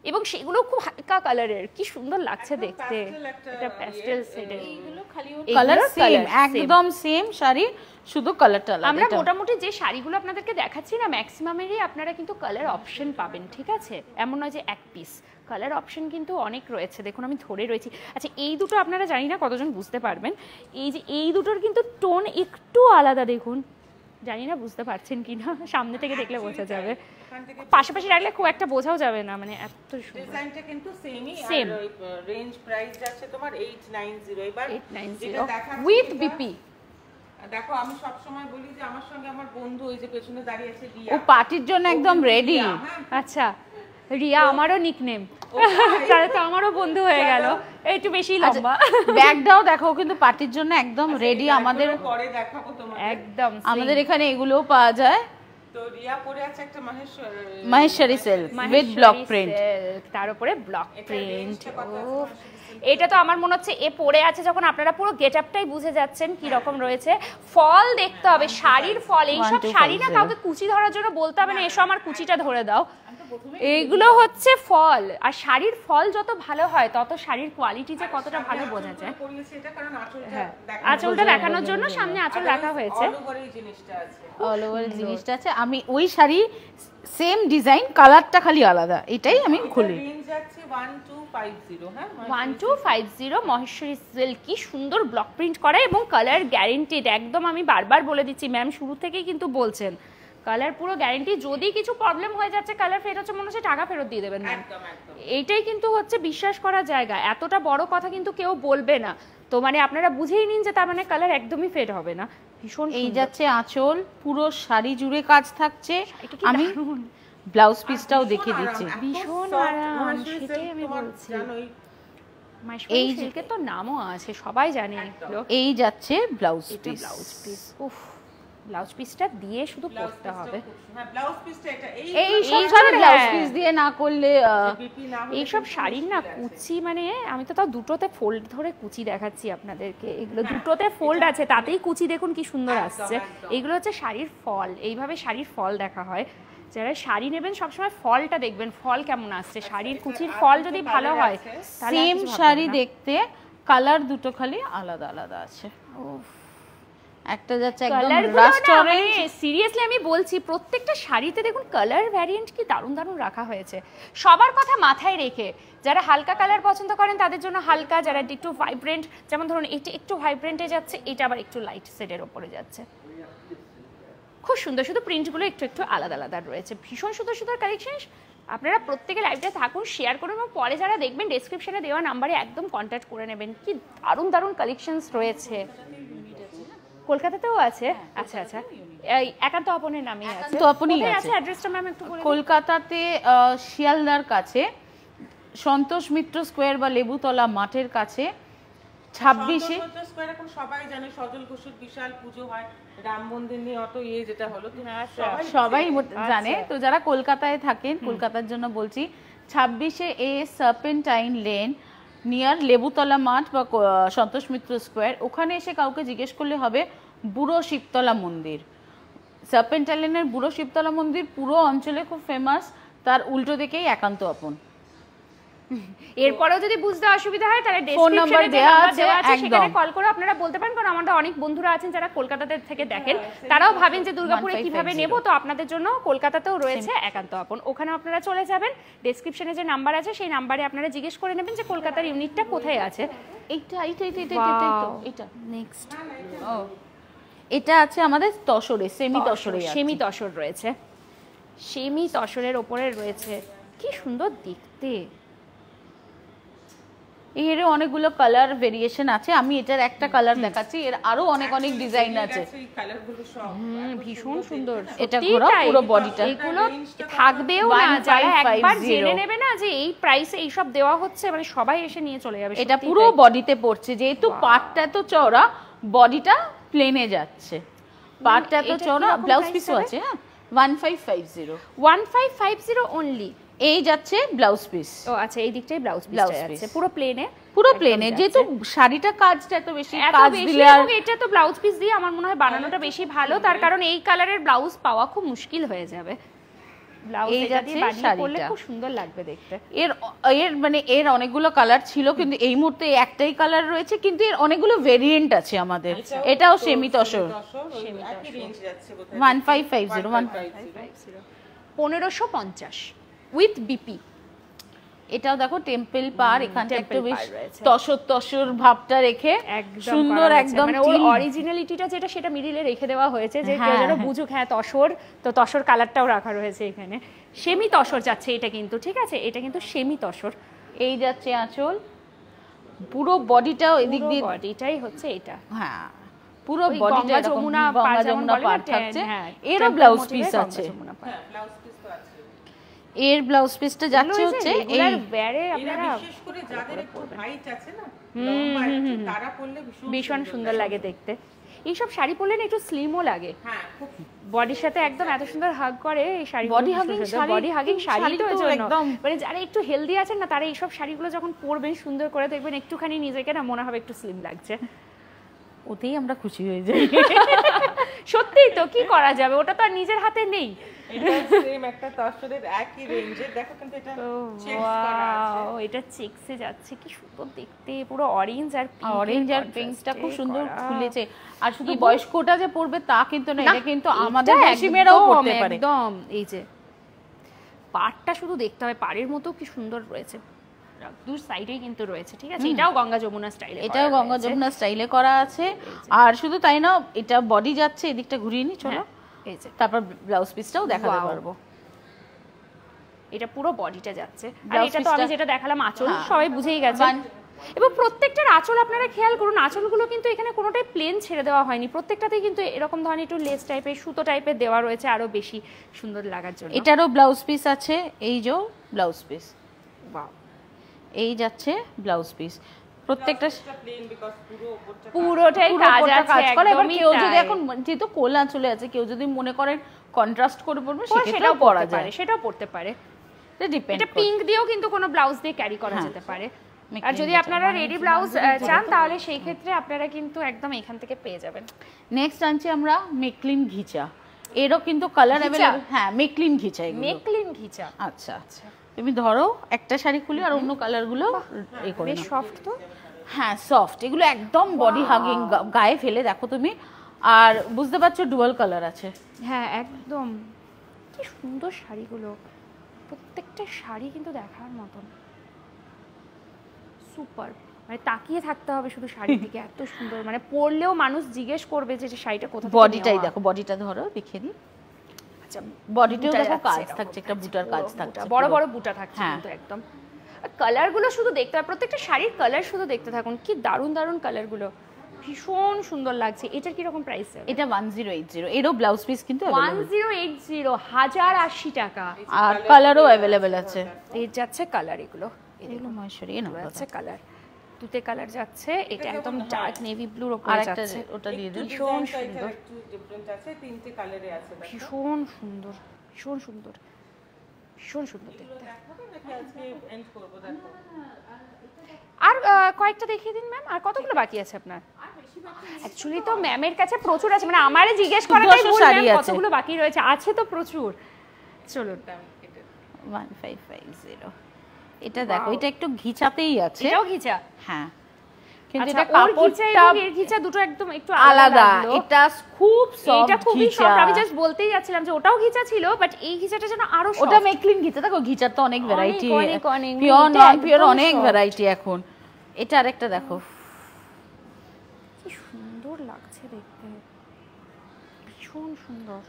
এবং সেগুলো খুব হালকা কালারের, কি সুন্দর লাগছে দেখতে, এটা প্যাস্টেল শেডের, এইগুলো খালি কালার সেম, একদম সেম শাড়ি, শুধু কালারটা আলাদা। আমরা মোটামুটি যে শাড়িগুলো আপনাদেরকে দেখাচ্ছি না ম্যাক্সিমামেরই আপনারা কিন্তু কালার অপশন পাবেন, ঠিক আছে, এমন নয় যে এক পিস, কালার অপশন কিন্তু অনেক রয়েছে, দেখুন আমি ধরে রয়েছি। আচ্ছা এই দুটো আপনারা জানি না কতজন বুঝতে পারবেন, এই যে এই দুটোর কিন্তু টোন একটু আলাদা, দেখুন জানি না বুঝতে পারছেন কি না, সামনে থেকে দেখলে বোঝা যাবে, এখান থেকে পাশাপাশি রাখলে খুব একটা বোঝাও যাবে না, মানে এত সুন্দর। ডিজাইনটা কিন্তু সেমই, Same. আর রেঞ্জ প্রাইস যাচ্ছে তোমার 890। এবার 890 যেটা দেখাচ্ছি উইথ এটা- বিপি। দেখো আমি সব সময় বলি যে আমার সঙ্গে আমার বন্ধু ওই যে পেছনে দাঁড়িয়ে আছে রিয়া, ও পার্টির জন্য একদম রেডি। রিয়া, হ্যাঁ। আচ্ছা, রিয়া আমারও নিকনেম, তাহলে তো আমারও বন্ধু হয়ে গেল, একটু বেশি লম্বা। ব্যাগটাও দেখো কিন্তু পার্টির জন্য একদম রেডি। আমাদের পরে দেখাবো তোমাদের। একদম আমাদের এখানে এগুলোও পাওয়া যায়। তো রিয়া পরে আছে একটা Maheshwari silk with block print. তার উপরে ব্লক প্রিন্ট। range-টা কত আছে মাহেশ্বরী এটা তো আমার মনে হচ্ছে এ পরে আছে যখন, আপনারা পুরো গেটআপটাই বুঝে যাচ্ছেন কি রকম রয়েছে। ফল দেখতে হবে, শাড়ির ফল, এইসব 1250 শাড়ি না কাউকে কুচি ধরার জন্য বলতে হবে না এসো আমার কুচিটা ধরে দাও, এইগুলো হচ্ছে ফল। আর শাড়ির ফল যত ভালো হয় তত শাড়ির কোয়ালিটি যে কতটা ভালো বোঝা যায়। পরিয়েছে এটা কারণ আঁচলটা হ্যাঁ, দেখানো আঁচলটা দেখানোর জন্য সামনে আঁচল রাখা হয়েছে। all over এই জিনিসটা আছে। অল ওভার জিনিসটা আছে। আমি ওই শাড়ি সেম ডিজাইন, কালারটা খালি আলাদা, এটাই আমি খুলি। রেঞ্জ যাচ্ছে 1250, হ্যাঁ 1250 মহেশ্বরী সিল্ক। কি সুন্দর ব্লক প্রিন্ট করা এবং কালার গ্যারেন্টিড। একদম আমি বারবার বলে দিচ্ছি, ম্যাম শুরু থেকেই কিন্তু বলছেন কালার পুরো গ্যারেন্টি। যদি কিছু প্রবলেম হয়ে যাচ্ছে, কালার ফেরত হচ্ছে, মনে হচ্ছে টাকা ফেরত দিয়ে দেবেন ম্যাম। একদম একদম। এইটাই কিন্তু হচ্ছে বিশ্বাস করার জায়গা। এতটা বড় কথা কিন্তু কেউ বলবে না, তো মানে আপনারা বুঝেই নিন যে তার মানে কালার একদমই ফেড হবে না। ভীষণ এই সুন্দর। যাচ্ছে আঁচল, পুরো শাড়ি জুড়ে কাজ থাকছে। এটা কি আমি দারুণ। ব্লাউজ পিসটাও দেখিয়ে দিচ্ছি। ভীষণ আরাম, সেটাই আমি বলছি। মাহেশ্বরী এই যে- সিল্কের তো নামও আছে, সবাই জানে এগুলো। এই যাচ্ছে ব্লাউজ এটা পিস। ব্লাউজ পিস, উফ ব্লাউজ পিসটা দিয়ে শুধু পরতে হবে। হ্যাঁ ব্লাউজ পিসটা এটা এই সব সব ব্লাউজ হ্যাঁ। পিস দিয়ে না করলে বিপি না হলে এইসব কিন্তু শাড়ির না মুশকিল আছে। কুচি, মানে আমি তো তাও দুটোতে ফোল্ড ধরে কুচি দেখাচ্ছি আপনাদেরকে, এগুলো দুটোতে ফোল্ড আছে, তাতেই কুচি দেখুন কি সুন্দর আসছে। এগুলো হচ্ছে শাড়ির ফল, এইভাবে শাড়ির ফল দেখা হয়। যারা শাড়ি নেবেন সবসময় ফলটা দেখবেন, ফল কেমন আসছে। শাড়ির কুচির ফল যদি ভালো হয় তাহলে আর সেম কিছু ভাববেন শাড়ি না। দেখতে, কালার দুটো খালি আলাদা আলাদা আছে। একটা যাচ্ছে একদম কালারগুলো রাস্ট না, অরেঞ্জ। মানে সিরিয়াসলি আমি বলছি প্রত্যেকটা শাড়িতে দেখুন কালার ভ্যারিয়েন্ট কি দারুণ দারুণ রাখা হয়েছে। সবার কথা মাথায় রেখে যারা হালকা কালার পছন্দ করেন তাদের জন্য হালকা, যারা একটু ভাইব্রেন্ট, যেমন ধরুন এটা একটু ভাইব্রেন্টে যাচ্ছে, এটা আবার একটু লাইট শেডের ওপরে যাচ্ছে। খুব সুন্দর, শুধু প্রিন্টগুলো একটু একটু আলাদা আলাদা রয়েছে। ভীষণ সুন্দর সুন্দর কালেকশন। আপনারা প্রত্যেকে লাইভটা থাকুন, শেয়ার করুন এবং পরে যারা দেখবেন ডেসক্রিপশনে দেওয়া নাম্বারে একদম কন্ট্যাক্ট করে নেবেন। কি দারুণ দারুণ কালেকশনস রয়েছে। কলকাতাতেও আছে? আচ্ছা আচ্ছা, এই একান্ত আপনের নামই আছে। একান্ত আপনই কোথায় আছে। আছে অ্যাড্রেসটা ম্যাম একটু বলে দিন। কলকাতাতে শিয়ালদার কাছে সন্তোষ মিত্র স্কোয়ার বা লেবুতলা মাঠের কাছে 26-এ। সন্তোষ স্কয়ার এখন সবাই জানে, সজল ঘোষের বিশাল পুজো হয়, রাম মন্দির নিয়ে অত যেটা হলো তো সবাই জানে। তো যারা কলকাতায় থাকেন, কলকাতার জন্য বলছি, 26-এ সার্পেন্টাইন লেন নিয়ার লেবুতলা মাঠ বা সন্তোষ মিত্র স্কোয়ার, ওখানে এসে কাউকে জিজ্ঞেস করলে হবে বুড়ো শিবতলা মন্দির। সার্পেন্টাইন লেনের বুড়ো শিবতলা মন্দির পুরো অঞ্চলে খুব ফেমাস, তার উল্টো দিকেই একান্ত আপন। এরপরেও যদি বুঝতে অসুবিধা হয় তাহলে ফোন নাম্বার ডেসক্রিপশনে দেওয়া দেওয়া আছে, আছে সেখানে একদম। কল করে আপনারা বলতে পারেন, কারণ আমাদের অনেক বন্ধুরা আছেন যারা কলকাতাতে থেকে দেখেন, তারাও ভাবেন যে দুর্গাপুরে 1550 কিভাবে নেব। তো আপনাদের জন্য কলকাতাতেও রয়েছে একান্ত আপন, ওখানেও আপনারা চলে যাবেন। ডেসক্রিপশনে যে নাম্বার আছে সেই নাম্বারে আপনারা জিজ্ঞেস করে নেবেন যে কলকাতার ইউনিটটা কোথায় আছে। এটা নেক্সট এটা আছে আমাদের তসরে, সেমি তসরে। সেমি তসর রয়েছে, সেমি তসরের ওপরে রয়েছে। কি সুন্দর দেখতে। এর অনেকগুলো কালার ভেরিয়েশন আছে, আমি এটার একটা কালার দেখাচ্ছি, এর আরো অনেক অনেক ডিজাইন আছে। এই কালারগুলো সব ভীষণ সুন্দর। এটা সত্যিই ঘোরা তাই। পুরো বডিটা। এগুলো থাকবেও না, যারা 1550 একবার জেনে নেবে না যে এই প্রাইসে এইসব দেওয়া হচ্ছে, মানে সবাই এসে নিয়ে চলে যাবে। এটা সত্যিই পুরো তাই। বডিতে পড়ছে, যেহেতু পাটটা এত চওড়া, বডিটা প্লেনে যাচ্ছে। পাটটা এত এটা চওড়া, কিরকম ব্লাউজ price পিসও হবে? আছে। হ্যাঁ 1550। 1550 অনলি। এই যাচ্ছে ব্লাউজ পিস, ও আচ্ছা, এই দিকটাই ব্লাউজ Blouse পিস piece। আছে পুরো প্লেনে। পুরো প্লেনে, যেহেতু শাড়িটা কাজটা এত বেশি, এত কাজ বেশি দিলে আর এবং এটা তো ব্লাউজ পিস দিয়ে আমার মনে হয় বানানোটা বেশি ভালো, তার কারণ এই কালারের ব্লাউজ পাওয়া খুব মুশকিল হয়ে যাবে। ব্লাউজ এই এটা দিয়ে যাচ্ছে বানিয়ে পরলে শাড়িটা। খুব সুন্দর লাগবে দেখতে। এর এর মানে এর অনেকগুলো কালার ছিল, কিন্তু এই মুহূর্তে একটাই কালার রয়েছে, কিন্তু এর অনেকগুলো ভেরিয়েন্ট আছে আমাদের। এটাও সেমি তসর, একই রেঞ্জ যাচ্ছে বোধহয় 1550। 1550 উইথ বিপি। এটাও দেখো টেম্পল পার, এখানটা temple একটু বেশ পাড় রয়েছে। তসর ভাবটা রেখে একদম সুন্দর একদম মানে ওর অরিজিনালিটিটা যেটা সেটা মিডিলে রেখে দেওয়া হয়েছে, যে কেউ যেন বুঝুক হ্যাঁ তসর, তো তসর কালারটাও রাখা রয়েছে এখানে। সেমি তসর যাচ্ছে এটা কিন্তু, ঠিক আছে, এটা কিন্তু সেমি তসর। এই যাচ্ছে আঁচল, পুরো বডিটাও এদিক দিয়ে, বডিটাই হচ্ছে এটা। হ্যাঁ পুরো ওই বডিটা গঙ্গা এরকম যমুনা গঙ্গা পাড় যেমন যমুনা বলে না, পার থাকছে। হ্যাঁ, এরও temple ব্লাউজ motive পিস এ আছে, গঙ্গা যমুনা পাড়। ব্লাউজ পিস তো আছে। এর ব্লাউজ পিসটা যাচ্ছে হচ্ছে এই রেগুলার ওয়্যারে এরা আপনারা বিশেষ করে যাদের একটু হাইট আছে না, লম্বা একটু, তারা পরলে ভীষণ সুন্দর লাগে দেখতে। এইসব শাড়ি পরলে না একটু স্লিমও লাগে, হ্যাঁ খুব বডির সাথে একদম এত সুন্দর হাগ করে এই sari. Body hugging sari, body hugging sari sari তো তো এর জন্য একদম। মানে যারা একটু হেলদি আছেন না, তারা এইসব শাড়িগুলো যখন পরবেন সুন্দর করে দেখবেন একটুখানি নিজেকে না মনে হবে একটু স্লিম লাগছে। ওতেই আমরা খুশি হয়ে যাই। সত্যিই তো, কি করা যাবে, ওটা তো আর নিজের হাতে নেই। এটা সেম একটা তসরের একই রেঞ্জের, দেখো কিন্তু এটা চেক করা আছে। ওয়াও, এটা চেকসে যাচ্ছে, কি সুন্দর দেখতে, পুরো অরেঞ্জ আর অরেঞ্জ আর পিঙ্কটা খুব সুন্দর করা। খুলেছে। আর শুধু এবং- বয়স্কটা যে পরবে তা কিন্তু না, না, এটা কিন্তু এটা আমাদের দেশি মেয়েরাও একদম, পরতে পারে। একদম। এই যে পাড়টা শুধু দেখতে হবে, পাড়ের মতো কি সুন্দর রয়েছে, দু সাইডেই কিন্তু রয়েছে, ঠিক আছে। এটাও গঙ্গা যমুনা স্টাইলে, এটাও গঙ্গা যমুনা স্টাইলে করা আছে। আর শুধু তাই না, এটা বডি যাচ্ছে, এদিকটা ঘুরিয়ে নি চলো, এই যে তারপর ব্লাউজ পিসটাও দেখাতে Wow. পারবো। এটা পুরো বডিটা যাচ্ছে। আর Blouse এটা তো আমি piece-টা- যেটা দেখালাম আঁচল, হ্যাঁ। সবাই বুঝেই গেছে। এবং প্রত্যেকটার আঁচল আপনারা খেয়াল করুন, আঁচলগুলো কিন্তু এখানে কোনোটাই প্লেন ছেড়ে দেওয়া হয়নি, প্রত্যেকটাতেই কিন্তু এরকম ধরনের একটু লেস টাইপের সুতো টাইপের দেওয়া রয়েছে আরো বেশি সুন্দর লাগার জন্য। এটারও ব্লাউজ পিস আছে, এই যে ব্লাউজ পিস, Wow. এই যাচ্ছে ব্লাউজ পিস। প্রত্যেকটা প্লেন বিকজ পুরো উপরটা পুরোটাই পুরো কাজ ওপরটা আছে, কাজ করে। এবার একদমই কেউ যদি তাই। এখন যেহেতু কোলা চলে আছে, কেউ যদি মনে করেন কন্ট্রাস্ট করে পড়বে, সেটাও সেটাও পড়া পরা যায়, যায়, সেটাও পড়তে পারে। এটা ডিপেন্ড। এটা পিঙ্ক দিয়েও কিন্তু কোনো ব্লাউজ দিয়ে ক্যারি করা হ্যাঁ। যেতে পারে। Make আর me যদি better. আপনারা মানে রেডি ব্লাউজ চান তাহলে সেই ক্ষেত্রে আপনারা কিন্তু একদম এখান থেকে পেয়ে যাবেন। নেক্সট আনছি আমরা মেকলিন ঘিচা, এরও কিন্তু কালার ঘিচা? অ্যাভেলেবল। হ্যাঁ মেকলিন ঘিচা এগুলো। মেকলিন ঘিচা, আচ্ছা আচ্ছা, তুমি ধরো একটা শাড়ি খুলি আর অন্য কালারগুলো এ করে বেশ নাও। সফট তো। হ্যাঁ সফট, এগুলো একদম বডি হাগিং, গায়ে ফেলে দেখো তুমি। আর বুঝতে পারছো ডুয়াল কালার আছে। হ্যাঁ একদম, কি সুন্দর শাড়িগুলো, প্রত্যেকটা শাড়ি কিন্তু দেখার মতন, সুপার। মানে তাকিয়ে থাকতে হবে শুধু শাড়ির দিকে, এত সুন্দর, মানে পরলেও মানুষ জিজ্ঞেস করবে যে শাড়িটা কোথা থেকে বডিটাই নেওয়া। দেখো, বডিটা ধরো দেখিয়ে দিই। আচ্ছা, বডিটাও বুটা দেখো যাচ্ছে কাজ এরকম, থাকছে, একটা থাকছে, বুটার কাজ পুরো থাকছে, বুটা, বড় পুরো। বড় বুটা থাকছে হ্যাঁ। কিন্তু একদম। কালারগুলো শুধু দেখতে হবে, প্রত্যেকটা শাড়ির কালার শুধু দেখতে থাকুন, কি দারুণ দারুণ কালারগুলো, ভীষণ সুন্দর লাগছে। এটার কিরকম প্রাইস? এটা 1080, এরও ব্লাউজ পিস কিন্তু available। 1080, 1080 টাকা। আর কালারও অ্যাভেলেবেল আছে। এর যাচ্ছে কালার, এগুলো এগুলো মহেশ্বরী না যাচ্ছে কালার, তুতে কালার যাচ্ছে, এটা একদম ডার্ক নেভি ব্লুর আর উপরে একটা যাচ্ছে, ওটা দিয়ে দিন। ভীষণ সুন্দর, একটু ডিফারেন্ট আছে, তিনটে কালারে আছে। দেখো ভীষণ সুন্দর, ভীষণ সুন্দর, ভীষণ সুন্দর দেখতে। দেখাবো নাকি আজকে এন্ড করব? দেখো আর কয়েকটা দেখিয়ে দিন ম্যাম, আর কতগুলো বাকি আছে আপনার? অ্যাকচুয়ালি তো ম্যামের কাছে প্রচুর আছে, মানে আমারে জিজ্ঞেস করাটাই 200 ভুল, শাড়ি ম্যাম আছে। কতগুলো বাকি রয়েছে, আছে তো প্রচুর। চলুন, 1550, এটা দেখো, এটা একটু ঘিচাতেই আছে। এটাও ঘিচা। হ্যাঁ কিন্তু আচ্ছা, এটা ওর ঘিচা কাপড়টা এবং এর ঘিচা দুটো একদম একটু আলাদা, লাগলো। এটা খুব সফট এটা খুবই ঘিচা। সফট, আমি জাস্ট বলতেই যাচ্ছিলাম যে ওটাও ঘিচা ছিল, বাট এই ঘিচাটা যেন আরো সফট। ওটা মেকলিন ঘিচা, দেখো ঘিচার তো অনেক ভ্যারাইটি, অনেক, অনেক, পিওর এটা নন পিওর একদম অনেক soft। ভ্যারাইটি এখন। এটা আরেকটা দেখো, কি সুন্দর লাগছে দেখতে, ভীষণ সুন্দর।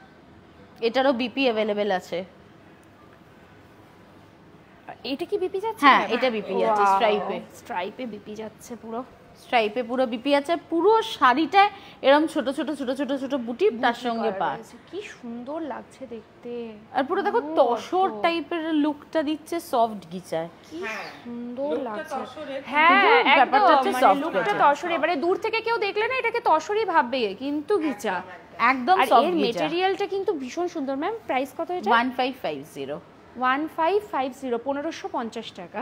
এটারও বিপি অ্যাভেলেবেল আছে। এটা কি বিপি যাচ্ছে? হ্যাঁ, এটা বিপি যাচ্ছে, স্ট্রাইপে। স্ট্রাইপে বিপি যাচ্ছে পুরো, স্ট্রাইপে পুরো বিপি আছে, পুরো শাড়িটায় এরকম ছোট ছোট ছোট ছোট ছোট বুটি তার সঙ্গে পার। কি সুন্দর লাগছে দেখতে, আর পুরো দেখো তসর টাইপের লুকটা দিচ্ছে সফট ঘিচায়। কি সুন্দর লাগছে। তসরের হ্যাঁ কিন্তু একদম, ব্যাপারটা হচ্ছে মানে soft লুকটা ঘিচা। তসর, এবারে দূর থেকে কেউ দেখলে না এটাকে তসরই ভাববে, কিন্তু ঘিচা। একদম আর সফট এর ঘিচা। মেটেরিয়ালটা কিন্তু ভীষণ সুন্দর। ম্যাম প্রাইস কত এটা? 1550। 1550, 1550 টাকা।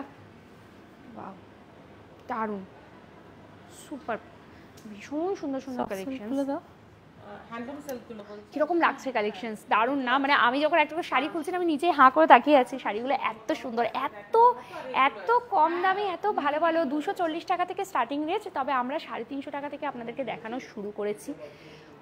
বাহ, দারুণ, সুপার, ভীষণ সুন্দর সুন্দর কালেকশন। হ্যান্ডলুম সেলগুলো বলছি। কিরকম লাগছে কালেকশনস? দারুণ না? মানে আমি যখন একটা করে শাড়ি খুলছিলাম আমি নিজেই হাঁ করে তাকিয়ে আছি, শাড়িগুলো এত সুন্দর, এত এত কম দামে, এত ভালো ভালো। 240 টাকা থেকে স্টার্টিং রেঞ্জ, তবে আমরা 350 টাকা থেকে আপনাদেরকে দেখানো শুরু করেছি।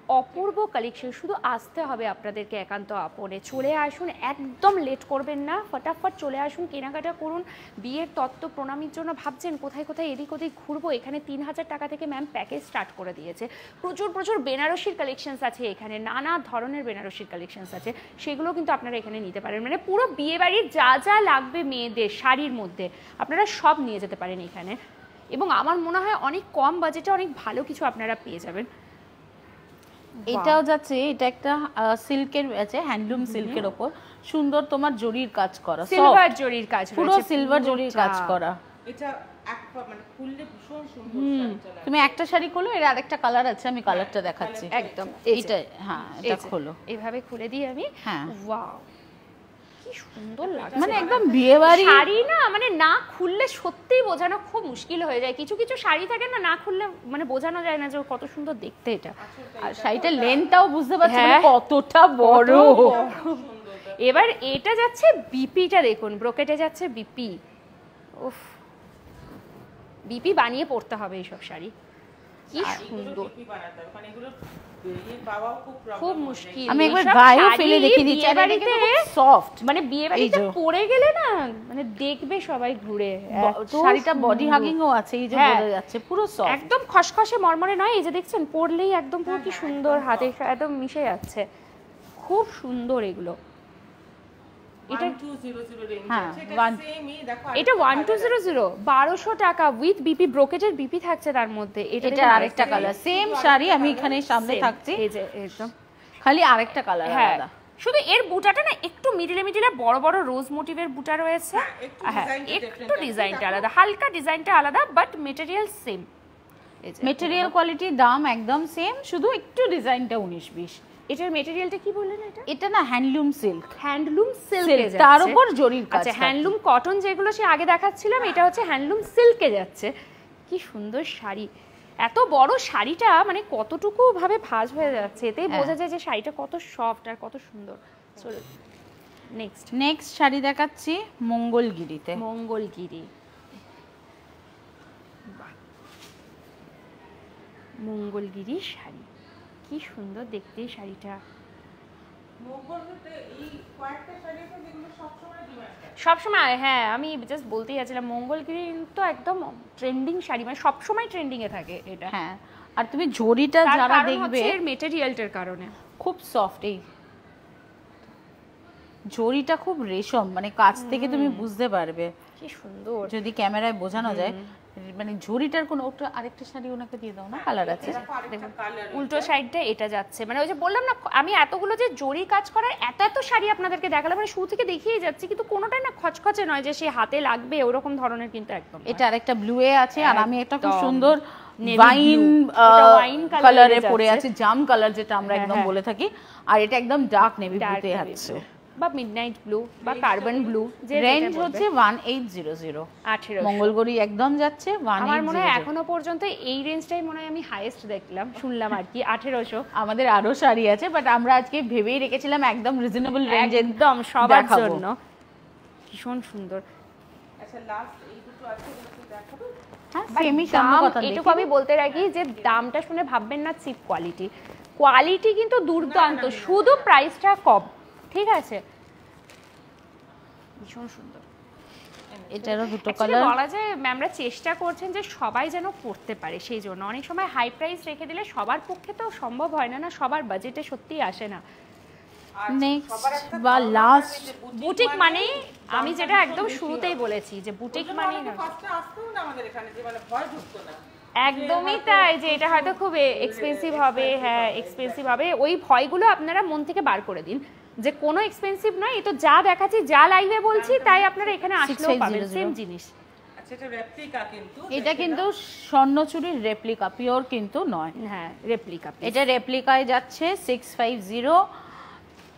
অপূর্ব কালেকশন, শুধু আসতে হবে আপনাদেরকে একান্ত আপনে। চলে আসুন, একদম লেট করবেন না, ফটাফট চলে আসুন, কেনাকাটা করুন। বিয়ের তত্ত্ব প্রণামীর জন্য ভাবছেন কোথায় কোথায় এদিক ওদিক ঘুরবো, এখানে 3000 টাকা থেকে ম্যাম প্যাকেজ স্টার্ট করে দিয়েছে। প্রচুর প্রচুর বেনারসির কালেকশনস আছে এখানে, নানা ধরনের বেনারসির কালেকশনস আছে, সেগুলো কিন্তু আপনারা এখানে নিতে পারেন। মানে পুরো বিয়েবাড়ির যা যা লাগবে মেয়েদের শাড়ির মধ্যে আপনারা সব নিয়ে যেতে পারেন এখানে। এবং আমার মনে হয় অনেক কম বাজেটে অনেক ভালো কিছু আপনারা পেয়ে যাবেন। এটাও যাচ্ছে, এটা একটা সিল্কের আছে, হ্যান্ডলুম সিল্কের ওপর সুন্দর তোমার জরির কাজ করা, সিলভার জরির কাজ, পুরো সিলভার জরির কাজ করা। এটা মানে খুললে ভীষণ সুন্দর। তুমি একটা শাড়ি খোলো, এর আরেকটা কালার আছে, আমি কালারটা দেখাচ্ছি। একদম এটা, হ্যাঁ এটা খোলো, এইভাবে খুলে দিই আমি। হ্যাঁ ওয়াও, কি সুন্দর লাগছে। মানে একদম বিয়ে বাড়ি শাড়ি না, মানে না খুললে সত্যিই বোঝানো খুব মুশকিল হয়ে যায়। কিছু কিছু শাড়ি থাকে না, না খুললে মানে বোঝানো যায় না যে কত সুন্দর দেখতে এটা। আর শাড়িটার লেন্থটাও বুঝতে পারছো কতটা বড়। এবার এটা যাচ্ছে বিপিটা দেখুন, ব্রোকেটে যাচ্ছে বিপি। উফ, বিপি বানিয়ে পড়তে হবে এইসব শাড়ি, কি সুন্দর। খুব মুশকিল। আমি একবার গায়েও ফেলে দেখিয়ে দিচ্ছি, আর এটা কিন্তু সফট, মানে বিয়ে বাড়িতে পরে গেলে না মানে দেখবে সবাই ঘুরে। শাড়িটা বডি হাগিংও আছে, এই যে বোঝা যাচ্ছে পুরো সফট, একদম খসখসে মরমরে নয়। এই যে দেখছেন পরলেই একদম পুরো কি সুন্দর হাতে একদম মিশে যাচ্ছে, খুব সুন্দর এগুলো। এটা 1200 রেঞ্জ হ্যাঁ, আছে, এটা সেমই দেখো। এটা 1200 1200 টাকা উইথ বিপি, ব্রোকেটের বিপি থাকছে তার মধ্যে। এটা আরেকটা কালার, সেম শাড়ি আমি এখানে সামনে থাকছি, এই যে একদম খালি আরেকটা কালার আলাদা। শুধু এর বুটাটা না একটু মিডিলে মিডিলে বড় বড় রোজ মোটিভের বুটা রয়েছে। হ্যাঁ, একটু ডিজাইনটা আলাদা, হালকা ডিজাইনটা আলাদা, but material same. Material quality দাম একদম সেম, শুধু একটু ডিজাইনটা 19-20। এটার মেটেরিয়ালটা কি বললেন? এটা না হ্যান্ডলুম সিল্ক, হ্যান্ডলুম সিল্ক, তার উপর জরির কাজ। আচ্ছা, হ্যান্ডলুম কটন যেগুলো সে আগে দেখাচ্ছিলাম, এটা হচ্ছে হ্যান্ডলুম সিল্কে যাচ্ছে। কি সুন্দর শাড়ি, এত বড় শাড়িটা মানে কতটুকু ভাবে ভাঁজ হয়ে যাচ্ছে, এতেই বোঝা যায় যে শাড়িটা কত সফট আর কত সুন্দর। চলো নেক্সট শাড়ি দেখাচ্ছি মঙ্গলগিরিতে। মঙ্গলগিরি, মঙ্গলগিরি শাড়ি, কি সুন্দর দেখতে শাড়িটা। সবসময়, হ্যাঁ আমি জাস্ট বলতেই যাচ্ছিলাম, মঙ্গলগিরি তো একদম ট্রেন্ডিং শাড়ি, মানে সবসময় ট্রেন্ডিং এ থাকে এটা। হ্যাঁ, আর তুমি জরিটা যারা দেখবে এর মেটেরিয়ালটার কারণে খুব সফট, এই জরিটা খুব রেশম, মানে কাছ থেকে তুমি বুঝতে পারবে কি সুন্দর, যদি ক্যামেরায় বোঝানো যায়। মানে ঝুড়িটার কোন ওটা আরেকটা শাড়ি ওনাকে দিয়ে দাও না, কালার আছে দেখুন উল্টো সাইডটা এটা যাচ্ছে। মানে ওই যে বললাম না আমি এতগুলো যে জরি কাজ করার এত এত শাড়ি আপনাদেরকে দেখালাম, মানে শুরু থেকে দেখিয়ে যাচ্ছি, কিন্তু কোনোটাই না খচখচে নয় যে সে হাতে লাগবে ওরকম ধরনের, কিন্তু একদম এটা আরেকটা ব্লু এ আছে, আর আমি একটা খুব সুন্দর ওয়াইন কালারে পরে আছে, জাম কালার যেটা আমরা একদম বলে থাকি, আর এটা একদম ডার্ক নেভি ব্লুতে আছে, বা মিডনাইট ব্লু বা কার্বন ব্লু। যে রেঞ্জ হচ্ছে 1800, 1800 মঙ্গলগড়ি একদম যাচ্ছে 1800। আমার মনে হয় এখনো পর্যন্ত এই রেঞ্জটাই মনে হয় আমি হাইয়েস্ট দেখলাম, শুনলাম আর কি 1800। আমাদের আরো শাড়ি আছে, বাট আমরা আজকে ভেবেই রেখেছিলাম একদম রিজনেবল রেঞ্জে একদম সবার জন্য, ভীষণ সুন্দর। আচ্ছা লাস্ট এই দুটো আছে, এগুলো দেখাবো। হ্যাঁ, সেমি সামনে কথা এটুকু আমি বলতে রাখি যে দামটা শুনে ভাববেন না চিপ কোয়ালিটি, কোয়ালিটি কিন্তু দুর্দান্ত, শুধু প্রাইসটা কম, ঠিক আছে? ভীষণ সুন্দর। এটারও দুটো কালার। বলা যায় ম্যামরা চেষ্টা করছেন যে সবাই যেন পড়তে পারে, সেই জন্য অনেক সময় হাই প্রাইস রেখে দিলে সবার পক্ষে তো সম্ভব হয় না, সবার বাজেটে সত্যিই আসে না। নেক্সট বা লাস্ট বুটিক মানে আমি যেটা একদম শুরুতেই বলেছি যে বুটিক মানে ফার্স্টে আসতেও না আমাদের এখানে, যে মানে ভয় ঢুকতো না। একদমই তাই, যে এটা হয়তো খুব এক্সপেন্সিভ হবে, হ্যাঁ এক্সপেন্সিভ হবে, ওই ভয়গুলো আপনারা মন থেকে বার করে দিন যে কোনো এক্সপেন্সিভ নয়, এই তো যা দেখাচ্ছি যা লাইভে বলছি তাই আপনারা এখানে আসলেও পাবেন সেম জিনিস। আচ্ছা এটা রেপ্লিকা, কিন্তু এটা কিন্তু স্বর্ণচুরির রেপ্লিকা, পিওর কিন্তু নয়। হ্যাঁ রেপ্লিকা, এটা রেপ্লিকায় যাচ্ছে 650।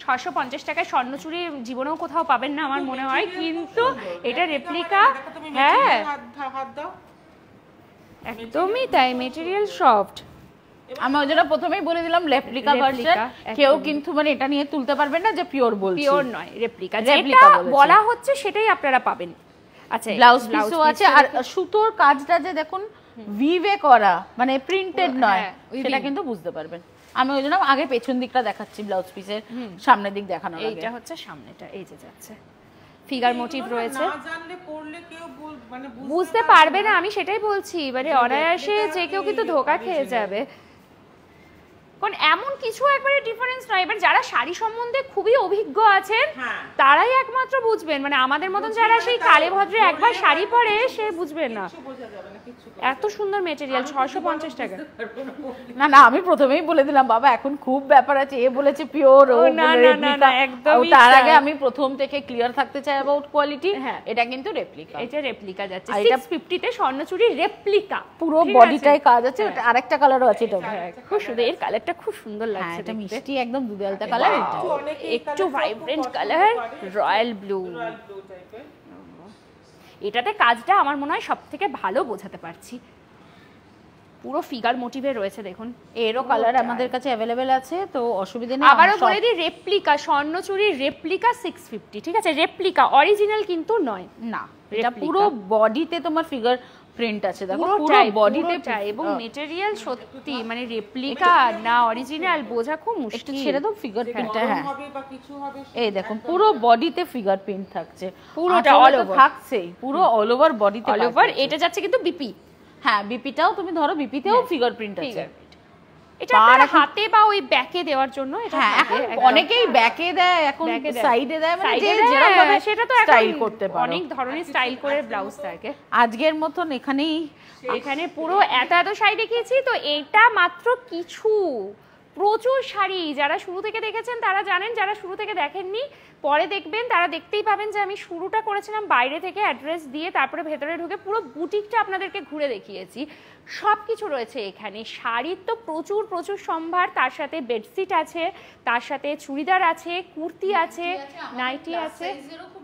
650 টাকায় স্বর্ণচুরি জীবনেও কোথাও পাবেন না আমার মনে হয়, কিন্তু এটা রেপ্লিকা। হ্যাঁ হাত দাও, একদমই তাই, মেটেরিয়াল সফট। আমি ওই জন্য প্রথমেই বলে দিলাম রেপ্লিকা ভার্সন, কেউ কিন্তু মানে এটা নিয়ে তুলতে পারবেন না যে পিওর বলছি, পিওর নয়, রেপ্লিকা। যেটা বলা হচ্ছে সেটাই আপনারা পাবেন। আচ্ছা ব্লাউজ পিসও আছে, আর সুতোর কাজটা যে দেখুন ভিভে করা, মানে প্রিন্টেড নয়, সেটা কিন্তু বুঝতে পারবেন। আমি ওই জন্য আগে পেছন দিকটা দেখাচ্ছি, ব্লাউজ পিসের সামনের দিক দেখানো লাগে। এইটা হচ্ছে সামনেটা, এই যে যাচ্ছে ফিগার মোটিভ রয়েছে, না জানলে পড়লে কেউ মানে বুঝতে পারবে না, আমি সেটাই বলছি, মানে অনায়াসে যে কেউ কিন্তু ধোকা খেয়ে যাবে, কারণ এমন কিছু একবারে ডিফারেন্স নয়। এবার যারা শাড়ি সম্বন্ধে খুবই অভিজ্ঞ আছেন তারাই একমাত্র বুঝবেন, মানে আমাদের মতন যারা সেই কালে ভদ্রে একবার শাড়ি পরে সে বুঝবেন না। এত সুন্দর মেটেরিয়াল, 650 টাকা। না না, আমি প্রথমেই বলে দিলাম বাবা এখন খুব ব্যাপার আছে, এ বলেছে পিওর, ও না না না না একদমই। তার আগে আমি প্রথম থেকে ক্লিয়ার থাকতে চাই অ্যাবাউট কোয়ালিটি। এটা কিন্তু রেপ্লিকা, এটা রেপ্লিকা যাচ্ছে 650 তে স্বর্ণচুরি রেপ্লিকা, পুরো বডিটাই কাজ আছে। আরেকটা কালারও আছে, এটা খুব সুন্দর, এর কালারটা খুব সুন্দর লাগছে, এটা মিষ্টি একদম দুধ আলতা কালার, একটু ভাইব্রেন্ট কালার, রয়্যাল ব্লু। এটাতে কাজটা আমার মনে হয় সব থেকে ভালো বোঝাতে পারছি, পুরো ফিগার মোটিভে রয়েছে দেখুন। এরও কালার আমাদের কাছে অ্যাভেলেবেল আছে, তো অসুবিধা নেই। আবারও বলে দিই রেপ্লিকা, স্বর্ণচুরির রেপ্লিকা 650, ঠিক আছে, রেপ্লিকা, অরিজিনাল কিন্তু নয়। না, এটা পুরো বডিতে তোমার ফিগার প্রিন্ট আছে, দেখো পুরো বডিতে, এবং মেটেরিয়াল সত্যি মানে রেপ্লিকা না অরিজিনাল বোঝা খুব মুশকিল। একটু ছেড়ে দাও ফিগার প্রিন্টটা। হ্যাঁ, হবে বা কিছু হবে, এই দেখুন পুরো বডিতে ফিগার প্রিন্ট থাকছে, পুরোটা অল ওভার থাকছেই, পুরো অল ওভার বডিতে অল ওভার। এটা যাচ্ছে কিন্তু বিপি, হ্যাঁ বিপিটাও তুমি ধরো, বিপিতেও ফিগার প্রিন্ট আছে। এটা আপনারা হাতে বা ওই ব্যাকে দেওয়ার জন্য এটা হ্যাঁ, এখন অনেকেই ব্যাকে দেয়, এখন সাইডে দেয়, মানে যে যেরকম ভাবে সেটা তো স্টাইল করতে পারো, অনেক ধরনের স্টাইল করে ব্লাউজ থাকে। আজকের মতন এখানে পুরো এত শাড়ি দেখিয়েছি, তো এটা মাত্র কিছু, প্রচুর শাড়ি। যারা শুরু থেকে দেখেছেন তারা জানেন, যারা শুরু থেকে দেখেননি পরে দেখবেন তারা দেখতেই পাবেন যে আমি শুরুটা করেছিলাম বাইরে থেকে অ্যাড্রেস দিয়ে, তারপরে ভেতরে ঢুকে পুরো বুটিকটা আপনাদেরকে ঘুরে দেখিয়েছি। সব কিছু রয়েছে এখানে, শাড়ির তো প্রচুর প্রচুর সম্ভার, তার সাথে বেডশিট আছে, তার সাথে চুড়িদার আছে, কুর্তি আছে, নাইটি আছে,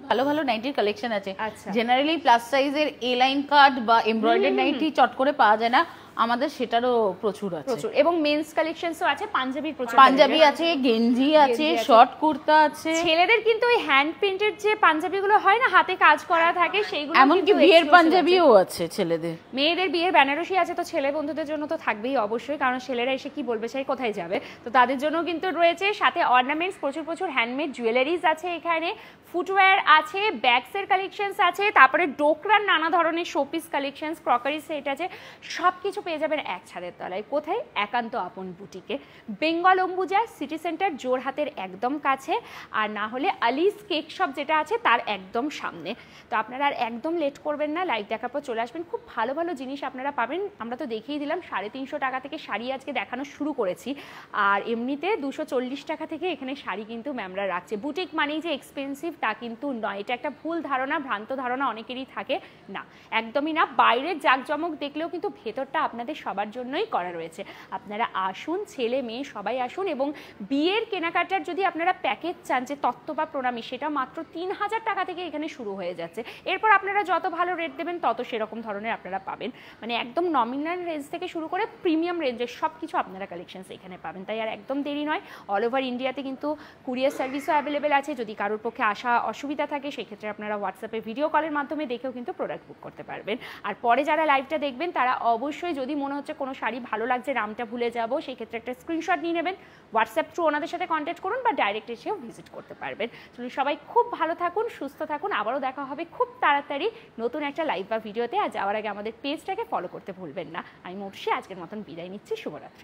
ভালো ভালো নাইটির কালেকশন আছে। আচ্ছা। জেনারেলি প্লাস সাইজের এ লাইন কাট বা এমব্রয়ডারি নাইটি চট করে পাওয়া যায় না, আমাদের সেটারও প্রচুর আছে, প্রচুর। এবং মেন্স কালেকশনসও আছে, পাঞ্জাবির প্রচুর, পাঞ্জাবি আছে, গেঞ্জি আছে, শর্ট কুর্তা আছে। ছেলেদের কিন্তু ওই হ্যান্ড প্রিন্টেড যে পাঞ্জাবিগুলো হয় না, হাতে কাজ করা থাকে, সেইগুলো এমনকি বিয়ের পাঞ্জাবিও আছে ছেলেদের। মেয়েদের বিয়ের বেনারসি আছে, তো ছেলে বন্ধুদের জন্য তো থাকবেই অবশ্যই, কারণ ছেলেরা এসে কি বলবে, সেই কোথায় যাবে, তো তাদের জন্য কিন্তু রয়েছে। সাথে অর্নামেন্টস, প্রচুর প্রচুর হ্যান্ডমেড জুয়েলারিজ আছে এখানে, ফুটওয়্যার আছে, ব্যাগসের কালেকশনস আছে, তারপরে ডোকরার নানা ধরনের শোপিস কালেকশনস, ক্রকারি সেট আছে, সব কিছু পেয়ে যাবেন এক ছাদের তলায়। কোথায়? একান্ত আপন বুটিকে, বেঙ্গল অম্বুজা সিটি সেন্টার জোরহাটের একদম কাছে, আর না হলে আলিস কেক শপ যেটা আছে তার একদম সামনে। তো আপনারা আর একদম লেট করবেন না, লাইভ দেখার পর চলে আসবেন, খুব ভালো ভালো জিনিস আপনারা পাবেন। আমরা তো দেখিয়ে দিলাম 350 টাকা থেকে শাড়ি আজকে দেখানো শুরু করেছি, আর এমনিতে 240 টাকা থেকে এখানে শাড়ি কিন্তু ম্যামরা রাখছে। বুটিক মানেই যে এক্সপেন্সিভ তা কিন্তু নয়, এটা একটা ভুল ধারণা, ভ্রান্ত ধারণা অনেকেরই থাকে, না একদমই না। বাইরের জাঁকজমক দেখলেও কিন্তু ভেতরটা আপনাদের সবার জন্যই করা রয়েছে। আপনারা আসুন, ছেলে মেয়ে সবাই আসুন, এবং বিয়ের কেনাকাটার যদি আপনারা প্যাকেজ চান যে তত্ত্ব বা প্রণামী, সেটা মাত্র 3000 টাকা থেকে এখানে শুরু হয়ে যাচ্ছে। এরপর আপনারা যত ভালো রেট দেবেন তত সেরকম ধরনের আপনারা পাবেন, মানে একদম নমিনাল রেঞ্জ থেকে শুরু করে প্রিমিয়াম রেঞ্জের সব কিছু আপনারা কালেকশনস এখানে পাবেন। তাই আর একদম দেরি নয়, অল ওভার ইন্ডিয়াতে কিন্তু কুরিয়ার সার্ভিসও অ্যাভেলেবেল আছে। যদি কারোর পক্ষে আসা অসুবিধা থাকে সেক্ষেত্রে আপনারা হোয়াটসঅ্যাপে ভিডিও কলের মাধ্যমে দেখেও কিন্তু প্রোডাক্ট বুক করতে পারবেন। আর পরে যারা লাইভটা দেখবেন তারা অবশ্যই, যদি মনে হচ্ছে কোনো শাড়ি ভালো লাগছে, নামটা ভুলে যাব, সেই ক্ষেত্রে একটা স্ক্রিনশট নিয়ে নেবেন, হোয়াটসঅ্যাপ থ্রু ওনাদের সাথে কন্ট্যাক্ট করুন, বা ডাইরেক্ট এসেও ভিজিট করতে পারবেন। চলুন সবাই খুব ভালো থাকুন, সুস্থ থাকুন, আবারও দেখা হবে খুব তাড়াতাড়ি নতুন একটা লাইভ বা ভিডিওতে। আর যাওয়ার আগে আমাদের পেজটাকে ফলো করতে ভুলবেন না। আমি মৌটুসী আজকের মতন বিদায় নিচ্ছি, শুভরাত্রি।